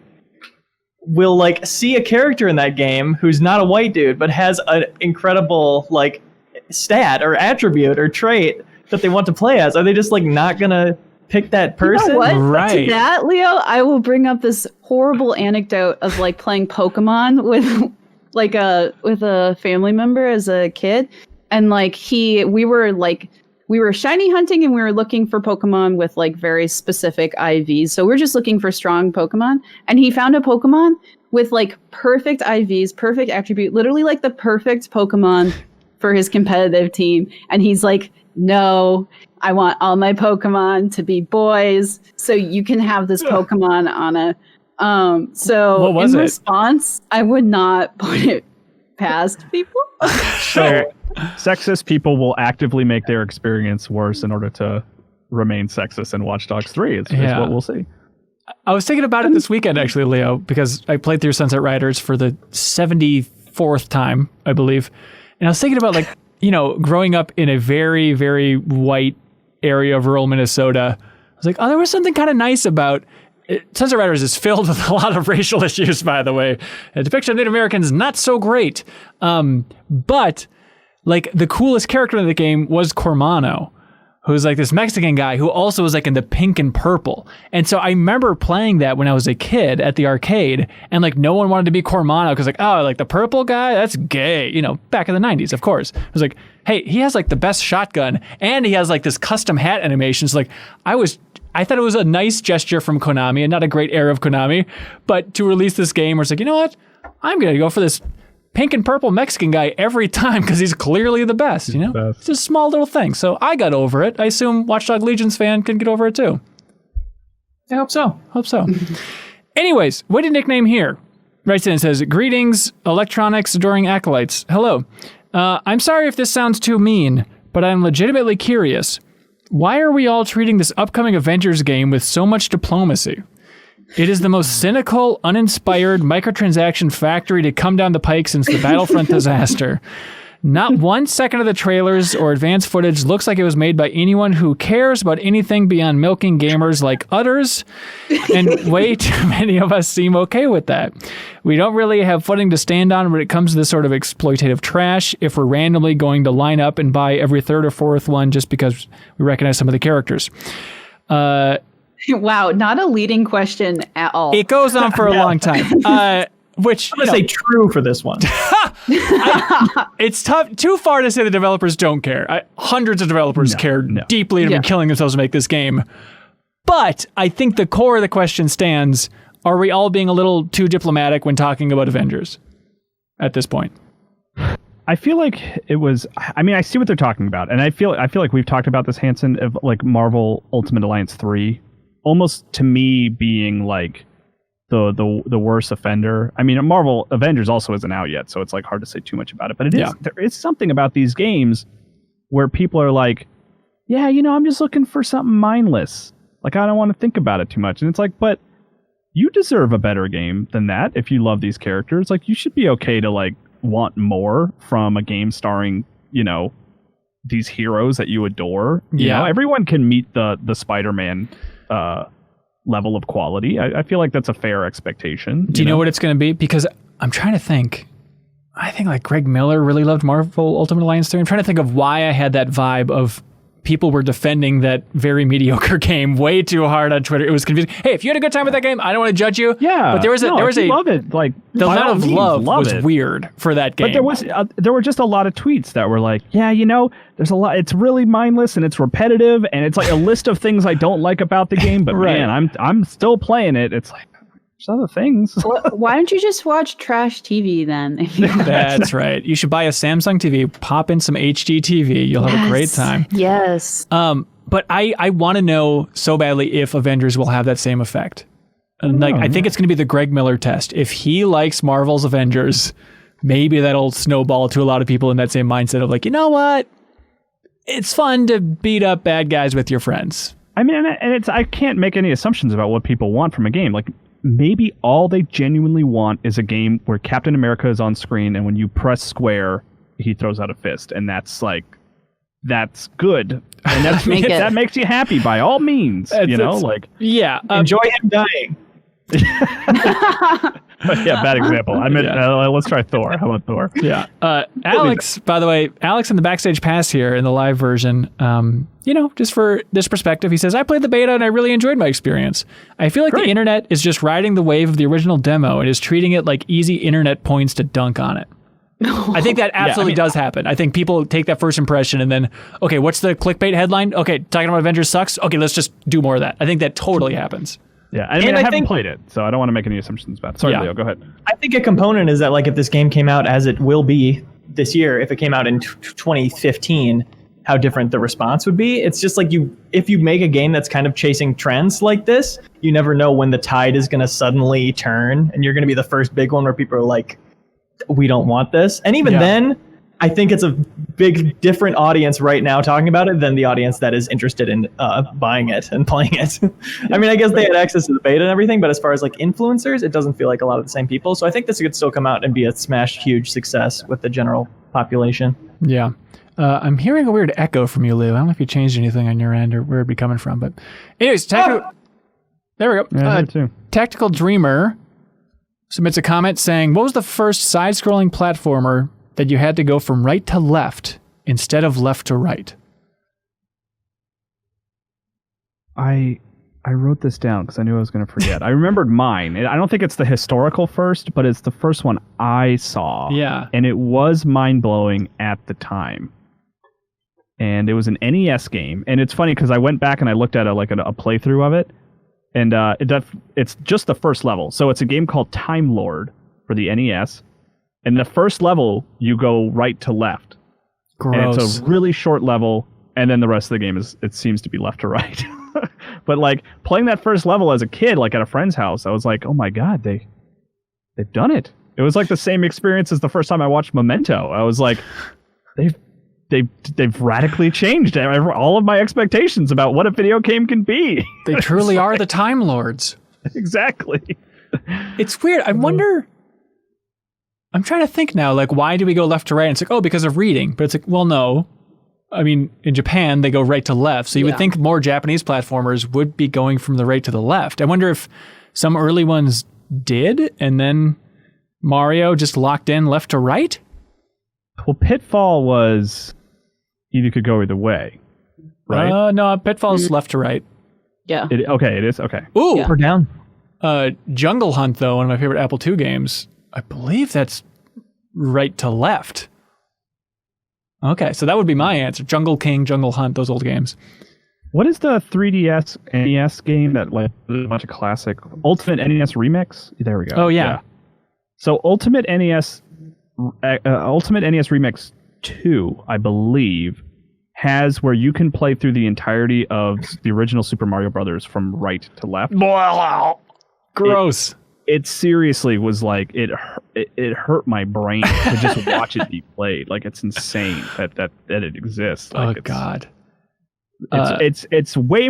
will like see a character in that game who's not a white dude, but has an incredible like stat or attribute or trait that they want to play as. Are they just like not gonna pick that person? You know what? Right. To that, Leo, I will bring up this horrible anecdote of like playing Pokemon with a family member as a kid, and like we were shiny hunting and we were looking for Pokemon with like very specific IVs. So we're just looking for strong Pokemon, and he found a Pokemon with like perfect IVs, perfect attribute, literally like the perfect Pokemon for his competitive team. And he's like, no, I want all my Pokemon to be boys, so you can have this Pokemon on a so in response, I would not put it past people. So sexist people will actively make their experience worse in order to remain sexist in Watch Dogs 3 is what we'll see. I was thinking about it this weekend, actually, Leo, because I played through Sunset Riders for the 74th time, I believe. And I was thinking about, like, you know, growing up in a very, very white area of rural Minnesota. I was like, oh, there was something kind of nice about it. Sunset Riders is filled with a lot of racial issues, by the way. The depiction of Native Americans, not so great. But like the coolest character in the game was Cormano, who's like this Mexican guy who also was like in the pink and purple. And so I remember playing that when I was a kid at the arcade, and like no one wanted to be Cormano because like, oh, like the purple guy, that's gay, you know, back in the 90s, of course. It was like, hey, he has like the best shotgun and he has like this custom hat animation. So like I thought it was a nice gesture from Konami and not a great error of Konami, but to release this game where it's like, you know what, I'm going to go for this pink and purple Mexican guy every time because he's clearly the best, you know? It's just a small little thing. So I got over it. I assume Watch Dogs Legion's fan can get over it too. I hope so. Anyways, what did nickname here? Writes in and says, greetings, electronics adoring acolytes. Hello. I'm sorry if this sounds too mean, but I'm legitimately curious. Why are we all treating this upcoming Avengers game with so much diplomacy? It is the most cynical, uninspired microtransaction factory to come down the pike since the Battlefront disaster. Not 1 second of the trailers or advanced footage looks like it was made by anyone who cares about anything beyond milking gamers like udders, and way too many of us seem okay with that. We don't really have footing to stand on when it comes to this sort of exploitative trash if we're randomly going to line up and buy every third or fourth one just because we recognize some of the characters. Wow, not a leading question at all. It goes on for a long time. Which I'm going to say true for this one. It's tough, too far to say the developers don't care. Hundreds of developers care deeply and have been killing themselves to make this game. But I think the core of the question stands, are we all being a little too diplomatic when talking about Avengers at this point? I feel like it was, I mean, I see what they're talking about. And I feel like we've talked about this, Hanson, of like Marvel Ultimate Alliance 3, almost to me being like the worst offender. I mean, Marvel Avengers also isn't out yet, so it's like hard to say too much about it. But there is something about these games where people are like, yeah, you know, I'm just looking for something mindless. Like, I don't want to think about it too much. And it's like, but you deserve a better game than that. If you love these characters, like, you should be okay to like want more from a game starring, you know, these heroes that you adore. You know, everyone can meet the Spider-Man level of quality. I feel like that's a fair expectation. Do you know what it's going to be? Because I'm trying to think. I think like Greg Miller really loved Marvel Ultimate Alliance 3. I'm trying to think of why I had that vibe of people were defending that very mediocre game way too hard on Twitter. It was confusing. Hey, if you had a good time with that game, I don't want to judge you. Yeah, but there was love it. Like, the amount of love was weird for that game. But there were just a lot of tweets that were like, yeah, you know, there's a lot. It's really mindless and it's repetitive and it's like a list of things I don't like about the game. But man, I'm still playing it. It's like, there's other things. Why don't you just watch trash TV then? That's right. You should buy a Samsung TV, pop in some HD TV. You'll have a great time. Yes. But I want to know so badly if Avengers will have that same effect. And I think it's going to be the Greg Miller test. If he likes Marvel's Avengers, maybe that'll snowball to a lot of people in that same mindset of like, you know what? It's fun to beat up bad guys with your friends. I mean, and I can't make any assumptions about what people want from a game. Like, maybe all they genuinely want is a game where Captain America is on screen and when you press square, he throws out a fist. And that's good. And that makes you happy by all means. Enjoy him dying. Yeah, bad example. I mean, let's try Thor. How about Thor? Yeah. Alex, by the way, Alex in the backstage pass here in the live version, just for this perspective, he says, I played the beta and I really enjoyed my experience. I feel like the internet is just riding the wave of the original demo and is treating it like easy internet points to dunk on it. I think that absolutely does happen. I think people take that first impression and then, okay, what's the clickbait headline? Okay, talking about Avengers sucks. Okay, let's just do more of that. I think that totally happens. Yeah, I mean, I haven't played it, so I don't want to make any assumptions about it. Sorry, Leo, go ahead. I think a component is that, like, if this game came out as it will be this year, if it came out in 2015, how different the response would be. It's just like if you make a game that's kind of chasing trends like this, you never know when the tide is going to suddenly turn, and you're going to be the first big one where people are like, we don't want this. And even then, I think it's a big different audience right now talking about it than the audience that is interested in buying it and playing it. I mean, I guess they had access to the beta and everything, but as far as like influencers, it doesn't feel like a lot of the same people. So I think this could still come out and be a smash huge success with the general population. Yeah. I'm hearing a weird echo from you, Lou. I don't know if you changed anything on your end or where it'd be coming from, but anyways, there we go. Yeah, Tactical Dreamer submits a comment saying, what was the first side-scrolling platformer that you had to go from right to left instead of left to right? I wrote this down because I knew I was going to forget. I remembered mine. I don't think it's the historical first, but it's the first one I saw. Yeah. And it was mind-blowing at the time. And it was an NES game. And it's funny because I went back and I looked at a playthrough of it. And it's just the first level. So it's a game called Time Lord for the NES. And the first level, you go right to left. Gross. And it's a really short level, and then the rest of the game it seems to be left to right. But like playing that first level as a kid, like at a friend's house, I was like, oh my God, they've done it. It was like the same experience as the first time I watched Memento. I was like, they've radically changed all of my expectations about what a video game can be. They truly are the Time Lords. Exactly. It's weird. I wonder. I'm trying to think now, like, why do we go left to right? And it's like, oh, because of reading. But it's like, well, no. I mean, in Japan, they go right to left. So you would think more Japanese platformers would be going from the right to the left. I wonder if some early ones did, and then Mario just locked in left to right? Well, Pitfall was you could go either way, right? No, Pitfall's left to right. Yeah. It is? Okay. Ooh! Or down. Jungle Hunt, though, one of my favorite Apple II games, I believe that's right to left. Okay, so that would be my answer. Jungle King, Jungle Hunt, those old games. What is the 3DS NES game that like a bunch of classic Ultimate NES Remix? There we go. Oh yeah. So Ultimate NES Remix 2, I believe, has where you can play through the entirety of the original Super Mario Brothers from right to left. Gross. It seriously was like it hurt my brain to just watch it be played. Like, it's insane that it exists. Like, God. It's way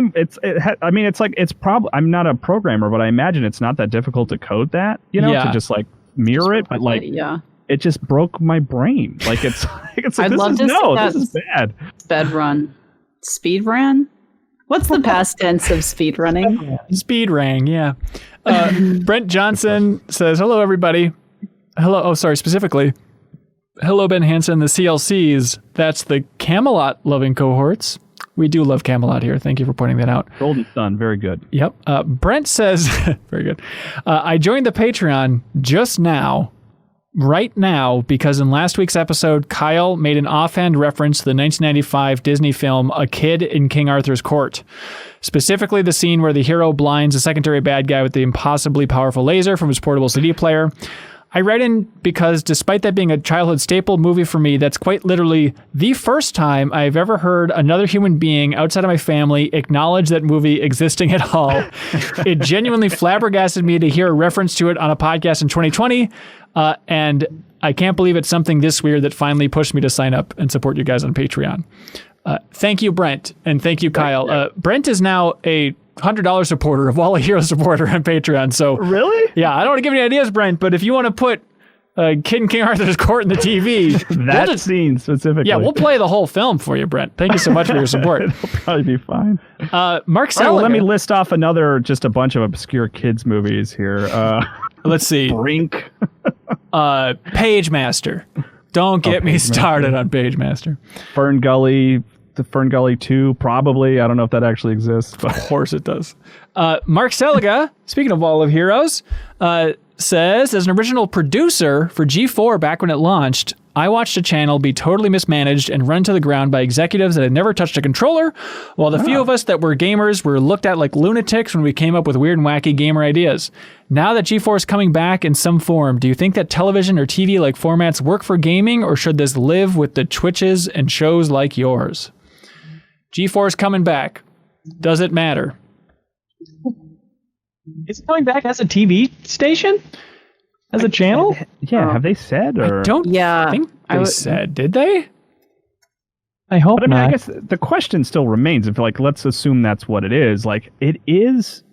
I mean, it's like it's probably, I'm not a programmer, but I imagine it's not that difficult to code that, to just like mirror it, but like it just broke my brain. Like it's like I'd love to see that. This is bad. Sped run, speed ran. What's the past tense of speed running? Speed rang, yeah. Brent Johnson says, hello, everybody. Hello. Oh, sorry, specifically. Hello, Ben Hansen, the CLCs. That's the Camelot loving cohorts. We do love Camelot here. Thank you for pointing that out. Golden Sun, very good. Yep. Brent says, very good. I joined the Patreon just now, right now, because in last week's episode, Kyle made an offhand reference to the 1995 Disney film A Kid in King Arthur's Court. Specifically, the scene where the hero blinds a secondary bad guy with the impossibly powerful laser from his portable CD player. I read in because despite that being a childhood staple movie for me, that's quite literally the first time I've ever heard another human being outside of my family acknowledge that movie existing at all. It genuinely flabbergasted me to hear a reference to it on a podcast in 2020. And I can't believe it's something this weird that finally pushed me to sign up and support you guys on Patreon. Thank you, Brent. And thank you, Kyle. Brent is now a $100 supporter, a Wall of Heroes supporter on Patreon. So really? Yeah, I don't want to give any ideas, Brent, but if you want to put Kid in King Arthur's Court in the TV, that scene specifically. Yeah, we'll play the whole film for you, Brent. Thank you so much for your support. It'll probably be fine. Mark Seliga. Right, well, let me list off just a bunch of obscure kids movies here. Let's see. Brink. Page Master. Don't get me started on Page Master. Fern Gully. The Fern Gully 2, probably. I don't know if that actually exists. But. Of course it does. Mark Seliga, speaking of Wall of Heroes, says, as an original producer for G4 back when it launched, I watched a channel be totally mismanaged and run to the ground by executives that had never touched a controller, while the few of us that were gamers were looked at like lunatics when we came up with weird and wacky gamer ideas. Now that G4 is coming back in some form, do you think that television or TV-like formats work for gaming, or should this live with the Twitches and shows like yours? G4 is coming back. Does it matter? Is it coming back as a TV station? As a channel? Yeah, have they said? Or? I don't think they said. Did they? I hope not. I mean, I guess the question still remains. If let's assume that's what it is. Like, it is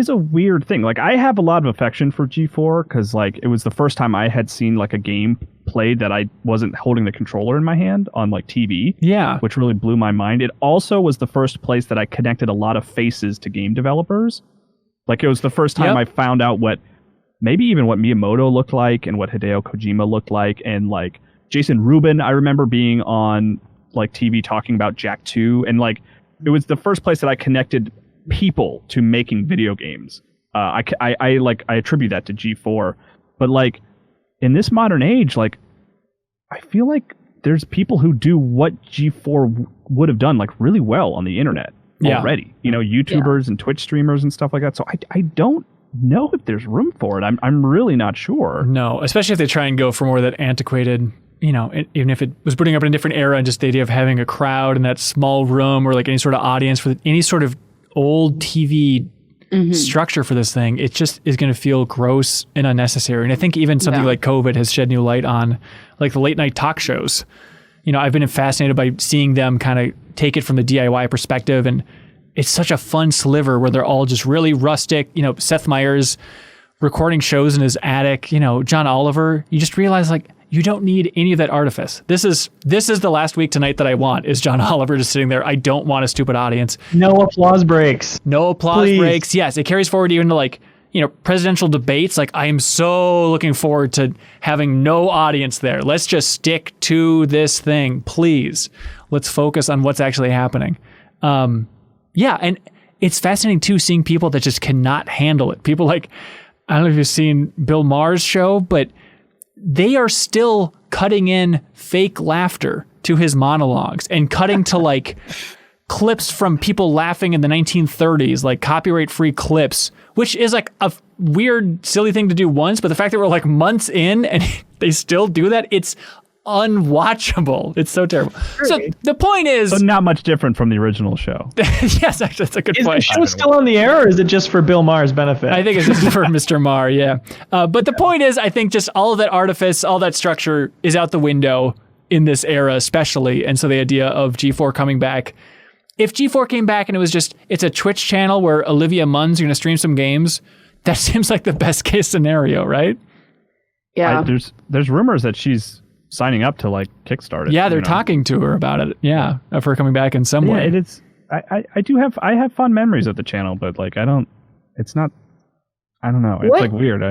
a weird thing. Like, I have a lot of affection for G4 because, like, it was the first time I had seen, like, a game played that I wasn't holding the controller in my hand on, like, TV. Yeah. Which really blew my mind. It also was the first place that I connected a lot of faces to game developers. Like, it was the first time I found out maybe even what Miyamoto looked like and what Hideo Kojima looked like. And, like, Jason Rubin, I remember being on, like, TV talking about Jak 2. And, like, it was the first place that I connected people to making video games. I attribute that to G4, but like in this modern age, like I feel like there's people who do what G4 would have done like really well on the internet already. YouTubers and Twitch streamers and stuff like that. So I don't know if there's room for it. I'm really not sure. No, especially if they try and go for more of that antiquated. Even if it was putting up in a different era, and just the idea of having a crowd in that small room or like any sort of audience for any sort of old TV structure for this thing, it just is going to feel gross and unnecessary. And I think even something like COVID has shed new light on like the late night talk shows. I've been fascinated by seeing them kind of take it from the DIY perspective, and it's such a fun sliver where they're all just really rustic. Seth Meyers recording shows in his attic, John Oliver, you just realize like you don't need any of that artifice. This is the last week tonight that I want is John Oliver just sitting there. I don't want a stupid audience. No applause breaks. No applause breaks. Yes, it carries forward even to like, presidential debates. Like I am so looking forward to having no audience there. Let's just stick to this thing, please. Let's focus on what's actually happening. And it's fascinating too seeing people that just cannot handle it. People like, I don't know if you've seen Bill Maher's show, but they are still cutting in fake laughter to his monologues and cutting to like clips from people laughing in the 1930s, like copyright-free clips, which is like a weird, silly thing to do once. But the fact that we're like months in and they still do that, it's unwatchable. It's so terrible. So the point is... So not much different from the original show. Yes, actually, that's a good point. Is the show still on the air, or is it just for Bill Maher's benefit? I think it's just for Mr. Maher, yeah. But the point is, I think just all of that artifice, all that structure is out the window in this era especially. And so the idea of G4 coming back if G4 came back and it's a Twitch channel where Olivia Munn's going to stream some games, that seems like the best case scenario, right? Yeah. There's rumors that she's signing up to like Kickstarter. Yeah, they're talking to her about it. Yeah, of her coming back in some way. It is. I have fond memories of the channel, but like I don't know. It's like weird.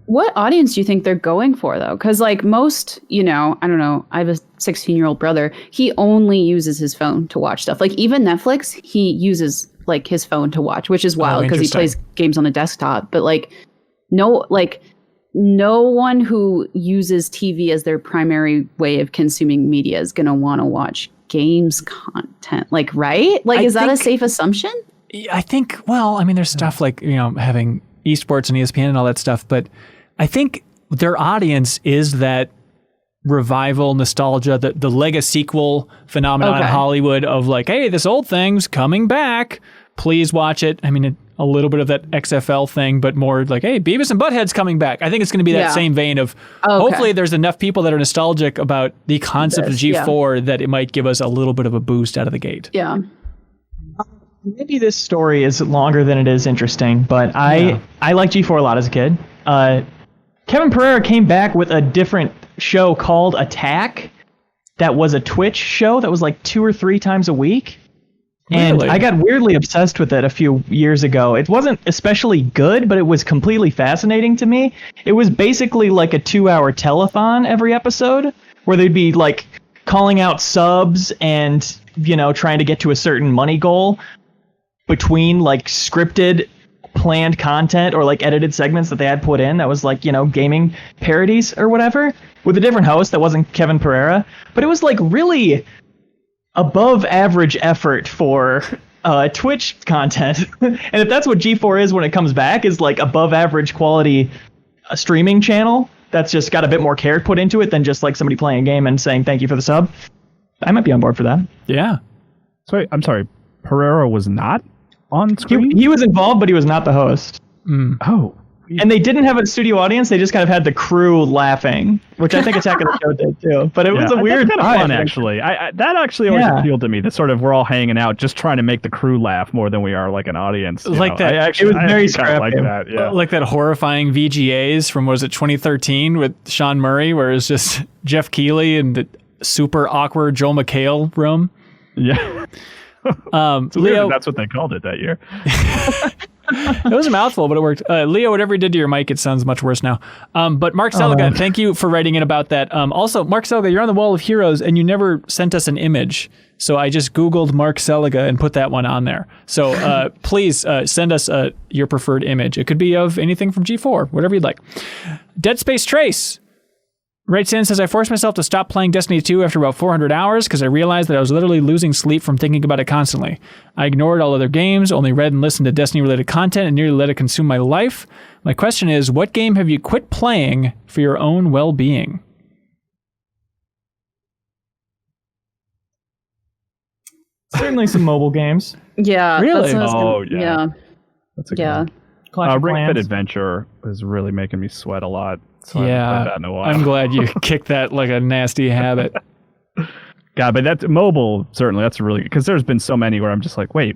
What audience do you think they're going for though? Because like most, I don't know. I have a 16-year-old brother. He only uses his phone to watch stuff. Like even Netflix, he uses like his phone to watch, which is wild because he plays games on a desktop. But like no one who uses TV as their primary way of consuming media is going to want to watch games content. Like, right? Like, is that a safe assumption? I think, well, I mean, there's stuff like, having esports and ESPN and all that stuff, but I think their audience is that revival nostalgia, the Lego sequel phenomenon in Hollywood of like, hey, this old thing's coming back. Please watch it. I mean, a little bit of that XFL thing, but more like, hey, Beavis and Butthead's coming back. I think it's going to be that same vein of hopefully there's enough people that are nostalgic about the concept of G4 that it might give us a little bit of a boost out of the gate. Yeah. Maybe this story is longer than it is interesting, but I like G4 a lot as a kid. Kevin Pereira came back with a different show called Attack that was a Twitch show that was like 2 or 3 times a week. And I got weirdly obsessed with it a few years ago. It wasn't especially good, but it was completely fascinating to me. It was basically like a 2-hour telethon every episode where they'd be like calling out subs and, trying to get to a certain money goal between like scripted planned content or like edited segments that they had put in that was like, gaming parodies or whatever with a different host that wasn't Kevin Pereira. But it was like really above average effort for Twitch content. And if that's what G4 is when it comes back, is like above average quality streaming channel that's just got a bit more care put into it than just like somebody playing a game and saying thank you for the sub, I might be on board for that. Yeah. So I'm sorry, Pereira was not on screen? He was involved, but he was not the host. Oh. And they didn't have a studio audience. They just kind of had the crew laughing, which I think Attack of the Show did too. But it was a weird kind of fun, actually. That actually always appealed to me. That sort of we're all hanging out, just trying to make the crew laugh more than we are like an audience. Like that. It was very scrappy. Like that. Yeah. Like that horrifying VGAs from, was it 2013 with Sean Murray, where it's just Jeff Keighley and the super awkward Joel McHale room. Yeah. Leo, that's what they called it that year. It was a mouthful, but it worked. Leo, whatever you did to your mic, it sounds much worse now. But Mark Seliga, thank you for writing in about that. Also, Mark Seliga, you're on the Wall of Heroes, and you never sent us an image. So I just Googled Mark Seliga and put that one on there. So please send us your preferred image. It could be of anything from G4, whatever you'd like. Dead Space Trace writes in, says, I forced myself to stop playing Destiny 2 after about 400 hours because I realized that I was literally losing sleep from thinking about it constantly. I ignored all other games, only read and listened to Destiny-related content, and nearly let it consume my life. My question is, what game have you quit playing for your own well-being? Certainly some mobile games. Yeah. Really? Yeah. That's a good one. Ring Fit Adventure is really making me sweat a lot. So I haven't played that in a while. I'm glad you kicked that like a nasty habit. God, but that's mobile, certainly. That's really, because there's been so many where I'm just like, wait,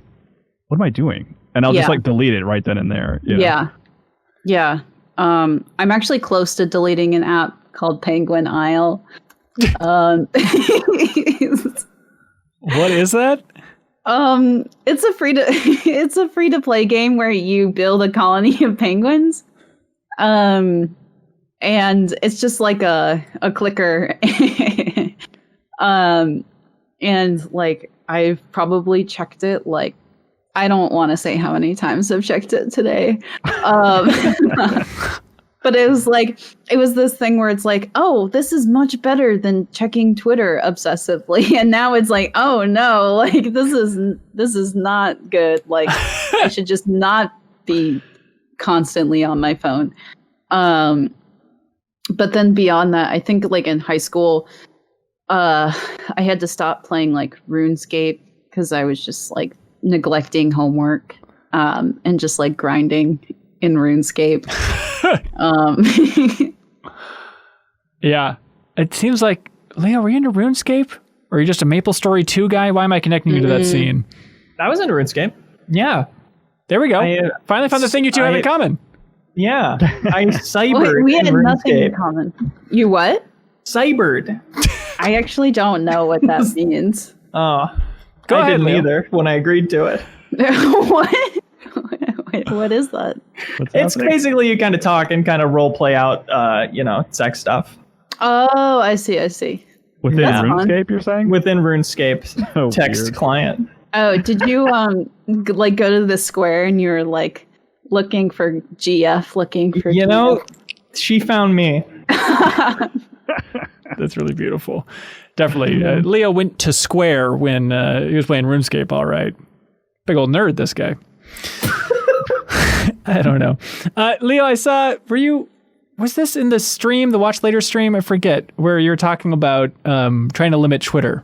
what am I doing? And I'll just like delete it right then and there. Yeah. Yeah. I'm actually close to deleting an app called Penguin Isle. What is that? It's a free to play game where you build a colony of penguins. And it's just like a clicker. And like I've probably checked it like, I don't want to say how many times I've checked it today. But it was this thing where it's like, oh, this is much better than checking Twitter obsessively. And now it's like, oh no, like this is not good. Like I should just not be constantly on my phone. But then beyond that, I think like in high school, I had to stop playing like RuneScape because I was just like neglecting homework and just like grinding in RuneScape. Yeah, it seems like, Leo, were you into RuneScape? Or are you just a MapleStory 2 guy? Why am I connecting you to that scene? I was into RuneScape. Yeah. There we go. Finally found the thing you two have in common. Yeah. I cybered we had in nothing in RuneScape. common. You what? Cybered. I actually don't know what that means. Oh. Go I ahead, didn't Leo. either when I agreed to it. What? Wait, what is that? It's basically you kind of talk and kind of role play out, sex stuff. Oh, I see. Within That's fun. RuneScape, you're saying? Within RuneScape's Oh, text weird. client. Oh, did you like go to the square and you were like looking for GF, looking for She found me. That's really beautiful. Definitely. Leo went to Square when he was playing RuneScape, all right. Big old nerd, this guy. I don't know. Leo, I saw, was this in the stream, the Watch Later stream? I forget, where you're talking about trying to limit Twitter.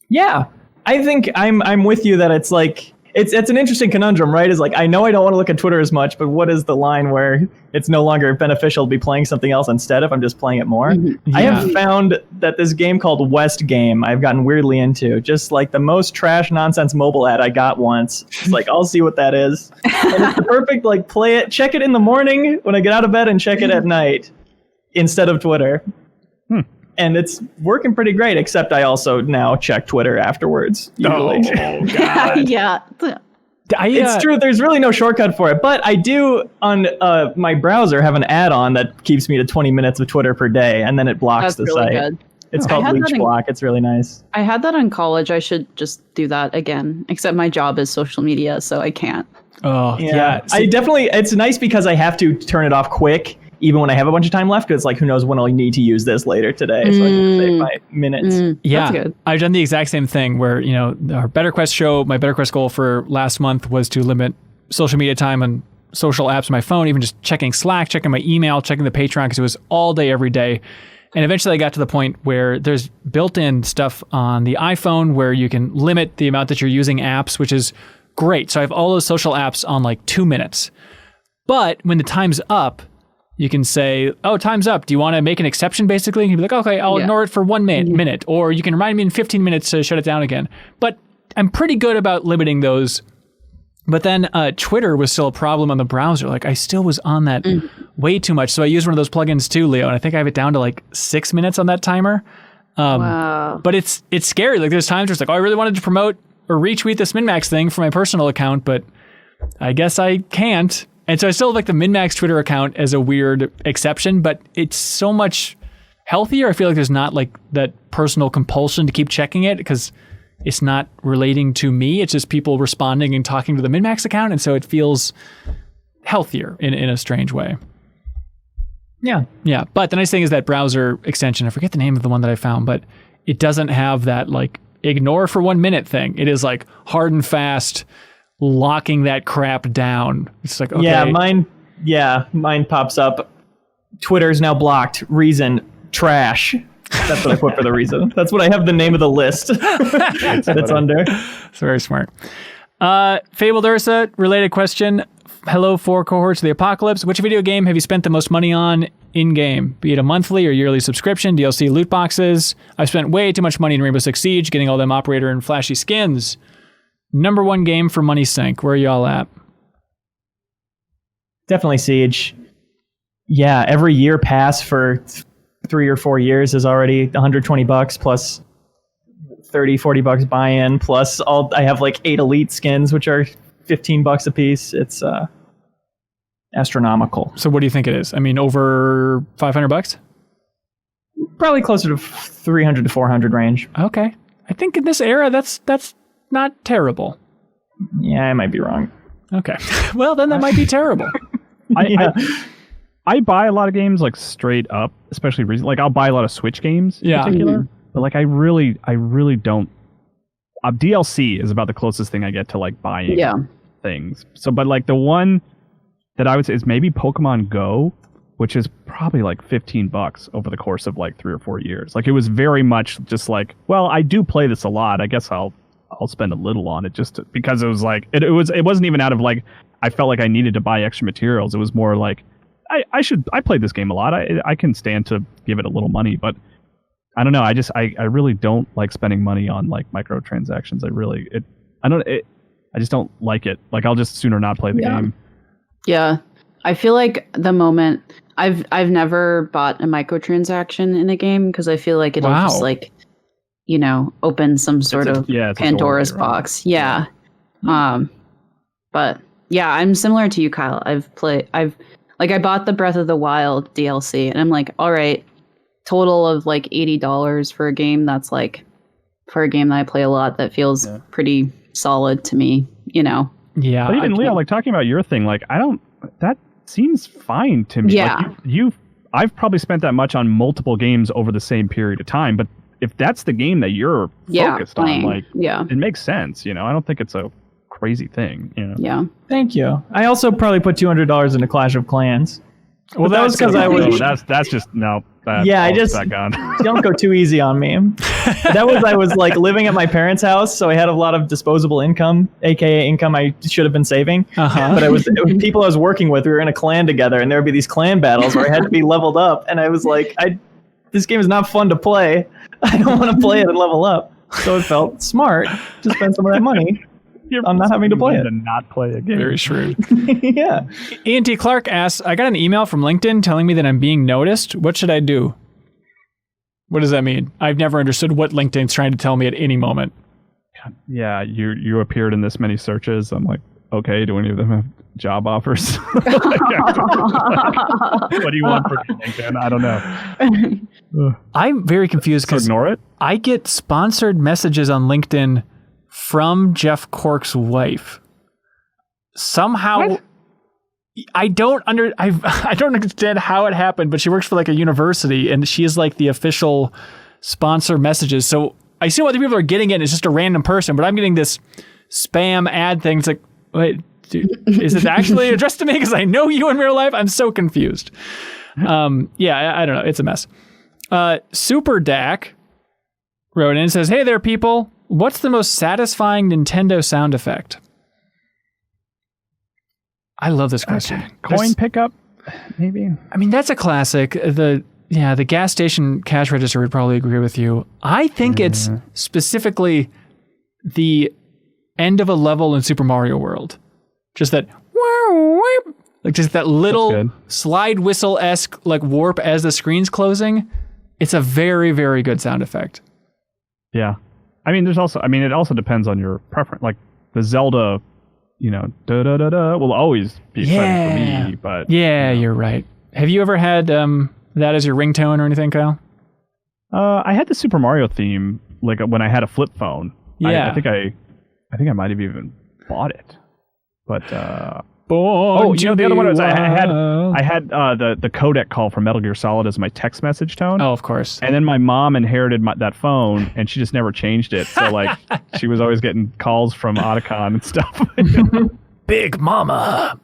Yeah. I think I'm with you that it's like, it's an interesting conundrum, right? Is like, I know I don't want to look at Twitter as much, but what is the line where it's no longer beneficial to be playing something else instead if I'm just playing it more? Mm-hmm. I have found that this game called West Game I've gotten weirdly into, just like the most trash nonsense mobile ad I got once. It's like, I'll see what that is. And it's the perfect, like, play it, check it in the morning when I get out of bed and check it at night instead of Twitter. And it's working pretty great, except I also now check Twitter afterwards. Usually. Oh, God. Yeah. It's true. There's really no shortcut for it. But I do, on my browser, have an add-on that keeps me to 20 minutes of Twitter per day, and then it blocks That's the really site. good. It's I called had Leech that in- Block. It's really nice. I had that in college. I should just do that again. Except my job is social media, so I can't. Oh, Yeah. It's nice because I have to turn it off quick, even when I have a bunch of time left, because like, who knows when I'll need to use this later today. So I can save my minutes. Yeah, That's good. I've done the exact same thing where, our Better Quest show, my Better Quest goal for last month was to limit social media time on social apps on my phone, even just checking Slack, checking my email, checking the Patreon, because it was all day, every day. And eventually I got to the point where there's built-in stuff on the iPhone where you can limit the amount that you're using apps, which is great. So I have all those social apps on like 2 minutes. But when the time's up, you can say, oh, time's up. Do you want to make an exception, basically? And you'd be like, okay, I'll ignore it for 1 minute. Or you can remind me in 15 minutes to shut it down again. But I'm pretty good about limiting those. But then Twitter was still a problem on the browser. Like, I still was on that way too much. So I used one of those plugins too, Leo. And I think I have it down to like 6 minutes on that timer. Wow. But it's scary. Like, there's times where it's like, oh, I really wanted to promote or retweet this MinnMax thing from my personal account, but I guess I can't. And so I still have like the MinnMax Twitter account as a weird exception, but it's so much healthier. I feel like there's not like that personal compulsion to keep checking it because it's not relating to me. It's just people responding and talking to the MinnMax account. And so it feels healthier in a strange way. Yeah. Yeah. But the nice thing is that browser extension, I forget the name of the one that I found, but it doesn't have that like ignore for 1 minute thing. It is like hard and fast locking that crap down. It's like, okay. Mine pops up. Twitter's now blocked. Reason, trash. That's what I put for the reason. That's what I have the name of the list that's under. It's very smart. Fabled Ursa, related question. Hello, 4 cohorts of the apocalypse. Which video game have you spent the most money on in-game? Be it a monthly or yearly subscription, DLC, loot boxes. I've spent way too much money in Rainbow Six Siege, getting all them operator and flashy skins. Number 1 game for money sink. Where are y'all at? Definitely Siege. Yeah, every year pass for 3 or 4 years is already $120 plus $30-40 buy-in plus I have like 8 elite skins which are $15 a piece. It's astronomical. So what do you think it is? I mean, over $500? Probably closer to 300 to 400 range. Okay. I think in this era that's not terrible. Yeah, I might be wrong. Okay. Well, then that might be terrible. I buy a lot of games like straight up, especially recently. Like I'll buy a lot of Switch games in particular. But like I really don't. DLC is about the closest thing I get to like buying things. So, but like the one that I would say is maybe Pokemon Go, which is probably like $15 over the course of like 3 or 4 years. Like it was very much just like, well, I do play this a lot. I guess I'll spend a little on it because it was like it wasn't even out of like I felt like I needed to buy extra materials. It was more like I played this game a lot. I can stand to give it a little money, but I don't know. I really don't like spending money on like microtransactions. I just don't like it. Like I'll just sooner not play the game. Yeah. I feel like the moment I've never bought a microtransaction in a game because I feel like it'll just like, open some sort of Pandora's box. Yeah. But yeah, I'm similar to you, Kyle. I bought the Breath of the Wild DLC and I'm like, all right, total of like $80 for a game that's like for a game that I play a lot that feels pretty solid to me, Yeah. But even Leo, like talking about your thing, like that seems fine to me. Yeah. Like I've probably spent that much on multiple games over the same period of time, but if that's the game that you're focused on, like it makes sense, I don't think it's a crazy thing, Yeah. Thank you. I also probably put $200 into Clash of Clans. Well, that was because I was. That's just no. I just don't go too easy on me. I was like living at my parents' house, so I had a lot of disposable income, aka income I should have been saving. But it was people I was working with. We were in a clan together, and there would be these clan battles where I had to be leveled up, and I was like, this game is not fun to play. I don't want to play it and level up. So it felt smart to spend some of that money. I'm not having to play it. To not play a game. Very shrewd. Yeah. Ian T. Clark asks, I got an email from LinkedIn telling me that I'm being noticed. What should I do? What does that mean? I've never understood what LinkedIn's trying to tell me at any moment. Yeah, you appeared in this many searches. I'm like, okay, do any of them have job offers? What do you want from me, LinkedIn? I don't know. I'm very confused because ignore it. I get sponsored messages on LinkedIn from Jeff Cork's wife. Somehow, what? I don't understand how it happened, but she works for like a university and she is like the official sponsor messages. So I assume other people are getting it and it's just a random person, but I'm getting this spam ad thing. It's like, wait, dude, is it actually addressed to me? Because I know you in real life. I'm so confused. I don't know. It's a mess. Super Dak wrote in and says, hey there, people. What's the most satisfying Nintendo sound effect? I love this question. Coin pickup, maybe? I mean, that's a classic. The gas station cash register would probably agree with you. I think it's specifically the end of a level in Super Mario World. Just that, like just that little slide whistle-esque like warp as the screen's closing. It's a very, very good sound effect. Yeah. I mean, it also depends on your preference. Like the Zelda, da-da-da-da will always be exciting for me. But you're right. Have you ever had that as your ringtone or anything, Kyle? I had the Super Mario theme like when I had a flip phone. Yeah. I think I might have even bought it. But the other one was I had the codec call from Metal Gear Solid as my text message tone. Oh, of course. And then my mom inherited that phone, and she just never changed it. So like, she was always getting calls from Otacon and stuff. Big Mama.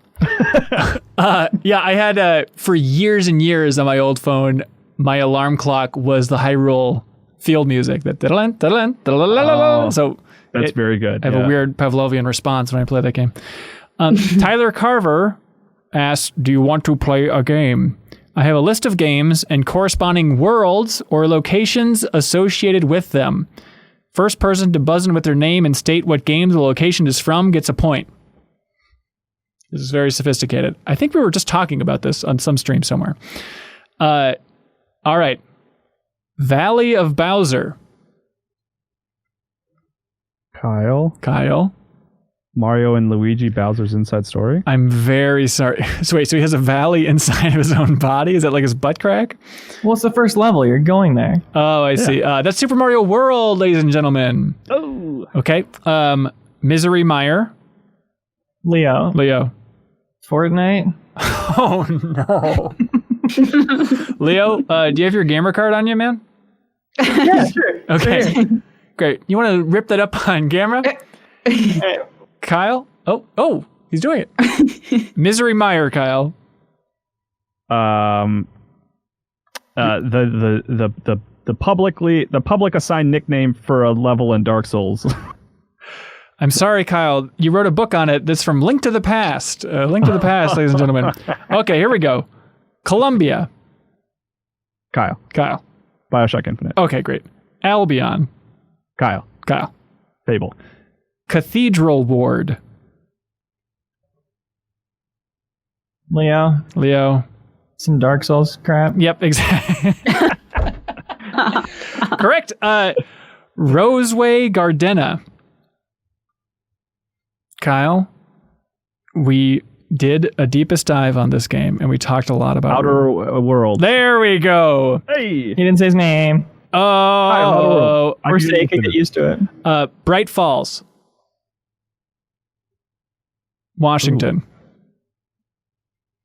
I had for years and years on my old phone, my alarm clock was the Hyrule field music. That so that's very good. I have a weird Pavlovian response when I play that game. Tyler Carver asks, do you want to play a game? I have a list of games and corresponding worlds or locations associated with them. First person to buzz in with their name and state what game the location is from gets a point. This is very sophisticated. I think we were just talking about this on some stream somewhere. All right. Valley of Bowser. Kyle. Mario and Luigi Bowser's Inside Story? I'm very sorry. So wait, so he has a valley inside of his own body? Is that like his butt crack? Well, it's the first level. You're going there. Oh, I see. That's Super Mario World, ladies and gentlemen. Oh. Okay. Misery Meyer. Leo. Fortnite. Oh, no. Leo, do you have your gamer card on you, man? Yeah, sure. Okay. Sure. Great. You want to rip that up on camera? Kyle? Oh, he's doing it. Misery Meyer, Kyle. The public assigned nickname for a level in Dark Souls. I'm sorry, Kyle. You wrote a book on it that's from Link to the Past. Link to the Past, ladies and gentlemen. Okay, here we go. Columbia. Kyle. Bioshock Infinite. Okay, great. Albion. Kyle. Fable. Cathedral Ward. Leo. Some Dark Souls crap. Yep, exactly. Correct. Roseway Gardena. Kyle, we did a deepest dive on this game, and we talked a lot about Outer World. There we go. Hey. He didn't say his name. Oh, We're safe. Get used to it. Bright Falls. Washington.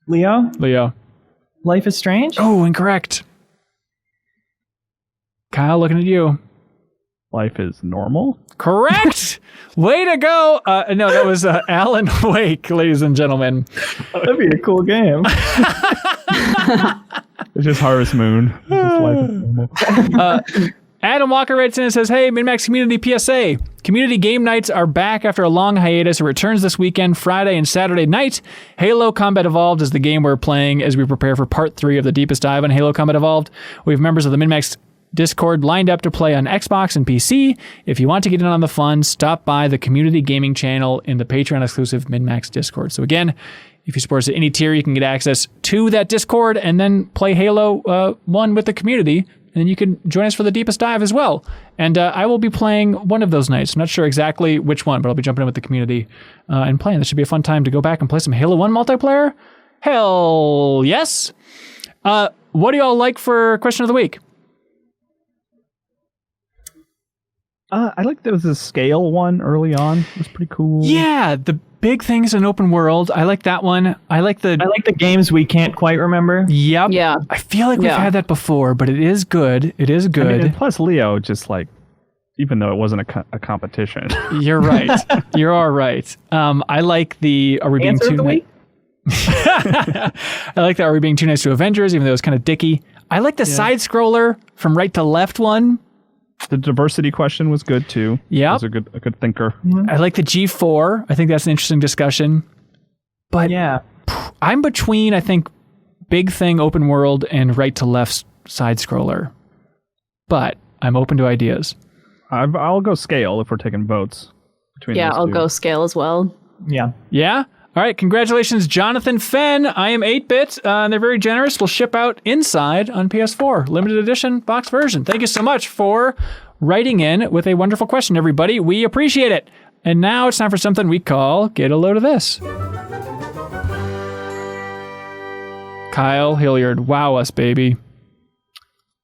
Leo. Life is Strange. Oh, incorrect. Kyle, looking at you. Life is Normal. Correct. Way to go. No, that was Alan Wake, ladies and gentlemen. That'd be a cool game. It's just Harvest Moon. It's just Life is Normal. Adam Walker writes in and says, hey, MinnMax Community PSA. Community game nights are back after a long hiatus. It returns this weekend, Friday and Saturday night. Halo Combat Evolved is the game we're playing as we prepare for part 3 of the deepest dive on Halo Combat Evolved. We have members of the MinnMax Discord lined up to play on Xbox and PC. If you want to get in on the fun, stop by the community gaming channel in the Patreon exclusive MinnMax Discord. So again, if you support us at any tier, you can get access to that Discord and then play Halo 1 with the community. And then you can join us for the deepest dive as well. And I will be playing one of those nights. I'm not sure exactly which one, but I'll be jumping in with the community and playing. This should be a fun time to go back and play some Halo 1 multiplayer. Hell yes. What do y'all like for question of the week? I like there was a scale one early on. It was pretty cool. Yeah, the big things in open world. I like that one. I like the games we can't quite remember. Yep. Yeah. I feel like we've had that before, but it is good. It is good. I mean, and plus Leo, just like, even though it wasn't a competition. You're right. You are right. I like the Are We Being Answer Too of the Nice? week? I like the Are We Being Too Nice to Avengers, even though it's kind of dicky. I like the side scroller from right to left one. The diversity question was good too. Yeah, was a good thinker. I like the G4. I think that's an interesting discussion. But yeah, I'm between, I think, big thing open world and right to left side scroller. But I'm open to ideas. I'll go scale if we're taking votes between. Yeah, those I'll two. go scale as well. Yeah. Yeah. All right, congratulations, Jonathan Fenn. I am 8-bit, and they're very generous. We'll ship out Inside on PS4, limited edition box version. Thank you so much for writing in with a wonderful question, everybody. We appreciate it. And now it's time for something we call Get a Load of This. Kyle Hilliard, wow us, baby.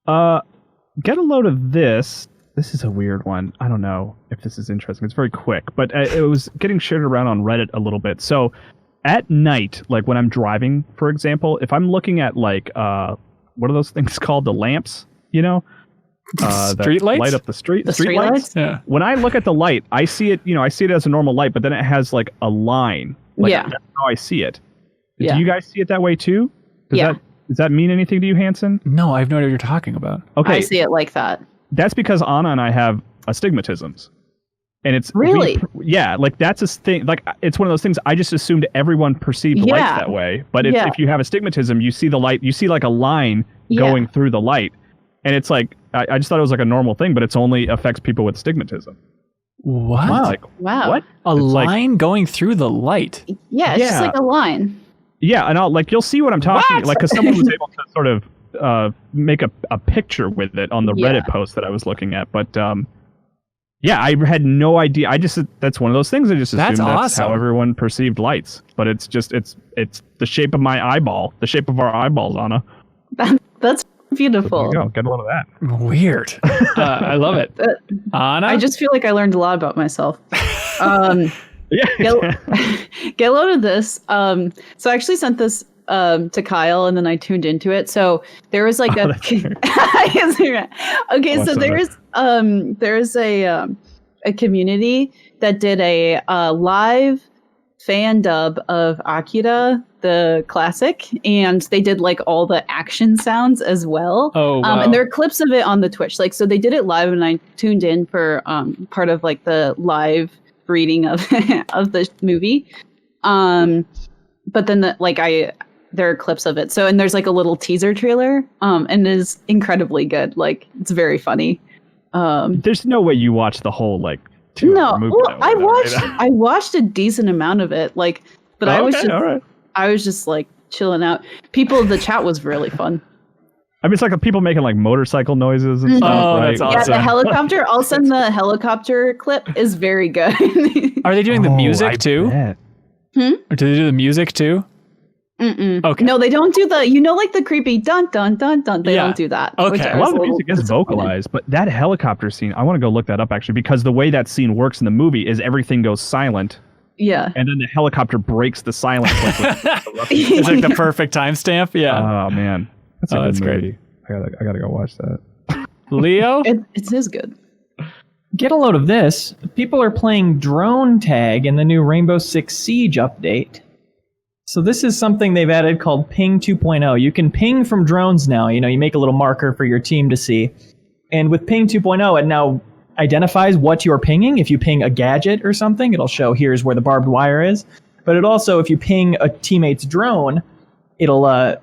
Get a load of this. This is a weird one. I don't know if this is interesting. It's very quick, but it was getting shared around on Reddit a little bit. So at night, like when I'm driving, for example, if I'm looking at like, what are those things called? The lamps, you know? Street lights? Light up the street. The street lights? Yeah. When I look at the light, I see it, I see it as a normal light, but then it has like a line. Like, Yeah. That's how I see it. Yeah. Do you guys see it that way too? Yeah. Does that mean anything to you, Hanson? No, I have no idea what you're talking about. Okay. I see it like that. That's because Anna and I have astigmatisms. And it's Really? Like that's a thing. Like it's one of those things. I just assumed everyone perceived lights that way. But it's, if you have astigmatism, you see the light. You see like a line going through the light, and it's like I just thought it was like a normal thing, but it's only affects people with astigmatism. What? Wow. What? A It's line going through the light? Yeah, it's just like a line. Yeah, and you'll see what I'm talking. Like because someone was able to sort of make a picture with it on the Reddit post that I was looking at, but. Yeah, I had no idea. That's one of those things. I just assumed that's how everyone perceived lights. But it's the shape of my eyeball, the shape of our eyeballs, Anna. That's beautiful. There you go. Get a load of that. Weird. I love it. Anna? I just feel like I learned a lot about myself. Yeah. Get a load of this. So I actually sent this to Kyle, and then I tuned into it. So there was like okay, so there's a community that did a live fan dub of Akira, the classic, and they did like all the action sounds as well. Oh, wow. And there are clips of it on the Twitch. Like, so they did it live, and I tuned in for part of like the live reading of of the movie. But then are clips of it. So, and there's like a little teaser trailer, and it is incredibly good. Like, it's very funny. There's no way you watch the whole like 2 hour movie. Well, I watched a decent amount of it. Like, but I was just like chilling out. The chat was really fun. I mean, it's like people making like motorcycle noises and stuff. Oh, right? that's awesome. Yeah, the helicopter. I'll send the helicopter clip is very good. Are they doing the music too? Bet. Or do they do the music too? Mm-mm. Okay. No, they don't do the, like the creepy dun dun dun dun. They don't do that. Okay. A lot of the music is vocalized, but that helicopter scene, I want to go look that up actually, because the way that scene works in the movie is everything goes silent. Yeah. And then the helicopter breaks the silence. It's like the perfect timestamp. Yeah. Oh man, that's great. I gotta go watch that. Leo, it is good. Get a load of this. People are playing drone tag in the new Rainbow Six Siege update. So this is something they've added called Ping 2.0. You can ping from drones now. You make a little marker for your team to see. And with Ping 2.0, it now identifies what you're pinging. If you ping a gadget or something, it'll show here's where the barbed wire is. But it also, if you ping a teammate's drone, it'll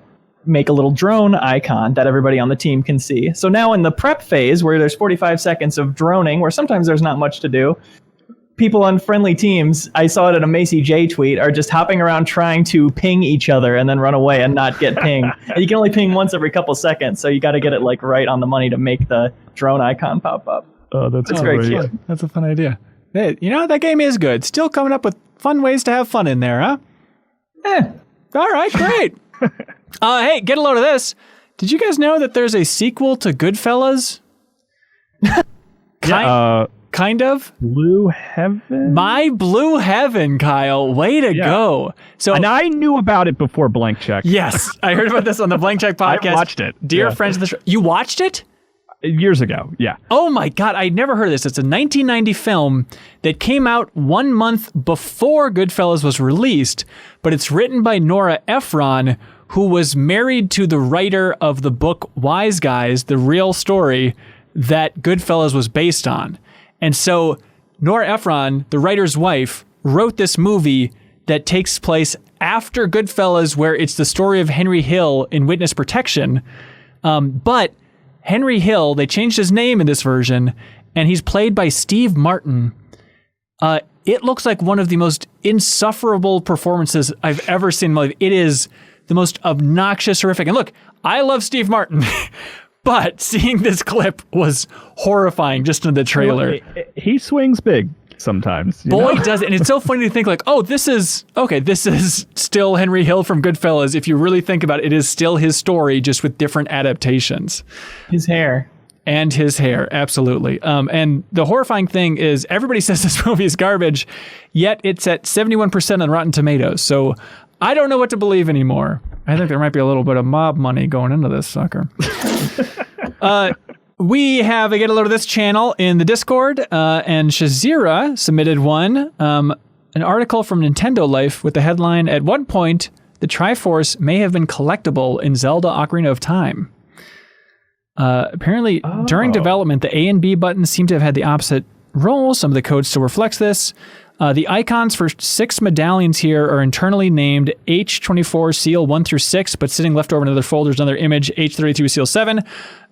make a little drone icon that everybody on the team can see. So now in the prep phase, where there's 45 seconds of droning, where sometimes there's not much to do, people on friendly teams, I saw it in a Macy J tweet, are just hopping around trying to ping each other and then run away and not get pinged. And you can only ping once every couple seconds, so you got to get it like right on the money to make the drone icon pop up. Oh, that's very cute. That's a fun idea. Hey, that game is good. Still coming up with fun ways to have fun in there, huh? All right, great. Hey, get a load of this. Did you guys know that there's a sequel to Goodfellas? Kind of. Blue Heaven? My Blue Heaven, Kyle. Way to go. So, and I knew about it before Blank Check. Yes, I heard about this on the Blank Check podcast. I watched it. Dear friends of the show. You watched it? Years ago, yeah. Oh my God, I'd never heard of this. It's a 1990 film that came out 1 month before Goodfellas was released, but it's written by Nora Ephron, who was married to the writer of the book Wise Guys, the real story that Goodfellas was based on. And so Nora Ephron, the writer's wife, wrote this movie that takes place after Goodfellas, where it's the story of Henry Hill in witness protection. But Henry Hill, they changed his name in this version, and he's played by Steve Martin. It looks like one of the most insufferable performances I've ever seen in my life. It is the most obnoxious, horrific. And look, I love Steve Martin, but seeing this clip was horrifying just in the trailer. He swings big sometimes. Boy, does it. And it's so funny to think like, oh, this is still Henry Hill from Goodfellas. If you really think about it, it is still his story, just with different adaptations. His hair. And his hair, absolutely. And the horrifying thing is everybody says this movie is garbage, yet it's at 71% on Rotten Tomatoes. So I don't know what to believe anymore. I think there might be a little bit of mob money going into this sucker. We have a Get a Load of This channel in the Discord, and Shazira submitted one, an article from Nintendo Life with the headline, "At one point, the Triforce may have been collectible in Zelda Ocarina of Time." Apparently, during development, the A and B buttons seem to have had the opposite role. Some of the code still reflects this. The icons for 6 medallions here are internally named H24 Seal 1 through 6, but sitting left over in another folder is another image, H33 Seal 7.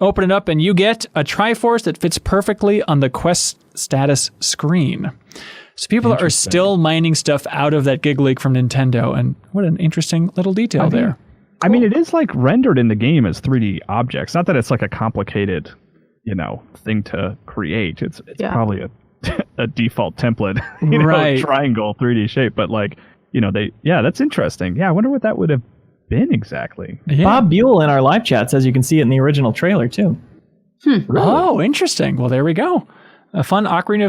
Open it up and you get a Triforce that fits perfectly on the quest status screen. So people are still mining stuff out of that gig leak from Nintendo, and what an interesting little detail there. I mean, it is like rendered in the game as 3D objects. Not that it's like a complicated, thing to create. It's probably a default template, triangle 3D shape. But that's interesting. Yeah, I wonder what that would have been exactly. Yeah. Bob Buell in our live chat says you can see it in the original trailer too. Really? Oh, interesting. Well, there we go. A fun Ocarina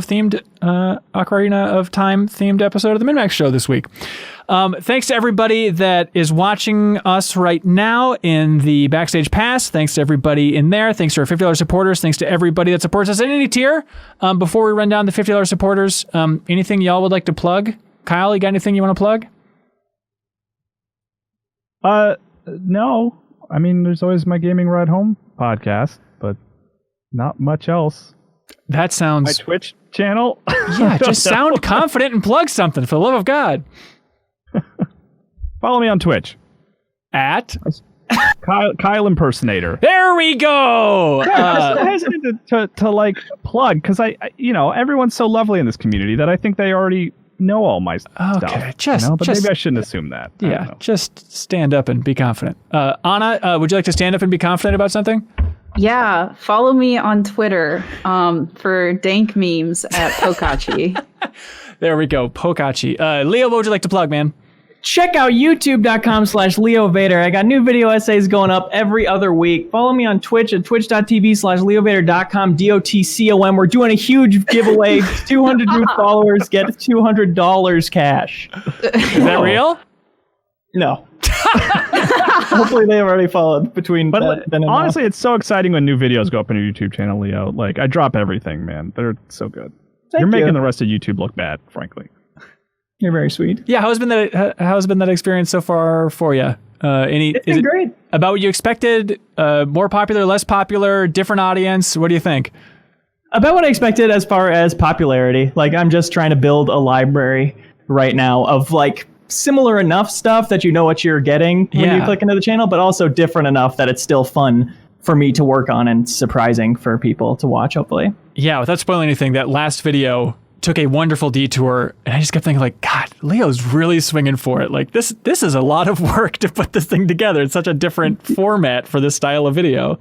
of Time themed episode of the MinnMax show this week. Thanks to everybody that is watching us right now in the Backstage Pass. Thanks to everybody in there. Thanks to our $50 supporters. Thanks to everybody that supports us at any tier. Before we run down the $50 supporters, anything y'all would like to plug? Kyle, you got anything you want to plug? No. I mean, there's always my Gaming Ride Home podcast, but not much else. That sounds... My Twitch channel? Yeah, just sound confident and plug something, for the love of God. Follow me on Twitch. At Kyle impersonator. there we go. I'm hesitant to like plug because I everyone's so lovely in this community that I think they already know all my stuff. But maybe I shouldn't assume that. Yeah, just stand up and be confident. Anna, would you like to stand up and be confident about something? Yeah, follow me on Twitter for dank memes at Pokachi. There we go, Pokachi. Leo, what would you like to plug, man? Check out youtube.com/LeoVader. I got new video essays going up every other week. Follow me on Twitch at twitch.tv/LeoVader.com, DOTCOM. We're doing a huge giveaway. 200 new followers get $200 cash. Is that real? No. Hopefully they've already followed between then and honestly, it's so exciting when new videos go up on your YouTube channel, Leo. Like, I drop everything, man. They're so good. You're making the rest of YouTube look bad, frankly. You're very sweet. Yeah, how's been that experience so far for you? It's been great. About what you expected? More popular, less popular, different audience? What do you think? About what I expected as far as popularity. Like, I'm just trying to build a library right now of like similar enough stuff that you know what you're getting when you click into the channel, but also different enough that it's still fun for me to work on and surprising for people to watch, hopefully. Yeah, without spoiling anything, that last video took a wonderful detour, and I just kept thinking, like, God, Leo's really swinging for it. Like, this is a lot of work to put this thing together. It's such a different format for this style of video.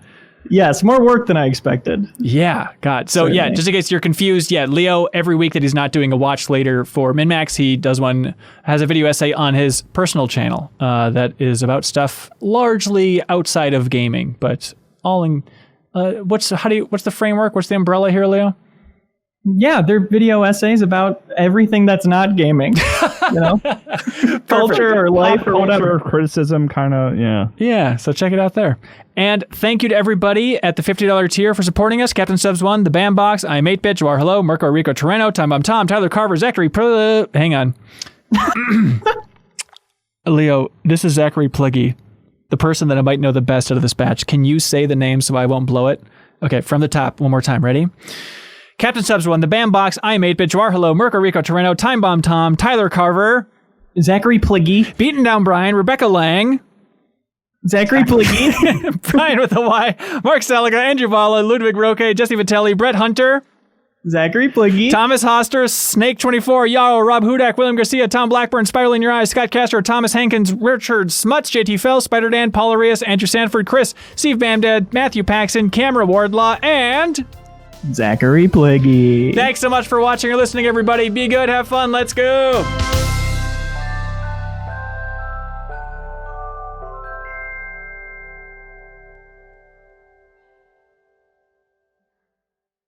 Yes, more work than I expected. Yeah, God. So certainly. Yeah, just in case you're confused, Leo, every week that he's not doing a watch later for MinnMax, he has a video essay on his personal channel that is about stuff largely outside of gaming, but all in. What's the framework? What's the umbrella here, Leo? Yeah, they're video essays about everything that's not gaming. Culture or life or whatever. Criticism, kind of, yeah. Yeah, so check it out there. And thank you to everybody at the $50 tier for supporting us. Captain Subs 1, The Bandbox, I'm 8-Bit, Jawarhello, Mirko Arico-Torreno, TimeBombTom, Tyler Carver, Zachary Pligge. Hang on. Leo, this is Zachary Pligge, the person that I might know the best out of this batch. Can you say the name so I won't blow it? Okay, from the top, one more time. Ready? Captain Subs 1, The Bandbox, I'm 8-Bit, Jawarhello, Mirko Arico-Torreno, TimeBombTom, Tyler Carver, Zachary Pligge, BeatenDownBrian, Rebekah Lang, Zachary Pligge, Bryan with a Y, Mark Seliga, Andrew Vala, Ludwig Roque, Jesse Vitelli, Brett Hunter, Zachary Pligge, Thomas Hoster, Snake24, Yarrow, Rob Hudak, William Garcia, Thom Blackburn, SpiralInYourEyes, Scott Castro, Thomas Hankins, Richard Smuts, JT Fels, Spider-Dan, Paul Arias, Andrew Sanford, Chris, Steve Bamdad, Matthew Paxson, Camera Wardlaw, and Zachary Pligge. Thanks so much for watching or listening, everybody. Be good, have fun, let's go.